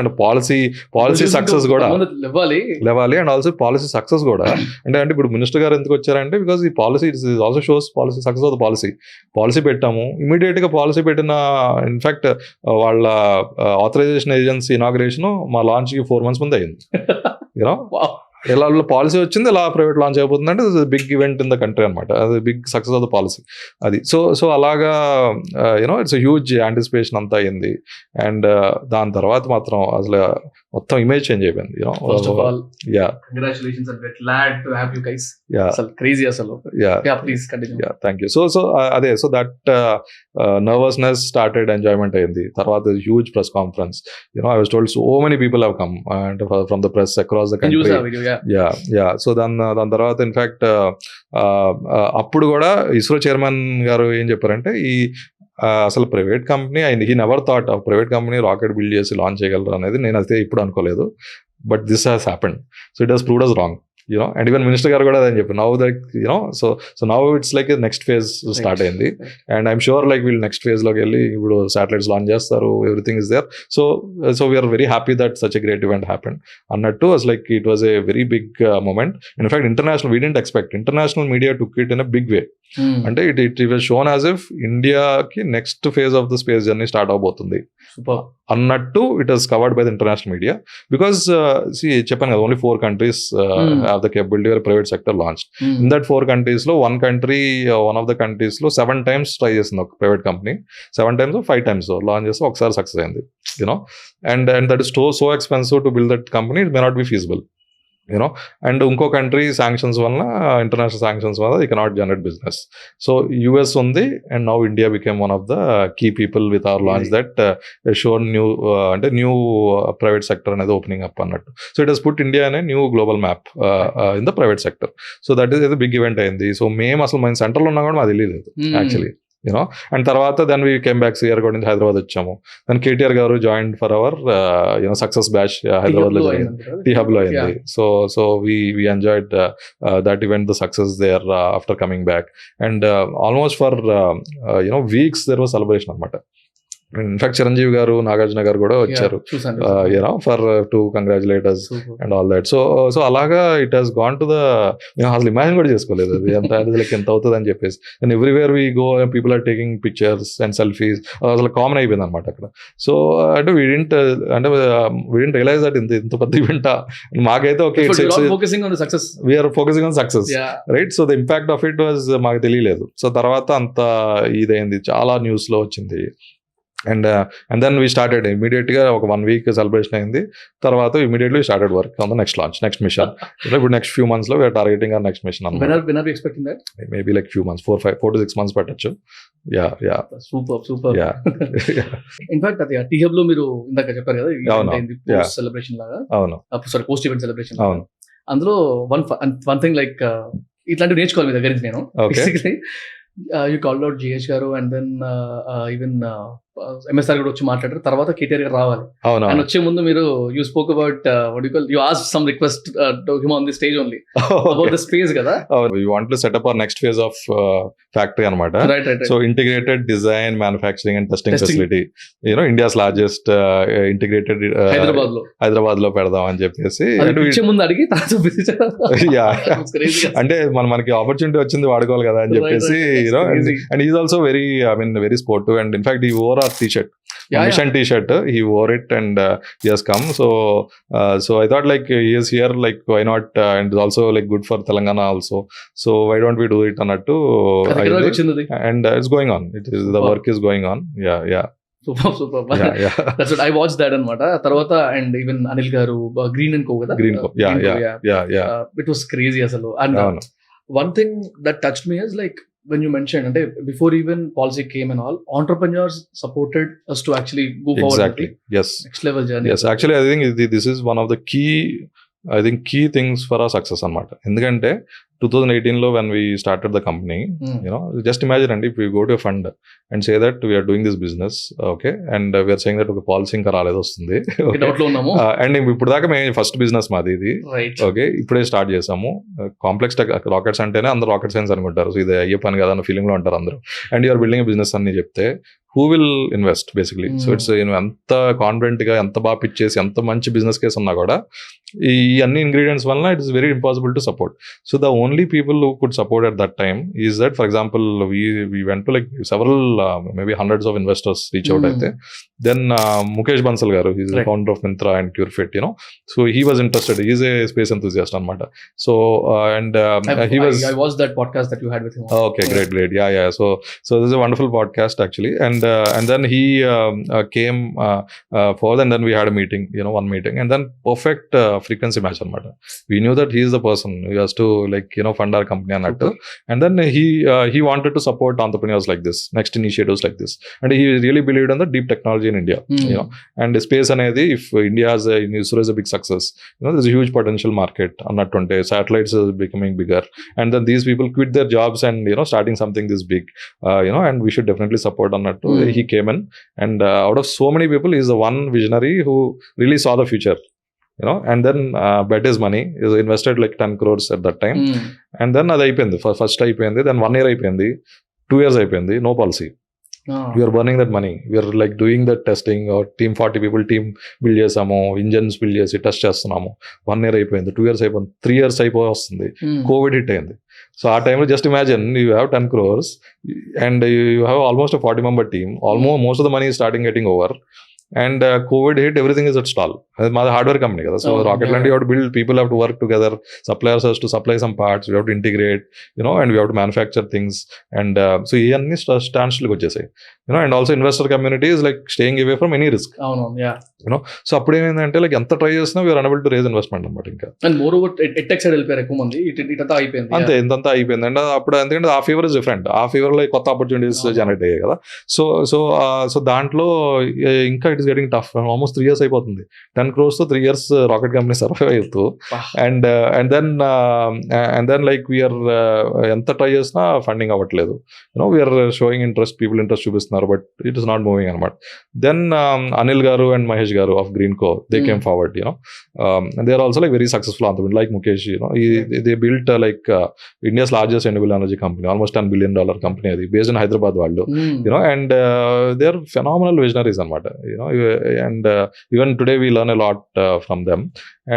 and policy success కూడా లేవాలి, అండ్ ఆల్సో పాలసీ సక్సెస్ కూడా. అంటే ఇప్పుడు మినిస్టర్ గారు ఎందుకు వచ్చారంటే, బికాస్ ఈ policy also shows policy success of the policy పెట్టాము. ఇమీడియట్ గా పాలసీ పెట్టిన, ఇన్ఫాక్ట్ వాళ్ళ ఆథరైజేషన్ ఏజెన్సీ ఇనాగ్రేషన్ మా లాంచ్ కి 4 months ముందే అయింది. ఇలా పాలసీ వచ్చింది, ఇలా ప్రైవేట్ లాంచ్ అయిపోతుంది అంటే big event in the country అనమాట. అది big success of the policy అది. సో అలాగా ఇట్స్ హ్యూజ్ యాంటిసిపేషన్ అంతా అయింది. అండ్ దాని తర్వాత మాత్రం అసలు మొత్తం ఇమేజ్ చేంజ్ అయిపోయింది. First of all, yeah, congratulations, and we're glad to have you guys. Yeah, అసలు crazy అసలు. Yeah, please continue. Yeah, thank you. So అదే, so that nervousness started, enjoyment అయింది. తర్వాత huge press conference. I was told so many people have come and from the press across the country. Yeah. So దాని తర్వాత in fact అప్పుడు కూడా ISRO chairman గారు ఏం చెప్పారంటే, అసలు private company, he never thought private company rocket build చేసి launch చేయగలరు అనేది నేను అయితే ఇప్పుడు అనుకోలేదు. But this has happened. So it has proved us wrong. And even minister గారు కూడా అదని చెప్పి, now that so now it's like next phase start అయింది. అండ్ ఐఎమ్ షూర్ లైక్ వీళ్ళు నెక్స్ట్ ఫేజ్ లోకి వెళ్ళి ఇప్పుడు శాటిలైట్స్ లాంచ్ చేస్తారు, everything is there. So we are very happy that such a great event happened అన్నట్టు. As like it was a very big moment. In fact we didn't expect, international media took it in a big way. అంటే it was shown as if ఇండియాకి next phase of the space journey start అవబోతుంది అన్నట్టు it was covered by the international media because చెప్పాను కదా only 4 countries have the capability where private sector launched. In that 4 countries లో one of the countries లో 7 times try చేసింది ఒక private company, 7 times 5 times launch చేస్తే ఒకసారి success అయింది, you know. And that is so expensive to build that company, it may not be feasible, you know. And ఇంకో country sanctions వలన, international sanctions వల్ల you cannot generate business. So US ఉంది, and now India became one of the key people with our launch that showed new private sector అనేది opening up అన్నట్టు. So it has put India అనే new global map in the private sector. So that is big event అయింది. సో మేము అసలు మన సెంటర్లో ఉన్నా కూడా మాకు తెలియలేదు యాక్చువల్లీ, యూనో. అండ్ తర్వాత దెన్ వీ కేమ్ బ్యాక్ సిఆర్గౌడ్ నుంచి హైదరాబాద్ వచ్చాము. దెన్ కేటీఆర్ గారు join for our you know success batch Hyderabad లో జరిగింది, టీ హబ్ లో అయింది. So we enjoyed that event, the success there after coming back. And almost for you know weeks there was celebration అనమాట. In fact Chiranjeevi garu, Nagarjuna garu కూడా వచ్చారు, you know, for to congratulate us and all that. So అలాగా it has gone to the, మేము అసలు imagine కూడా చేసుకోలేదు అది ఎంత అవుతుంది అని చెప్పేసి. And everywhere we go people are taking pictures and selfies, అసలు కామన్ అయిపోయింది అనమాట అక్కడ. సో అంటే వీ డింట్ రియలైజ్ దట్ ఇంత పెద్ద ఈవెంట్ మాకైతే okay, we are focusing on success, right. So the impact of it was మాకు తెలియలేదు. సో తర్వాత అంత ఇదైంది, చాలా న్యూస్ లో వచ్చింది. అండ్ దెన్ వీ స్టార్టెడ్ ఇమీడియట్గా ఒక 1 week సెలబ్రేషన్ అయింది. తర్వాత immediately started work on the next launch, next mission. ఇప్పుడు నెక్స్ట్ ఫ్యూ months లో we are targeting our next mission అన్నమాట. Maybe like few months, 4 to 6 months పెట్టచ్చు. Yeah super. ఇన్ఫాక్ట్ అది T hub లో మీరు ఇందాక చెప్పారు కదా సెలబ్రేషన్ లాగా, అవును, సారీ పోస్ట్ ఈవెంట్ సెలబ్రేషన్, అవును. అందులో వన్ థింగ్ లైక్ ఇట్లాంటివి నేర్చుకోవాలి మీ దగ్గర నుంచి నేను. You called out GH గారు, అండ్ దెన్ ఈవెన్ ఎంఎస్ఆర్ కూడా వచ్చి మాట్లాడారు. తర్వాత కేటీఆర్ గారు రావాలి, అండ్ వచ్చే ముందు మీరు you spoke about you asked some request to him on the stage only about the space కదా. We want to set up our next phase of factory అన్నమాట. So integrated design, manufacturing and testing facility, you know, India's largest integrated Hyderabad లో పెడదాం అని చెప్పేసి ముందు అడిగి అంటే మనకి ఆపర్చునిటీ వచ్చింది వాడుకోవాలి కదా అని చెప్పేసి, you know. And is also very sportive, and in fact ఈ over our t-shirt, mission t-shirt, he wore it and he has come. So I thought like he is here, like why not, and it's also like good for Telangana also, so why don't we do it anattu. And it's going on, the work is going on. Yeah super yeah. That's what I watched that anamata. Tarvata and even Anil garu Green and Co kada, Green Co, yeah it was crazy asalu. And one thing that touched me is like when you mentioned, and before even policy came and all, entrepreneurs supported us to actually go forward. Exactly. Yes. Next level journey. Yes. Actually, I think this is one of the key things for our success anamata. Endukante 2018 లో when we started the company, you know, just imagine, and if we go to a fund and say that we are doing this business, okay, and we are saying that okay, policy ఇంకా రాలేదు వస్తుంది, and ఇప్పుడు దాకా మేము first business మాది ఇది, okay, ఇప్పుడే start చేసాము. కాంప్లెక్స్ రాకెట్స్ అంటేనే అందరూ రాకెట్ సైన్స్ అనుకుంటారు, సో ఇది అయ్యే పని కదా అన్న ఫీలింగ్ లో ఉంటారు అందరూ. అండ్ యూఆర్ బిల్డింగ్ బిజినెస్ అని చెప్తే who will invest basically? So it's ఎంత కాన్ఫిడెంట్ గా, ఎంత బాగా పిచ్ చేసి, ఎంత మంచి బిజినెస్ కేసు ఉన్నా కూడా ఈ అన్ని ఇంగ్రీడియంట్స్ వలన it is very impossible to support. So the only people who could support at that time is that, for example, we went to like several maybe hundreds of investors reach out అయితే. Then Mukesh Bansal garu, he is the founder of Myntra and CureFit, you know, so he was interested. He is a space enthusiast anamata. So and I watched that podcast that you had with him. Okay, great. Yeah. So this is a wonderful podcast actually. And then he came forward, and then we had a meeting, you know, one meeting, and then perfect frequency match anamata. We knew that he is the person who has to, like, you know, fund our company anattu. And then he wanted to support entrepreneurs like this, next initiatives like this, and he really believed in the deep technology in India, you know. And space anedi, if India has ISRO is a big success, you know, there's a huge potential market anattunte. Satellites is becoming bigger, and then these people quit their jobs and, you know, starting something this big, you know, and we should definitely support anattu. He came in, and out of so many people, he is the one visionary who really saw the future, you know. And then bet his money, is invested like 10 crores at that time. And then అది అయిపోయింది, first అయిపోయింది. then 1 year అయిపోయింది, 2 years అయిపోయింది, no policy. We are burning that money, we are like doing that testing. Team 40 people team build చేసాము, engines build చేసి test చేస్తున్నాము. 1 year అయిపోయింది, 2 years అయిపోయింది, 3 years అయిపోయి వస్తుంది, కోవిడ్ హిట్ అయింది. సో ఆ టైంలో just imagine you have 10 crores and you have almost 40 member team, almost most of the money starting getting over. And COVID hit, everything is at stall. మాది hardware company కదా, so rocket లాంటి you have to build, people have to work together, suppliers has to supply some parts, you have to integrate, and you have to manufacture things. And so ఇవన్నీ stand స్టిల్కి వచ్చేసాయి. And also investor community is like staying away from any risk. So అప్పుడు ఏమైందంటే like ఎంత try చేసినా we are unable to raise investment అనమాట. ఇంకా అంతే, ఇంతంతా అయిపోయింది. అండ్ అప్పుడు ఎందుకంటే ఆ ఫీవర్ ఇస్ డిఫరెంట్, ఆ ఫీవర్ లో కొత్త ఆపర్చునిటీస్ జనరేట్ అయ్యాయి కదా. సో దాంట్లో ఇంకా it is getting tough. Almost 3 years అయిపోతుంది, 10 crores తో 3 years రాకెట్ కంపెనీ సర్వైవ్ అవుతూ. అండ్ దెన్ లైక్ వీఆర్ ఎంత ట్రై చేసినా ఫండింగ్ అవ్వట్లేదు. We are showing interest, people interest చూపిస్తున్నారు, but it is not moving అనమాట. Then Anil garu and Mahesh garu of Greenco, they came forward, and they are also like very successful entrepreneurs like Mukesh. They built like India's largest renewable energy company, almost $10 billion company అది, based in Hyderabad వాళ్ళు. And they are phenomenal visionaries అనమాట. And even today we learn a lot from them.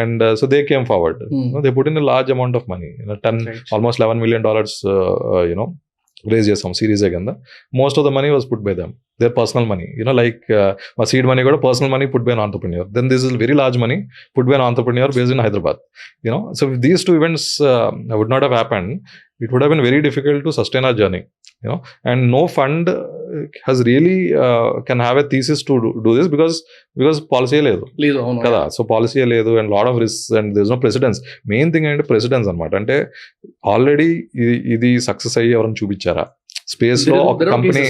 And so they came forward. They put in a large amount of money, almost $11 million, raise చేసాం series కింద. Most of the money was put by them, their personal money, like my seed money got personal money put by an entrepreneur. Then this is very large money put by an entrepreneur based in Hyderabad. So if these two events would not have happened, it would have been very difficult to sustain our journey. And no fund has really can have a thesis to do this because policy లేదు కదా. So policy లేదు and lot of risk and there is no precedence. Main thing అంటే precedence అనమాట. అంటే already ఇది success అయ్యి ఎవరైనా చూపించారా space లో ఒక company?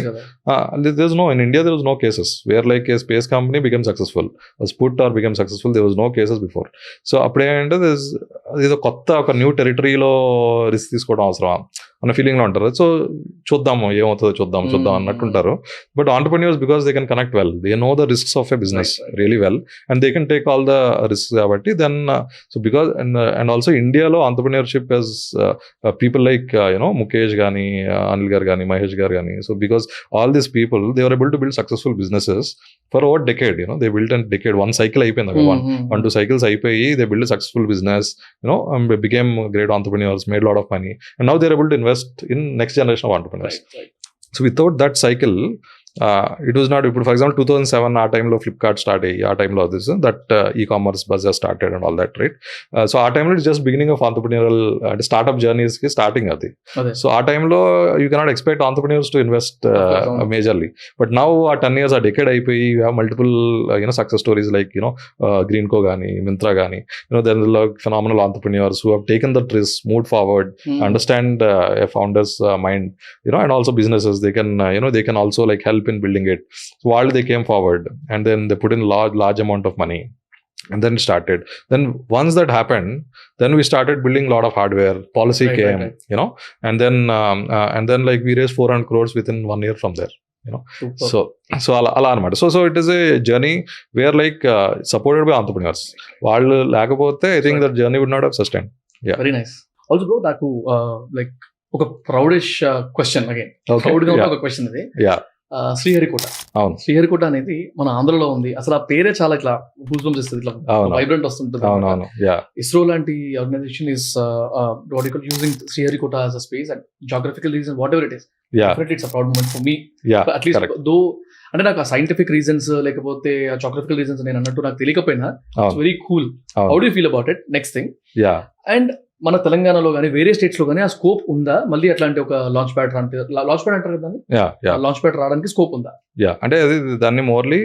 In India there was no cases where like a space company became successful, was put or became successful. There was no cases before. So అప్పుడేంటే ఇది కొత్త ఒక న్యూ టెరిటరీలో రిస్క్ తీసుకోవడం అవసరం అన్న ఫీలింగ్ లో ఉంటారు. సో చూద్దాము ఏమవుతుందో చూద్దాం అన్నట్టుంటారు. But entrepreneurs because they can connect well, they know the risks of a business really well and they can take all the risks. కాబట్టి then so because and also ఇండియాలో entrepreneurship has people like Mukesh కానీ, అనిల్ గారు కానీ, మహేష్ గారు కానీ. So because all these people they were able to build successful businesses for over decade. They build and decade, 1 cycle అయిపోయింది, 1-2 cycles అయిపోయి they build successful business, became great entrepreneurs, made a lot of money, and now they're able to invest in next generation of entrepreneurs. Right. So without that cycle, it was not, for example 2007 ఆ టైంలో Flipkart start అయ్యి, ఆ టైంలో that e-commerce buzz started and all that, right? So ఆ టైంలో it's just beginning of entrepreneurial అంటే startup journeys కి starting అది. సో ఆ టైంలో you cannot expect entrepreneurs to invest majorly. But now ఆ 10 years ఆ డెకేడ్ అయిపోయి you have multiple success stories like Greenco కానీ, మింత్రా కానీ, there are phenomenal entrepreneurs who have taken that risk, moved forward, understand a founder's mind, and also businesses they can also like help in building it. So while they came forward and then they put in large amount of money and then it started. Then once that happened, then we started building a lot of hardware. Policy came, and then like we raised 400 crores within 1 year from there. So ala anamata. So it is a journey where like supported by entrepreneurs. Vallu lekapothe I think that journey would not have sustained. Yeah, very nice. Also bro, నాకు like ఒక ప్రౌడిష్ question again, proud గా ఒక question ఇది. శ్రీహరికోట. అవును, శ్రీహరికోట అనేది మన ఆంధ్రలో ఉంది. అసలు ఆ పేరే చాలా ఇట్లా గూస్బంప్స్ ఇస్తుంది, ఇట్లా వైబ్రెంట్ వస్తుంటుంది. ఇస్రో లాంటి organisation is using Sriharikota as a space and geographical reason whatever it is. It's a proud moment for me at least. Though అంటే నాకు ఆ సైంటిఫిక్ రీజన్స్ లేకపోతే ఆ జాగ్రఫికల్ రీజన్స్ నేను అన్నట్టు నాకు తెలియకపోయినా it's very cool. How do you feel about it? Next thing, and మన తెలంగాణలో కానీ వేరే స్టేట్స్ లో కానీ ఆ స్కోప్ ఉందా మళ్ళీ అట్లాంటి ఒక లాంచ్ ప్యాడ్ అంటారు కదా, లాంచ్ ప్యాడ్ రావడానికి స్కోప్ ఉందా? అంటే అది దాన్ని మోర్లీ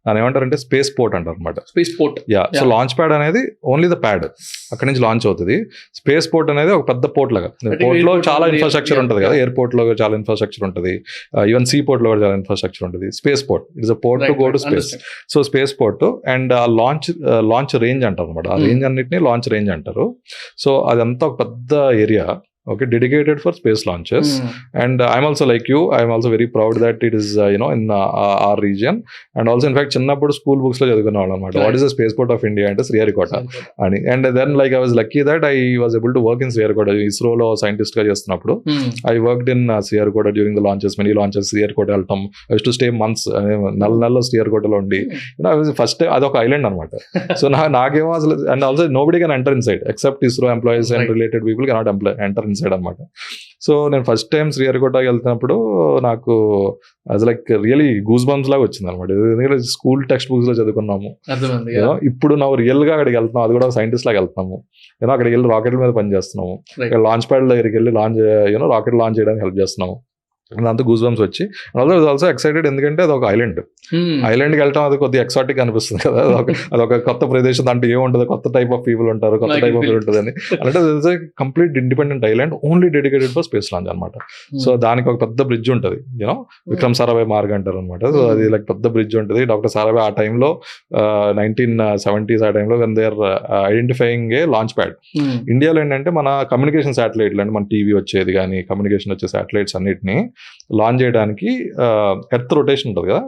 దాన్ని ఏమంటారంటే స్పేస్ పోర్ట్ అంటారు అనమాట. Space port. So launch pad అనేది ఓన్లీ ద ప్యాడ్, అక్కడి నుంచి లాంచ్ అవుతుంది. స్పేస్ పోర్ట్ అనేది ఒక పెద్ద పోర్ట్ లాగా. పోర్ట్ లో చాలా ఇన్ఫ్రాస్ట్రక్చర్ ఉంటుంది కదా, ఎయిర్పోర్ట్ లో చాలా ఇన్ఫ్రాస్ట్రక్చర్ ఉంటుంది, ఈవెన్ సీ పోర్ట్ లో కూడా చాలా ఇన్ఫ్రాస్ట్రక్చర్ ఉంటుంది. Space port it's a port to go to space. So space port and ఆ లాంచ్ రేంజ్ అంటారు అనమాట. ఆ రేంజ్ అన్నిటిని లాంచ్ రేంజ్ అంటారు. సో అదంతా ఒక పెద్ద area. Okay, dedicated for space launches. And I'm also like you, I'm also very proud that it is in our region. And also in fact చిన్నప్పుడు school books లో చదువుకునే వాళ్ళం అనమాట. What is the spaceport of India అంటే శ్రీహరికోట అని. And then like I was lucky that I was able to work in Sriharikota. ఇస్రోలో scientist గా చేస్తున్నప్పుడు I worked in Sriharikota during the launches, many launches. Sriharikota వెళ్తాం, ఐ టు స్టే మంత్స్, నెలలో శ్రీహరికోటలో ఉండి first అదొక island అనమాట. సో నాకేమో అసలు, and also nobody can enter in side except ISRO employees and related people cannot enter in side అనమాట. So నేను first time శ్రీహరికోటకి వెళ్తున్నప్పుడు నాకు అది లైక్ రియలీ గూస్ బంప్స్ లాగా వచ్చింది అనమాట. ఎందుకంటే స్కూల్ టెక్స్ట్ బుక్స్ లో చదువుకున్నాము, ఇప్పుడు ನಾವು రియల్ గా అక్కడికి వెళ్తున్నాం, అది కూడా సైంటిస్ట్ లాగా వెళ్తున్నాము. అక్కడికి వెళ్ళి రాకెట్ల మీద పని చేస్తున్నాము, లాంచ్ ప్యాడ్ దగ్గరికి వెళ్ళి రాకెట్ లాంచ్ చేయడానికి హెల్ప్ చేస్తున్నాము. అంతా గూస్ బంప్స్ వచ్చి ఆల్సో ఎక్సైటెడ్, ఎందుకంటే అది ఒక ఐలాండ్. ఐలాండ్కి వెళ్ళటం అది కొద్దిగా ఎక్సాటిక్ అనిపిస్తుంది కదా, అదొక కొత్త ప్రదేశం, దాంట్లో ఏముంటుంది, కొత్త టైప్ ఆఫ్ పీపుల్ ఉంటారు, కొత్త టైప్ ఆఫ్ పీపుల్ ఉంటుంది అని. అంటే complete independent island, only dedicated for space launch అనమాట. సో దానికి ఒక పెద్ద బ్రిడ్జ్ ఉంటుంది, విక్రమ్ సారాభాయ్ మార్గ్ అంటారు అనమాట. సో అది లైక్ పెద్ద బ్రిడ్జ్ ఉంటుంది. డాక్టర్ సారాభాయ్ ఆ టైంలో 1970s ఆ టైంలో when they are identifying a launch pad. ఇండియాలో ఏంటంటే మన కమ్యూనికేషన్ శాటిలైట్లు అంటే మన టీవీ వచ్చేది కానీ కమ్యూనికేషన్ వచ్చే శాటిలైట్స్ అన్నిటిని లాంచ్ చేయడానికి ఎర్త్ రొటేషన్ ఉంటుంది కదా,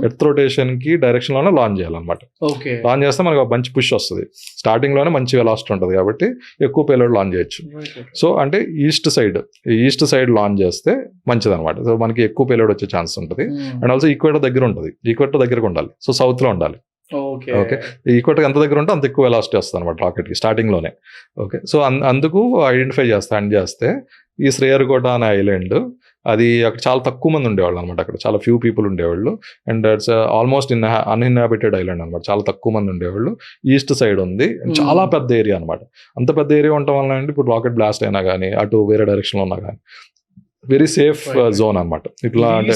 ఎర్త్ రొటేషన్ కి డైరెక్షన్ లోనే లాంచ్ చేయాలన్నమాట. లాంచ్ చేస్తే మనకు మంచి పుష్ వస్తుంది, స్టార్టింగ్ లోనే మంచి వెలాసిటీ ఉంటుంది కాబట్టి ఎక్కువ పేలోడ్ లాంచ్ చేయొచ్చు. సో అంటే ఈస్ట్ సైడ్ లాంచ్ చేస్తే మంచిది అనమాట. సో మనకి ఎక్కువ పేలోడ్ వచ్చే ఛాన్స్ ఉంటుంది. అండ్ ఆల్సో ఈక్వేటర్ దగ్గర ఉంటుంది, ఈక్వేటర్ దగ్గరకు ఉండాలి, సో సౌత్ లో ఉండాలి. ఓకే, ఈక్వేటర్ ఎంత దగ్గర ఉంటే అంత ఎక్కువ వెలాసిటీ వస్తుంది అనమాట రాకెట్ కి స్టార్టింగ్ లోనే. ఓకే, సో అందుకు ఐడెంటిఫై చేస్తే ఈ శ్రీహరికోట అనే ఐలాండ్, అది అక్కడ చాలా తక్కువ మంది ఉండేవాళ్ళు అనమాట. అక్కడ చాలా ఫ్యూ పీపుల్ ఉండేవాళ్ళు. And it's almost uninhabited island అనమాట. చాలా తక్కువ మంది ఉండేవాళ్ళు. ఈస్ట్ సైడ్ ఉంది, చాలా పెద్ద ఏరియా అనమాట. అంత పెద్ద ఏరియా ఉండటం వల్ల ఇప్పుడు రాకెట్ బ్లాస్ట్ అయినా కానీ అటు వేరే డైరెక్షన్ లో ఉన్నా కానీ వెరీ సేఫ్ జోన్ అనమాట. ఇట్లా అంటే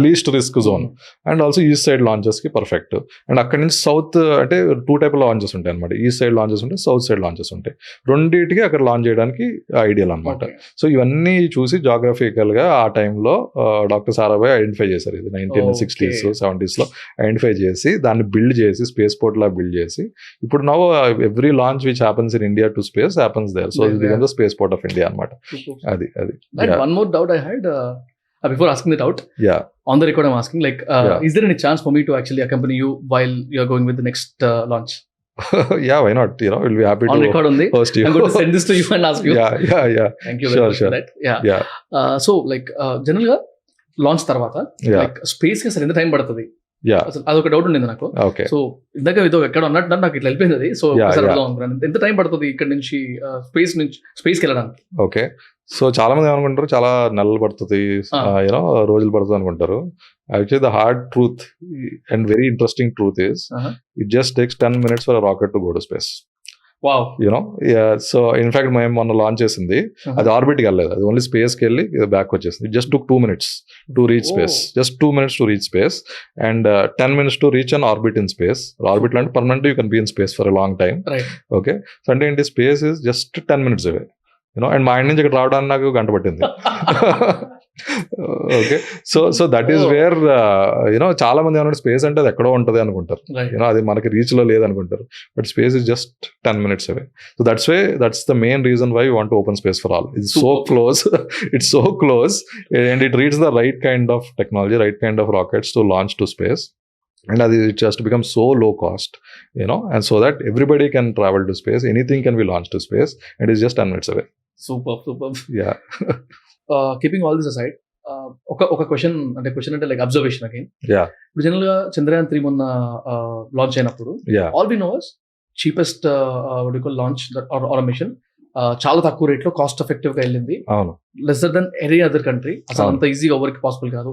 least risk zone. And also east side launches కి పర్ఫెక్ట్. అండ్ అక్కడ నుంచి సౌత్ అంటే 2 టైప్ లాంచెస్ ఉంటాయి అనమాట. ఈస్ట్ సైడ్ లాంచెస్ ఉంటాయి, సౌత్ సైడ్ లాంచెస్ ఉంటాయి. రెండింటికి అక్కడ లాంచ్ చేయడానికి ఐడియల్ అనమాట. సో ఇవన్నీ చూసి జాగ్రఫికల్ గా ఆ టైంలో డాక్టర్ సారాభాయ్ ఐడెంటిఫై చేశారు. ఇది 1960s 70s లో ఐడెంటిఫై చేసి దాన్ని బిల్డ్ చేసి స్పేస్ పోర్ట్ లా బిల్డ్ చేసి ఇప్పుడు now every launch which happens in India to space happens there. So ఇది becomes the spaceport of India అనమాట. అది one more doubt I had before asking the doubt. Yeah. On the record I'm asking, like, is there any chance for me to actually accompany you while you're going with the next launch? Yeah, why not? We'll be happy on to record host you. I'm going to send this to you and ask you. Yeah. Thank you very much for that. Yeah. So like generally ga launch tarvata like space ki asal ఎంత time పడుతుంది? అదొక doubt ఉండేది నాకు. So ఇందాక ఇదో ఎక్కడ ఉన్నట్టు నాకు ఇట్లా వెళ్ళిపోయింది అది. సో ఎంత టైం పడుతుంది ఇక్కడ నుంచి స్పేస్కి వెళ్ళడానికి? ఓకే, సో చాలా మంది ఏమనుకుంటారు చాలా నెలలు పడుతుంది, రోజులు పడుతుంది అనుకుంటారు. Actually the hard truth and very interesting truth is it just takes 10 minutes for a rocket to go to space. So in fact మేము మొన్న లాంచ్ చేసింది అది ఆర్బిట్కి వెళ్ళలేదు, అది ఓన్లీ స్పేస్కి వెళ్ళి బ్యాక్ వచ్చేసింది. Just took 2 minutes to reach space, just 2 minutes to reach space and 10 minutes to reach an orbit in space. Orbit అంటే permanent you can be in space for a long time. Okay, so అంటే ఏంటి, space is just 10 minutes away. And మా ఇంటి నుంచి ఇక్కడ రావడానికి నాకు గంట పట్టింది. Okay, so that is where చాలా మంది ఏమన్నా స్పేస్ అంటే అది ఎక్కడో ఉంటుంది అనుకుంటారు, అది మనకి రీచ్ లో లేదనుకుంటారు. But space is just 10 minutes away. So that's the main reason why you want to open space for all. It's so close, it's so close and it reads the right kind of technology, right kind of rockets to launch to space. And it has to become so low cost, and so that everybody can travel to space, anything can be launched to space, and it's just 10 minutes away. Super. Yeah. Keeping all this aside, ఒక question అంటే like observation again. Yeah. ఇప్పుడు general గా చంద్రయాన్ 3 మొన్న launch అయినప్పుడు all we know is cheapest launch or mission చాలా తక్కువ rate లో cost effective గా వెళ్ళింది. Lesser than any other country. అసలు అంత ఈజీగా ఎవరికి పాసిబుల్ కాదు.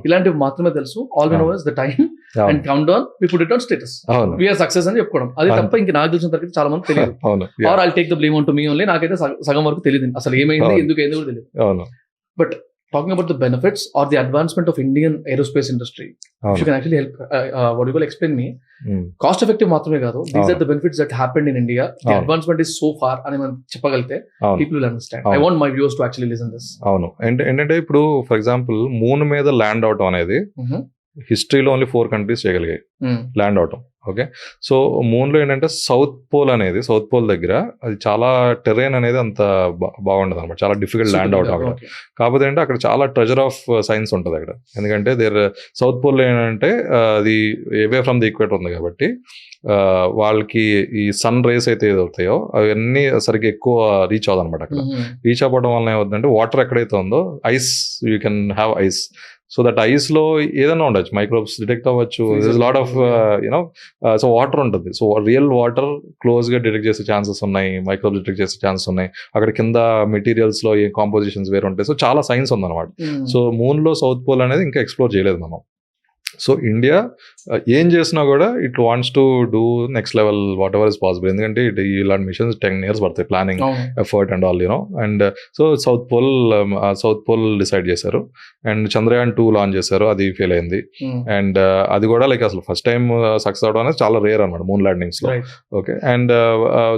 ఇలాంటివి మాత్రమే తెలుసు. All we know is the time and count down, we put it on status, we are success అని చెప్పుకోవడం. అది తప్ప ఇంక నాకు తెలిసిన తరగతి చాలా మంది తెలియదు. Or I'll take the blame on to me only. నాకైతే సగం వరకు తెలియదు అసలు ఏమైంది, ఎందుకు అయింది కూడా తెలియదు. But talking about the benefits or the advancement of Indian aerospace industry, if you can actually help explain me, cost effective మాత్రమే కాదు, these are the benefits that happened in India, the advancement is so far అని మనం చెప్పగలిగితే people will understand. I want my viewers to actually listen this. అవును, ఏంటంటే ఇప్పుడు for example moon మీద land అవటం అనేది హిస్టరీలో ఓన్లీ 4 countries చేయగలిగాయి ల్యాండ్ అవటం. ఓకే. సో మూన్లో ఏంటంటే సౌత్ పోల్ దగ్గర అది చాలా టెరైన్ అనేది అంత బాగుండదు అనమాట, చాలా డిఫికల్ట్ ల్యాండ్ అవుట్ అక్కడ. కాకపోతే అంటే అక్కడ చాలా ట్రెజర్ ఆఫ్ సైన్స్ ఉంటుంది అక్కడ, ఎందుకంటే సౌత్ పోల్ ఏంటంటే అది అవే ఫ్రమ్ ది ఈక్వేటర్ ఉంది కాబట్టి వాళ్ళకి ఈ సన్ రేస్ అయితే ఏదవుతాయో అవన్నీ సరిగ్గా ఎక్కువ రీచ్ అవ్వదు అనమాట. అక్కడ రీచ్ అవ్వడం వల్ల ఏమవుతుందంటే వాటర్ ఎక్కడైతే ఉందో ice, you can have eyes. So that ice లో ఏదైనా ఉండొచ్చు, మైక్రోబ్స్ డిటెక్ట్ అవ్వచ్చు, lot of you know. So water ఉంటుంది, సో రియల్ వాటర్ క్లోజ్ గా డిటెక్ట్ చేసే ఛాన్సెస్ ఉన్నాయి, మైక్రోబ్స్ డిటెక్ట్ చేసే ఛాన్సెస్ ఉన్నాయి. అక్కడ కింద మెటీరియల్స్ లో ఏ కాంపోజిషన్స్ వేరు ఉంటాయి. సో చాలా సైన్స్ ఉందన్నమాట. సో మూన్ లో సౌత్ పోల్ అనేది ఇంకా ఎక్స్ప్లోర్ చేయలేదు మనం. సో ఇండియా ఏం చేసినా కూడా it wants to do next level what is possible, ఎందుకంటే ఇలాంటి మిషన్స్ 10 years పడతాయి, planning effort and all you know. And so south pole decide చేశారు. అండ్ చంద్రయాన్ 2 లాంచ్ చేశారు, అది ఫెయిల్ అయింది. అండ్ అది కూడా లైక్ అసలు ఫస్ట్ టైం సక్సెస్ అవడం అనేది చాలా రేర్ అనమాట మూన్ ల్యాండింగ్స్ లో. Okay. And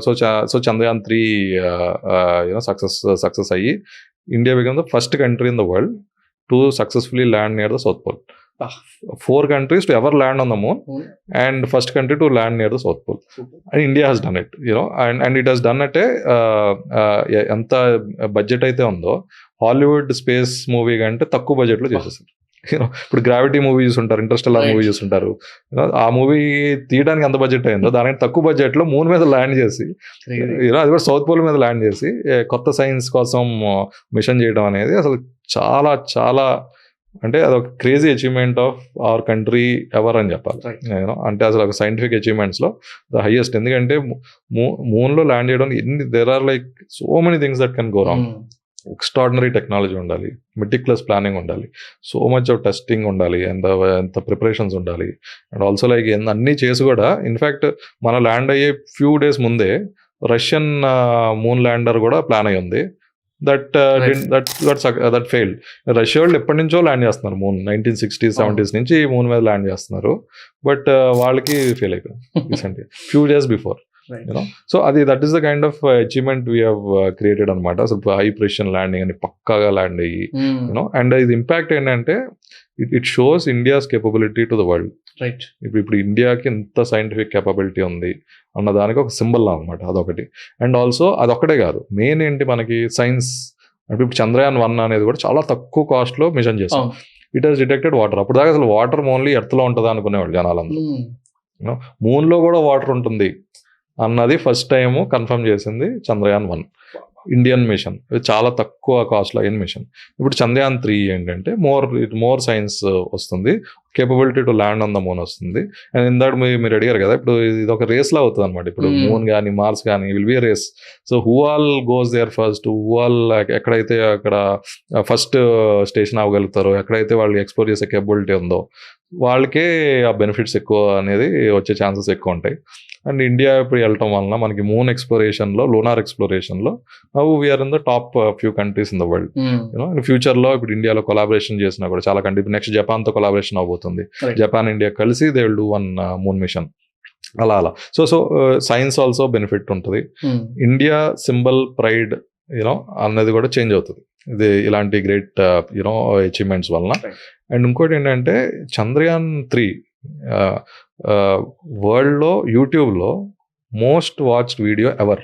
so Chandrayaan 3 you know success అయ్యి India become the first country in the world to successfully land near the south pole. 4 countries to ever land on the moon, and first country to land near the South Pole. And India has done it, you know, and it has done at anta budget అయితే ఉందో Hollywood space movie కంటే తక్కువ budget లో చేసేసారు. ఇప్పుడు gravity movie చూస్తుంటారు, Interstellar movie చూస్తుంటారు, ఆ మూవీ తీయడానికి ఎంత బడ్జెట్ అయిందో దానికి తక్కువ బడ్జెట్ లో మూన్ మీద ల్యాండ్ చేసి, అది కూడా సౌత్ పోల్ మీద ల్యాండ్ చేసి కొత్త సైన్స్ కోసం మిషన్ చేయడం అనేది అసలు చాలా చాలా అంటే అదొక crazy achievement of our country ever అని చెప్పాలి. అంటే అసలు ఒక సైంటిఫిక్ అచీవ్మెంట్స్ లో ద హైయెస్ట్. ఎందుకంటే మూన్ లో ల్యాండ్ చేయడం there are like so many things that can go wrong. Extraordinary technology ఉండాలి, మెటిక్యులస్ ప్లానింగ్ ఉండాలి, సో మచ్ ఆఫ్ టెస్టింగ్ ఉండాలి, ఎంత ప్రిపరేషన్స్ ఉండాలి. అండ్ ఆల్సో లైక్ అన్నీ చేసి కూడా ఇన్ఫ్యాక్ట్ మన ల్యాండ్ అయ్యే ఫ్యూ డేస్ ముందే రష్యన్ మూన్ ల్యాండర్ కూడా ప్లాన్ అయ్యి ఉంది. That failed. రష్యా వాళ్ళు ఎప్పటి నుంచో ల్యాండ్ చేస్తున్నారు మూన్, 1960s 70s నుంచి మూన్ మీద ల్యాండ్ చేస్తున్నారు. బట్ వాళ్ళకి ఫెయిల్ అయిపోయింది recently, few days before. So that is the kind of achievement we have created అనమాట. అసలు హై ప్రెసిషన్ ల్యాండింగ్ అని పక్కాగా ల్యాండ్ అయ్యి యూనో. అండ్ ఇది ఇంపాక్ట్ ఏంటంటే it shows India's capability to the world. ఇప్పుడు ఇండియాకి ఎంత సైంటిఫిక్ కేపబిలిటీ ఉంది అన్న దానికి ఒక సింబల్ అనమాట అదొకటి. అండ్ ఆల్సో అదొక్కటే కాదు, మెయిన్ ఏంటి మనకి సైన్స్ అంటే ఇప్పుడు చంద్రయాన్ 1 అనేది కూడా చాలా తక్కువ కాస్ట్ లో మిషన్ చేసాం. It has detected water. అప్పుడు దాకా అసలు వాటర్ ఓన్లీ ఎర్త్ లో ఉంటుందా అనుకునేవాళ్ళు జనాలందరూ. మూన్ లో కూడా వాటర్ ఉంటుంది అన్నది ఫస్ట్ టైం కన్ఫర్మ్ చేసింది చంద్రయాన్ 1 ఇండియన్ మిషన్. చాలా తక్కువ కాస్ట్ లో అయిన మిషన్. ఇప్పుడు చంద్రయాన్ 3 ఏంటంటే మోర్ సైన్స్ వస్తుంది, capability to land on the moon వస్తుంది. అండ్ ఇందాక మీరు అడిగారు కదా, ఇప్పుడు ఇది ఒక రేస్ లా అవుతుంది అనమాట. ఇప్పుడు మూన్ కానీ మార్స్ కానీ will be race. So who all goes there first, who all ఎక్కడైతే అక్కడ ఫస్ట్ స్టేషన్ అవ్వగలుగుతారో, ఎక్కడైతే వాళ్ళు ఎక్స్ప్లోర్ చేసే కేపబిలిటీ ఉందో వాళ్ళకే ఆ బెనిఫిట్స్ ఎక్కువ అనేది వచ్చే ఛాన్సెస్ ఎక్కువ ఉంటాయి. అండ్ ఇండియా ఇప్పుడు వెళ్ళటం వలన మనకి మూన్ ఎక్స్ప్లోరేషన్ లో, లూనార్ ఎక్స్ప్లోరేషన్ లో we are in the top few countries in the world. You know future లో ఇప్పుడు ఇండియాలో కొలాబరేషన్ చేసినా కూడా చాలా కంట్రీ, నెక్స్ట్ జపాన్ తో కొలాబరేషన్ అవబోతుంది. జపాన్ ఇండియా కలిసి they will do 1 moon mission. అలా సో సైన్స్ ఆల్సో బెనిఫిట్ ఉంటుంది. ఇండియా సింబల్, ప్రైడ్ యూనో అన్నది కూడా చేంజ్ అవుతుంది ఇది ఇలాంటి గ్రేట్ యూనో అచీవ్మెంట్స్ వలన. అండ్ ఇంకోటి ఏంటంటే చంద్రయాన్ 3 వరల్డ్ లో యూట్యూబ్ లో most watched video ever,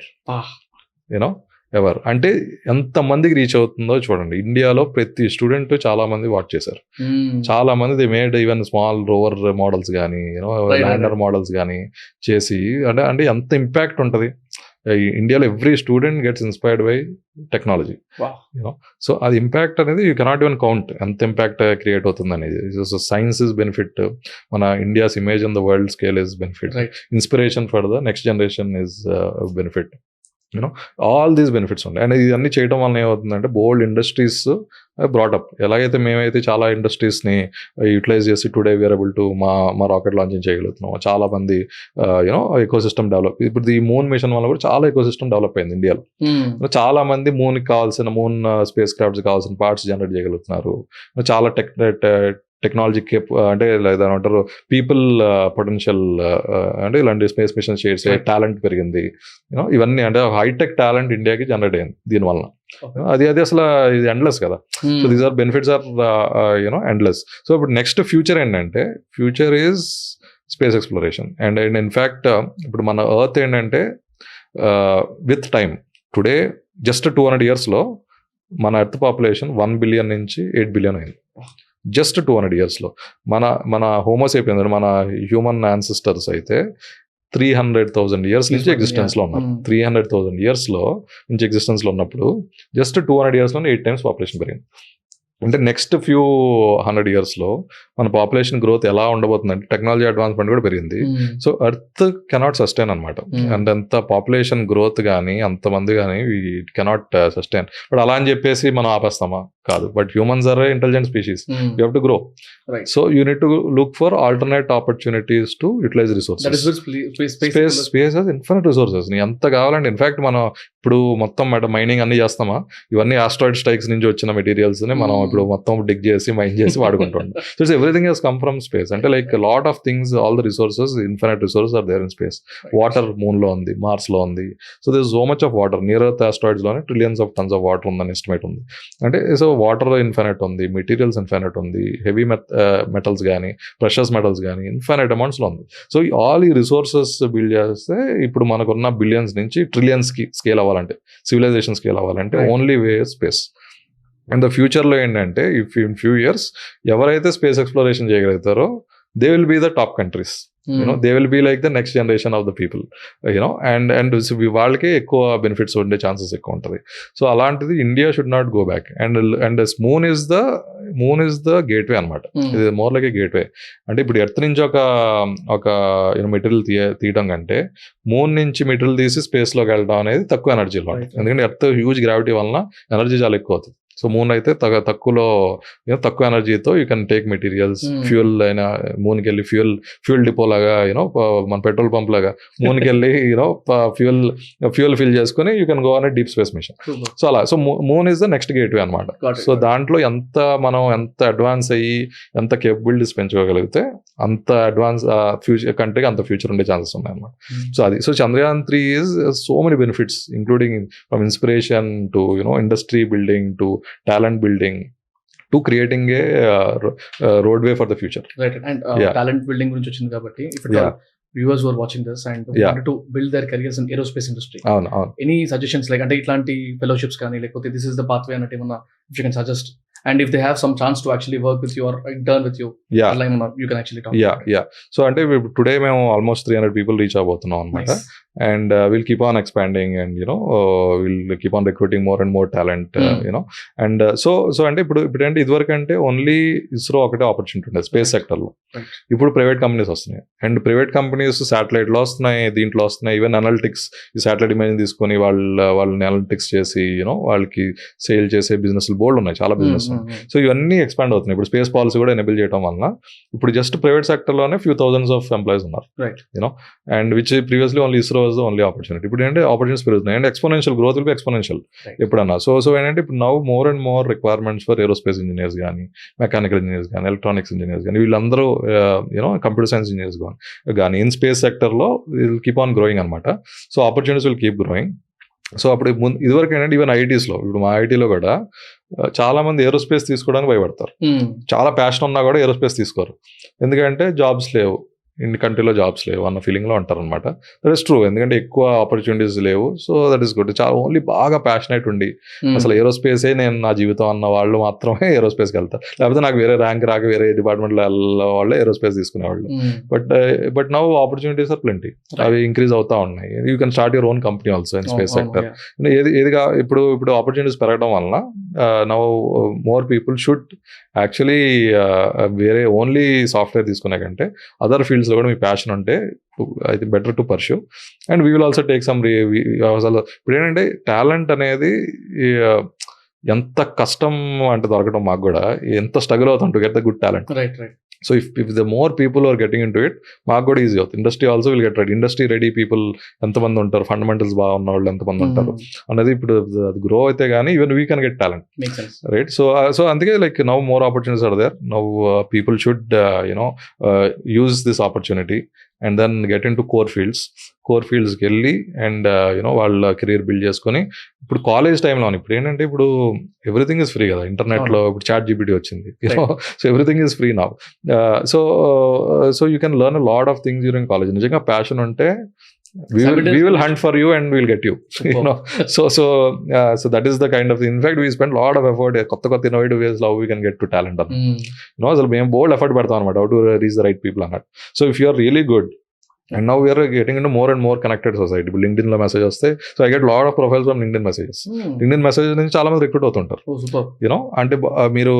you know ever. అంటే ఎంత మందికి రీచ్ అవుతుందో చూడండి. ఇండియాలో ప్రతి స్టూడెంట్ చాలా మంది వాచ్ చేశారు. చాలా మంది they made even small rover models కానీ యూనో ల్యాండర్ మోడల్స్ కానీ చేసి, అంటే ఎంత ఇంపాక్ట్ ఉంటుంది ఇండియాలో. Every student gets inspired by technology. You know so అది ఇంపాక్ట్ అనేది యూ కెనాట్ ఈవెన్ కౌంట్ ఎంత ఇంపాక్ట్ క్రియేట్ అవుతుంది అనేది. సో సైన్స్ ఇస్ బెనిఫిట్, మన India's image in the world scale is benefit, inspiration for the next generation is benefit. You know all these benefits ఉంటాయి. And ఇవన్నీ చేయడం వల్ల ఏమవుతుందంటే బోల్డ్ ఇండస్ట్రీస్ బ్రాటప్. ఎలాగైతే మేమైతే చాలా ఇండస్ట్రీస్ని యూటిలైజ్ చేసి టుడే వీఆర్ ఏబుల్ టు మా రాకెట్ లాంచింగ్ చేయగలుగుతున్నాం. చాలా మంది యూనో ఎకోసిస్టమ్ డెవలప్. ఇప్పుడు ఈ మూన్ మిషన్ వల్ల కూడా చాలా ఎకోసిస్టమ్ డెవలప్ అయింది ఇండియాలో. చాలా మంది మూన్కి కావాల్సిన మూన్ స్పేస్ క్రాఫ్ట్స్ కావాల్సిన పార్ట్స్ జనరేట్ చేయగలుగుతున్నారు. చాలా టెక్నాలజీ అంటే లేదా అంటారు పీపుల్ పొటెన్షియల్, అంటే ఇలాంటి స్పేస్ మిషన్ చేసే టాలెంట్ పెరిగింది. యూనో ఇవన్నీ అంటే హైటెక్ టాలెంట్ ఇండియాకి జనరేట్ అయింది దీనివల్ల. అది అసలు ఇది ఎండ్లెస్ కదా. So these are benefits are you know endless. So ఇప్పుడు నెక్స్ట్ ఫ్యూచర్ ఏంటంటే, future is space exploration. And in fact ఇప్పుడు మన ఎర్త్ ఏంటంటే విత్ టైమ్ టుడే జస్ట్ 200 yearsలో మన ఎర్త్ పాపులేషన్ 1 billion నుంచి 8 billion అయింది. జస్ట్ 200 yearsలో. మన హోమోసేపియన్స్ మన హ్యూమన్ యాన్సిస్టర్స్ అయితే 300,000 years నుంచి ఎగ్జిస్టెన్స్లో ఉన్నారు. 300,000 yearsలో నుంచి ఎగ్జిస్టెన్స్లో ఉన్నప్పుడు జస్ట్ 200 yearsలోనే 8 times పాపులేషన్ పెరిగింది. అంటే నెక్స్ట్ ఫ్యూ 100 yearsలో మన పాపులేషన్ గ్రోత్ ఎలా ఉండబోతుందంటే టెక్నాలజీ అడ్వాన్స్మెంట్ కూడా పెరిగింది. సో ఎర్త్ కెనాట్ సస్టైన్ అనమాట. అండ్ అంత పాపులేషన్ గ్రోత్ కానీ అంతమంది కానీ ఇట్ కెనాట్ సస్టైన్. బట్ అలా అని చెప్పేసి మనం ఆపేస్తామా? కాదు. But humans are intelligent species. You have to grow. So you need to look for alternate opportunities to utilize resources. Space has infinite resources. నీ ఎంత కావాలంటే ఇన్ఫాక్ట్ మనం ఇప్పుడు మొత్తం మైనింగ్ అన్ని చేస్తామా? ఇవన్నీ ఆస్ట్రాయిడ్ స్ట్రైక్స్ నుంచి వచ్చిన మెటీరియల్స్ ని మనం ఇప్పుడు మొత్తం డిగ్ చేసి మైన్ చేసి వాడుకుంటాం. So it's everything has come from space. అంటే like lot of things, all the resources, infinite resources are there in space. Water moon లో ఉంది, మార్స్ లో ఉంది. So this so much of water. Near earth asteroids లోనే trillions of tons of water ఉందని estimate ఉంది. అంటే సో water infinite ఉంది, మెటీరియల్స్ ఇన్ఫినిట్ ఉంది, హెవీ మెటల్స్ కానీ ప్రెషస్ మెటల్స్ కానీ ఇన్ఫినిట్ అమౌంట్స్ లో ఉంది. సో ఆల్ ఈ రిసోర్సెస్ బిల్డ్ చేస్తే ఇప్పుడు మనకున్న బిలియన్స్ నుంచి ట్రిలియన్స్ కి స్కేల్ అవ్వాలంటే, సివిలైజేషన్ స్కేల్ అవ్వాలంటే only way space. And the ఫ్యూచర్లో ఏంటంటే ఇఫ్ ఇన్ ఫ్యూ ఇయర్స్ ఎవరైతే స్పేస్ ఎక్స్ప్లోరేషన్ చేయగలుగుతారో they will be the top countries. They will be like the next generation of the people. And వాళ్ళకే ఎక్కువ benefits ఉండే chances ఎక్కువ ఉంటుంది. సో అలాంటిది India should not go back. And moon is the gateway అనమాట. ఇది more like ఏ gateway. అంటే ఇప్పుడు ఎర్త్ నుంచి ఒక మెటీరియల్ తీయడం కంటే మూన్ నుంచి మెటీరియల్ తీసి స్పేస్లోకి వెళ్ళడం అనేది తక్కువ ఎనర్జీలో. ఎందుకంటే ఎర్త్ హ్యూజ్ గ్రావిటీ వలన ఎనర్జీ చాలా ఎక్కువ అవుతుంది. సో మూన్ అయితే తక్కువ ఎనర్జీతో you can take materials, fuel అయినా మూన్కి వెళ్ళి ఫ్యూయల్ డిపో లాగా మన పెట్రోల్ పంప్ లాగా మూన్కి వెళ్ళి ఫ్యూయల్ ఫిల్ చేసుకుని యూ కెన్ గో అనే డీప్ స్పేస్ మిషన్. సో అలా so moon is the next gateway అనమాట. సో దాంట్లో ఎంత అడ్వాన్స్ అయ్యి ఎంత కేపబిలిటీస్ పెంచుకోగలిగితే అంత అడ్వాన్స్ ఫ్యూచర్ కంట్రీకి అంత ఫ్యూచర్ ఉండే ఛాన్సెస్ ఉన్నాయి అనమాట. సో అది so Chandrayaan 3 is so many benefits, including from inspiration to industry building to talent building to creating a roadway for the future. Right. And talent building gurinchi vachindi kabatti if viewers who are watching this and wanted to build their careers in aerospace industry, any suggestions like ante itlanti fellowships kaani lekapothe this is the pathway anate emana if you can suggest, and if they have some chance to actually work with you or intern with you, you can actually talk. So ante today మేము almost 300 people reach avbothunam anamata. And we'll keep on expanding and we'll keep on recruiting more and more talent. And so అంటే ఇప్పుడు అంటే ఇదివరకు అంటే only ISRO ఒకటే opportunity ఉండేది space sector లో. ఇప్పుడు ప్రైవేట్ కంపెనీస్ వస్తున్నాయి. అండ్ ప్రైవేట్ కంపెనీస్ శాటిలైట్ లో వస్తున్నాయి, దీంట్లో వస్తున్నాయి. ఈవెన్ అనలిటిక్స్, ఈ శాటిలైట్ ఇమేజ్ తీసుకొని వాళ్ళని అనలిటిక్స్ చేసి వాళ్ళకి సేల్ చేసే బిజినెస్ బోల్డ్ ఉన్నాయి, చాలా బిజినెస్. సో ఇవన్నీ ఎక్స్పాండ్ అవుతున్నాయి. ఇప్పుడు స్పేస్ పాలసీ కూడా ఎనేబుల్ చేయడం వలన ఇప్పుడు జస్ట్ ప్రైవేట్ సెక్టర్ లోనే few thousands of employees ఉన్నారు. And which previously only ISRO was the only opportunity. ఇప్పుడు ఏంటంటే ఆపర్చునిటీస్ పెరుగుతున్నాయి. And exponential growth will be exponential ఎప్పుడన్నా. సో ఏంటంటే ఇప్పుడు now more and more requirements for aerospace engineers కానీ, mechanical engineers కానీ, electronics engineers కానీ, వీళ్ళందరూ కంప్యూటర్ సైన్స్ ఇంజనీర్స్ కానీ ఇన్ స్పేస్ సెక్టర్లో విల్ కీప్ ఆన్ గ్రోయింగ్ అనమాట. So opportunities will keep growing. So అప్పుడు ఇదివరకు ఏంటంటే ఈవెన్ ఐటీస్లో, ఇప్పుడు మా ఐటీలో కూడా చాలా మంది ఏరోస్పేస్ తీసుకోవడానికి భయపడతారు. చాలా ప్యాషన్ ఉన్నా కూడా ఏరోస్పేస్ తీసుకోరు. ఎందుకంటే జాబ్స్ లేవు, ఇన్ని కంట్రీలో జాబ్స్ లేవు అన్న ఫీలింగ్లో ఉంటారు అనమాట. That is true. ఎందుకంటే ఎక్కువ ఆపర్చునిటీస్ లేవు. So that is good. చాలా ఓన్లీ బాగా ప్యాషనేట్ ఉండి అసలు ఏరోస్పేసే నేను నా జీవితం అన్న వాళ్ళు మాత్రమే ఏరోస్పేస్కి వెళ్తారు. లేకపోతే నాకు వేరే ర్యాంక్ రాక వేరే డిపార్ట్మెంట్లో వెళ్ళే వాళ్ళే ఏరోస్పేస్ తీసుకునేవాళ్ళు. But now opportunities are plenty. అవి ఇంక్రీజ్ అవుతా ఉన్నాయి. You can start your own company also in space sector. ఏదిగా ఇప్పుడు ఆపర్చునిటీస్ పెరగడం వలన now more people should actually వేరే ఓన్లీ సాఫ్ట్వేర్ తీసుకునే కంటే అదర్ ఫీల్డ్స్లో కూడా మీ ప్యాషన్ ఉంటే I think better to pursue. And we will also take some అసలు ఇప్పుడు ఏంటంటే టాలెంట్ అనేది ఎంత కష్టం అంటే దొరకడం, మాకు కూడా ఎంత స్ట్రగుల్ అవుతాం to get the good talent. So if the more people are getting in to it, మాకు కూడా ఈజీ అవుతుంది. Industry also will get ready. Industry ready people ఎంతమంది ఉంటారు, ఫండమెంటల్స్ బాగా ఉన్న వాళ్ళు ఎంతమంది ఉంటారు అనేది ఇప్పుడు అది గ్రో అయితే కానీ even we can get talent, right? So అందుకే like now more opportunities are there. Now people should use this opportunity and then get in to core ఫీల్డ్స్కి వెళ్ళి అండ్ యూనో వాళ్ళ కెరీర్ బిల్డ్ చేసుకొని ఇప్పుడు కాలేజ్ టైంలో ఇప్పుడు ఏంటంటే ఇప్పుడు ఎవ్రీథింగ్ ఇస్ ఫ్రీ కదా ఇంటర్నెట్లో. ఇప్పుడు చాట్ జీపీటీ వచ్చింది, so everything is free now. So you can learn a lot of things during college. నిజంగా ప్యాషన్ ఉంటే we will hunt for you and we'll get you. You know, so that is the kind of thing. In fact, we spend a lot of effort kotta innovative ways how we can get to talent. You know, so మేము bold effort పెడతాం అనమాట how to reach the right people అన్నట్టు. So if you are really good, and now we are getting into more and more connected society. ఇప్పుడు LinkedIn లో message వస్తే, so I get lot of profiles from LinkedIn messages. LinkedIn message నుంచి చాలా మంది recruit అవుతుంటారు. You know అంటే మీరు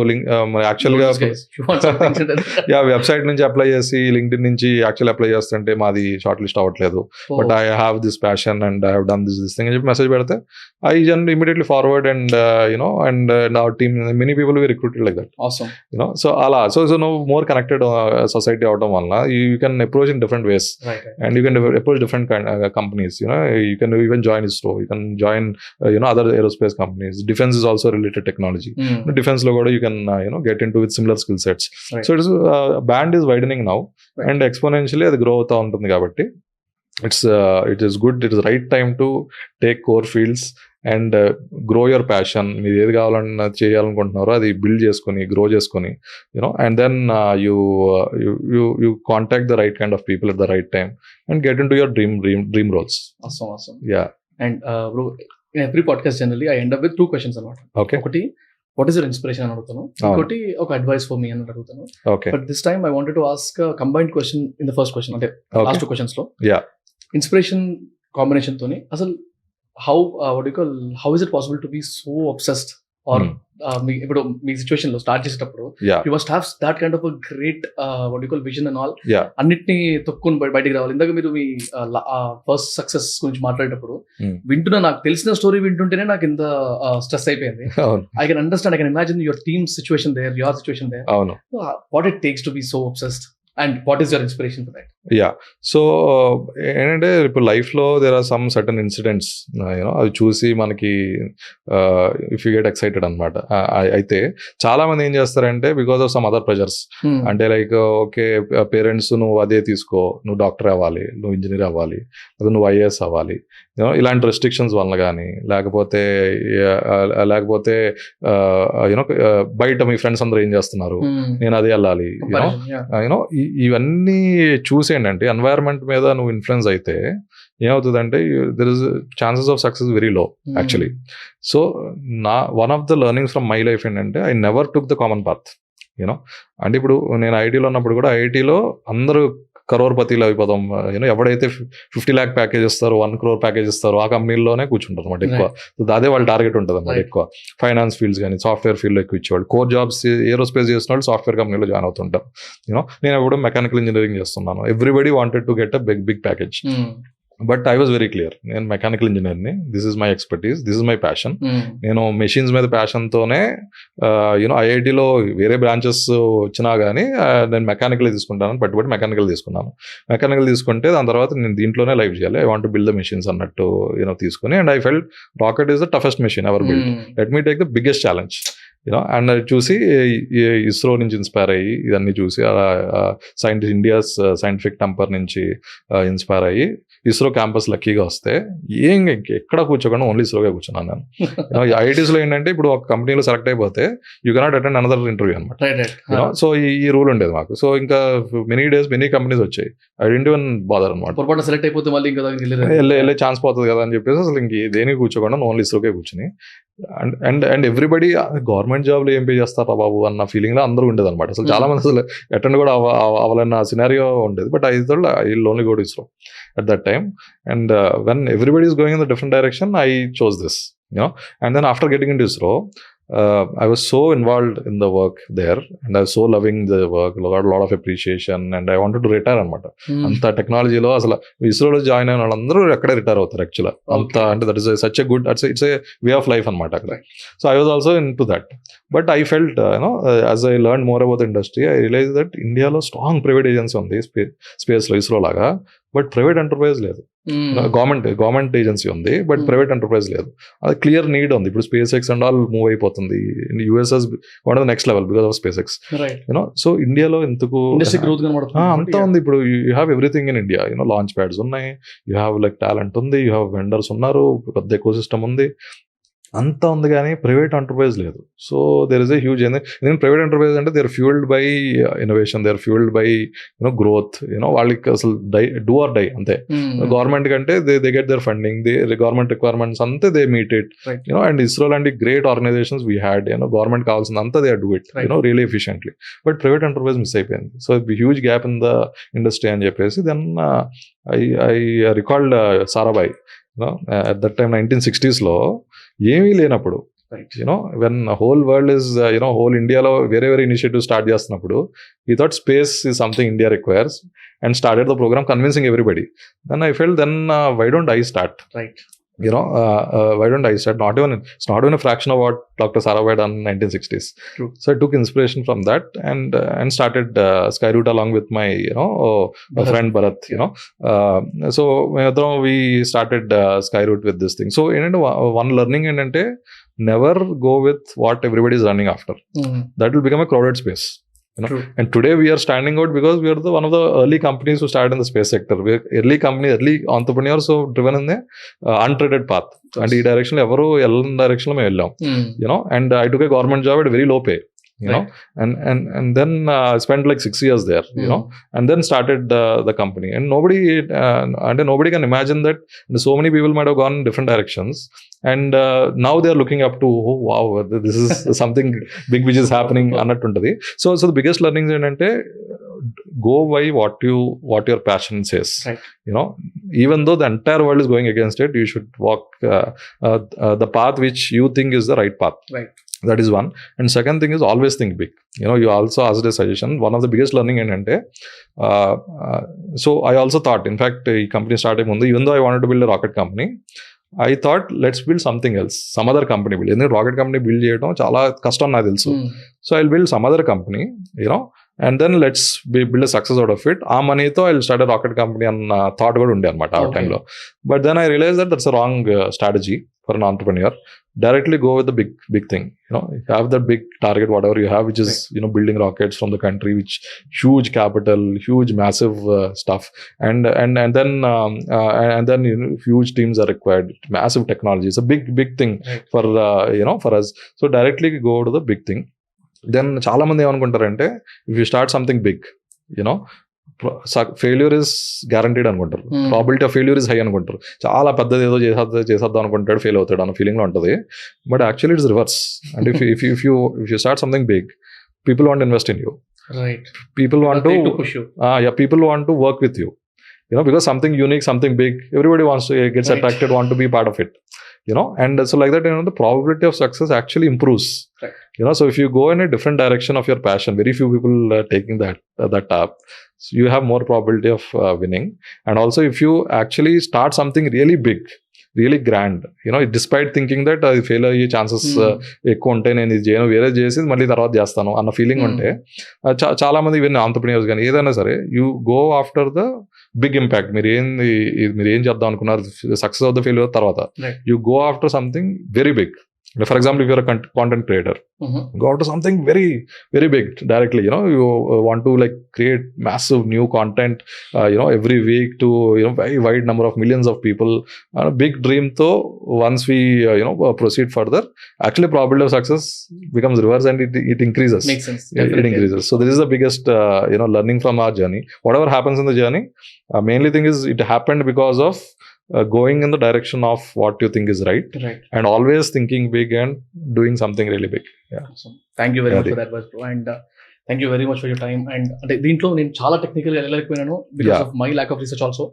యాక్చువల్గా వెబ్సైట్ నుంచి అప్లై చేసి LinkedIn నుంచి యాక్చువల్ అప్లై చేస్తుంటే మాది షార్ట్ లిస్ట్ అవ్వట్లేదు, but I have this passion and I have done this thing అని చెప్పి మెసేజ్ పెడితే ఐ జన్ immediately forward and you know and our team many people we recruited like that. You know so అలా so no more connected society అవడం వల్ల you can approach in different ways. Right. And you can approach different companies. You know, you can even join ISRO. You can join other aerospace companies. Defense is also related technology. Defense lo kuda you can get into with similar skill sets. Right. So it is band is widening now, right, and exponentially అది grow అవుతా ఉంటుంది కాబట్టి it is good. It is the right time to take core fields and grow your passion. మీరు ఏది కావాలన్నా చేయాలనుకుంటున్నారో అది build చేసుకొని గ్రో చేసుకొని you know and then you contact the right kind of people at the right time and get in to your dream roles. Yeah and in every podcast generally I end up with 2 questions అనమాట. Okay, ఒకటి what is your inspiration అని అడుగుతాను, ఇంకోటి ఒక advice for me అని అడుగుతాను. Okay, but this time I wanted to ask combined question in the first question, అంటే last 2 questions లో. యా, ఇన్స్పిరేషన్ కాంబినేషన్ తోని అసలు how how is it possible to be so obsessed or ఇప్పుడు మీ situation లో start చేసేటప్పుడు you must have that kind of great vision and all, అన్నిటిని తొక్కుని బయటికి రావాలి. ఇందాక మీరు మీ ఫస్ట్ సక్సెస్ గురించి మాట్లాడేటప్పుడు వింటున్నా, నాకు తెలిసిన స్టోరీ వింటుంటేనే నాకు ఇంత స్ట్రెస్ అయిపోయింది. I can understand, I can imagine your team situation there, your situation there. What it takes to be so obsessed and what is your inspiration for that? Yeah, so ఏంటంటే ఇప్పుడు లైఫ్లో there are some certain incidents అవి చూసి మనకి if you get excited అనమాట. అయితే చాలా మంది ఏం చేస్తారంటే because of some other pressures, అంటే లైక్ ఓకే పేరెంట్స్ నువ్వు అదే తీసుకో, నువ్వు డాక్టర్ అవ్వాలి, నువ్వు ఇంజనీర్ అవ్వాలి, లేదా నువ్వు IAS అవ్వాలి, ఇలాంటి రెస్ట్రిక్షన్స్ వల్ల కానీ లేకపోతే బయట మీ ఫ్రెండ్స్ అందరూ ఏం చేస్తున్నారు నేను అదే వెళ్ళాలి, ఇవన్నీ చూసేయండి. అంటే ఎన్వైరన్మెంట్ మీద నువ్వు ఇన్ఫ్లుయెన్స్ అయితే ఏమవుతుందంటే there is chances of success very low actually. So one of the learnings from my life ఏంటంటే I never took the common path. అంటే ఇప్పుడు నేను ఐఐటీలో ఉన్నప్పుడు కూడా ఐఐటీలో అందరూ కరోర్పతిలో అయిపోతాం. ఎవడైతే 50 lakh ప్యాకేజ్ ఇస్తారో 1 crore ప్యాకేజ్ ఇస్తారో ఆ కంపెనీలోనే కూర్చుంటారు అనమాట ఎక్కువ. అదే వాళ్ళ టార్గెట్ ఉంటుంది అనమాట ఎక్కువ. ఫైనాన్స్ ఫీల్డ్స్ కానీ సాఫ్ట్వేర్ ఫీల్డ్లో ఎక్కువ ఇచ్చేవాళ్ళు. కోర్ జాబ్స్ ఏరోస్పేస్ చేసిన వాళ్ళు సాఫ్ట్వేర్ కంపెనీలో జాయిన్ అవుతుంటారు. నేను ఎప్పుడు మెకానికల్ ఇంజనీరింగ్ చేస్తున్నాను. Everybody wanted to get a big package. But I was very clear, నేను మెకానికల్ ఇంజనీర్ని, this is my expertise, this is my passion. నేను మెషిన్స్ మీద ప్యాషన్తోనే ఐఐటీలో వేరే బ్రాంచెస్ వచ్చినా కానీ నేను మెకానికల్ తీసుకుంటాను పట్టుబడి మెకానికల్ తీసుకున్నాను. మెకానికల్ తీసుకుంటే దాని తర్వాత నేను దీంట్లోనే లైఫ్ చేయాలి, I want to build the machines అన్నట్టు తీసుకుని. And I felt rocket is the toughest machine ever build, let me take the biggest challenge. And అది చూసి ఇస్రో నుంచి ఇన్స్పైర్ అయ్యి ఇదన్నీ చూసి ఇండియాస్ సైంటిఫిక్ టెంపర్ నుంచి ఇన్స్పైర్ అయ్యి ఇస్రో క్యాంపస్ లక్కీగా వస్తే ఎక్కడ కూర్చోకుండా ఓన్లీ ఇస్రోగా కూర్చున్నాను నేను. ఐఐటీస్లో ఏంటంటే ఇప్పుడు ఒక కంపెనీలో సెలెక్ట్ అయిపోతే you cannot attend another interview అనమాట. సో ఈ రూల్ ఉండేది మాకు. సో ఇంకా మెనీ కంపెనీస్ వచ్చాయి, ఐ డోంట్ ఈవెన్ బాదర్ అనమాట. సెలెక్ట్ అయిపోతే మళ్ళీ వెళ్ళే ఛాన్స్ పోతుంది కదా అని చెప్పేసి అసలు ఇంక దేనికి కూర్చోకుండా ఓన్లీ ఇస్రోకే కూర్చుని అండ్ ఎవ్రీబడి గవర్నమెంట్ జాబ్లో ఏం పే చేస్తారా బాబు అన్న ఫీలింగ్ లో అందరూ ఉండేది అనమాట. అసలు చాలా మంది అసలు అటెండ్ కూడా అవ్వాలన్న సినారియో ఉండేది. But I thought I will only go to ISRO at that time, and when everybody is going in the different direction, I chose this, and then after getting into ISRO, I was so involved in the work there, and I was so loving the work, got a lot of appreciation, and I wanted to retire అనమాట. అంత టెక్నాలజీలో అసలు ఇస్రోలో join అయిన వాళ్ళందరూ అక్కడే retire అవుతారు యాక్చువల్గా. అంత అంటే that is such a good, it's a way of life అనమాట అక్కడ. So I was also in to that. But I felt as I learn more about the industry, I realize that ఇండియాలో strong private agency ఉంది స్పేస్లో ఇస్రో లాగా. But private enterprise లేదు. Government agency ఉంది, but private enterprise లేదు. అది clear need ఉంది. ఇప్పుడు SpaceX and all move అయిపోతుంది. USS one of the next level because of SpaceX. So ఇండియాలో ఎందుకు అంతా ఉంది. ఇప్పుడు you have everything in India. Launch pads ఉన్నాయి, యూ హ్యావ్ లైక్ టాలెంట్ ఉంది, యూ హ్యావ్ వెండర్స్ ఉన్నారు, పెద్ద ఎకో సిస్టమ్ ఉంది, అంతా ఉంది, కానీ ప్రైవేట్ ఎంటర్ప్రైజ్ లేదు. So there is a huge ఎందుకంటే ప్రైవేట్ ఎంటర్ప్రైజ్ అంటే they are fueled by innovation, they are fueled by growth. వాళ్ళకి అసలు డూ ఆర్ డై అంతే. గవర్నమెంట్ కంటే they get their funding, government requirements అంతే they meet it. And ISRO లాంటి great organisations we had, government కావాల్సింది అంతా they do it really efficiently. But private enterprise miss అయిపోయింది. So huge gap in the industry అని చెప్పేసి then I recalled Sarabhai. at that time 1960s లో ఏమీ లేనప్పుడు, when whole world is whole ఇండియాలో వేరే వేరే ఇనిషియేటివ్ స్టార్ట్ చేస్తున్నప్పుడు ఈ thought space is something India requires and started the programme convincing everybody. Then I felt then why don't I start? Why don't I start? It's not even a fraction of what Dr. Sarabhai done in 1960s. True. So I took inspiration from that and started Skyroot along with my friend Bharat. So we started Skyroot with this thing. So one learning and never go with what everybody is running after. That will become a crowded space. And today we are standing out because we are one of the early companies who started in the space sector. We are early entrepreneurs who driven in the untreaded path. And in direction direction and I took a government job at very low pay. And then spent like 6 years there, and then started the company. And nobody can imagine that so many people might have gone in different directions. And now they are looking up to, oh wow, this is something big which is happening. So the biggest learnings are go by what your passion says. Even though the entire world is going against it, you should walk the path which you think is the right path. That is one. And second thing is always think big. You also asked a suggestion. One of the biggest learning so I also thought, in fact, a company started mundu, even though I wanted to build a rocket company, I thought let's build something else, some other company build. Endukante rocket company build cheyadam chaala kashtam naku telusu. So I'll build some other company, and then let's build a success out of it. Aa money tho I'll start a rocket company and thought kuda unde anamata aa time lo. But then I realized that that's a wrong strategy for an entrepreneur. Directly go with the big thing. Have that big target, whatever you have, which is building rockets from the country, which huge capital, huge massive stuff, and then huge teams are required, massive technology. It's a big thing for us. So directly go to the big thing. Then చాలా మంది ఏమనుకుంటారంటే if you start something big, failure is guaranteed అనుకుంటారు, probability of failure is high అనుకుంటారు. చాలా పెద్దది ఏదో చేసేద్దాం అనుకుంటాడు, ఫెయిల్ అవుతాడు అన్న ఫీలింగ్ లో ఉంటుంది. But actually it's reverse. And if you start something big, people want invest in you. People want to push you. People want to work with you. Because something unique, something big, everybody wants to gets attracted, want to be part of it. And so like that, the probability of success actually improves. So if you go in a different direction of your passion, very few people are taking that up. So you have more probability of winning. And also if you actually start something really big, really grand, despite thinking that fail అయ్యే chances ఎక్కువ ఉంటాయి, నేను ఇది చేయను, వేరే చేసి మళ్ళీ తర్వాత చేస్తాను అన్న ఫీలింగ్ ఉంటే, చాలా మంది ఈవెన్ ఆంటర్‌ప్రెన్యూర్స్ కానీ ఏదైనా సరే, you go after the big impact. మీరు ఏం చేద్దాం అనుకున్నారు, సక్సెస్ ఆఫ్ ద ఫెయిల్యూర్ తర్వాత, you go after something very big. For example, if you're a content creator, go out to something very, very big directly. You want to like create massive new content, every week to very wide number of millions of people. Big dream. So once we proceed further, actually probability of success becomes reverse and it increases. Makes sense. It increases. So this is the biggest learning from our journey. Whatever happens in the journey, mainly thing is it happened because of going in the direction of what you think is right, and always thinking big and doing something really big. Awesome. Thank you very much for that advice, bro. And thank you very much for your time. And దీంట్లో నేను చాలా technical గా వెళ్ళలేకపోయినాను because of my lack of research also.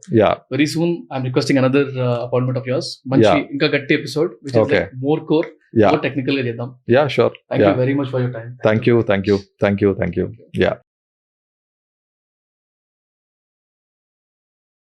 Very soon I'm requesting another appointment of yours. మంచి ఇంకా గట్టి episode which is like more core, more technical గా చేద్దాం. Sure. Thank you very much for your time. Thank you.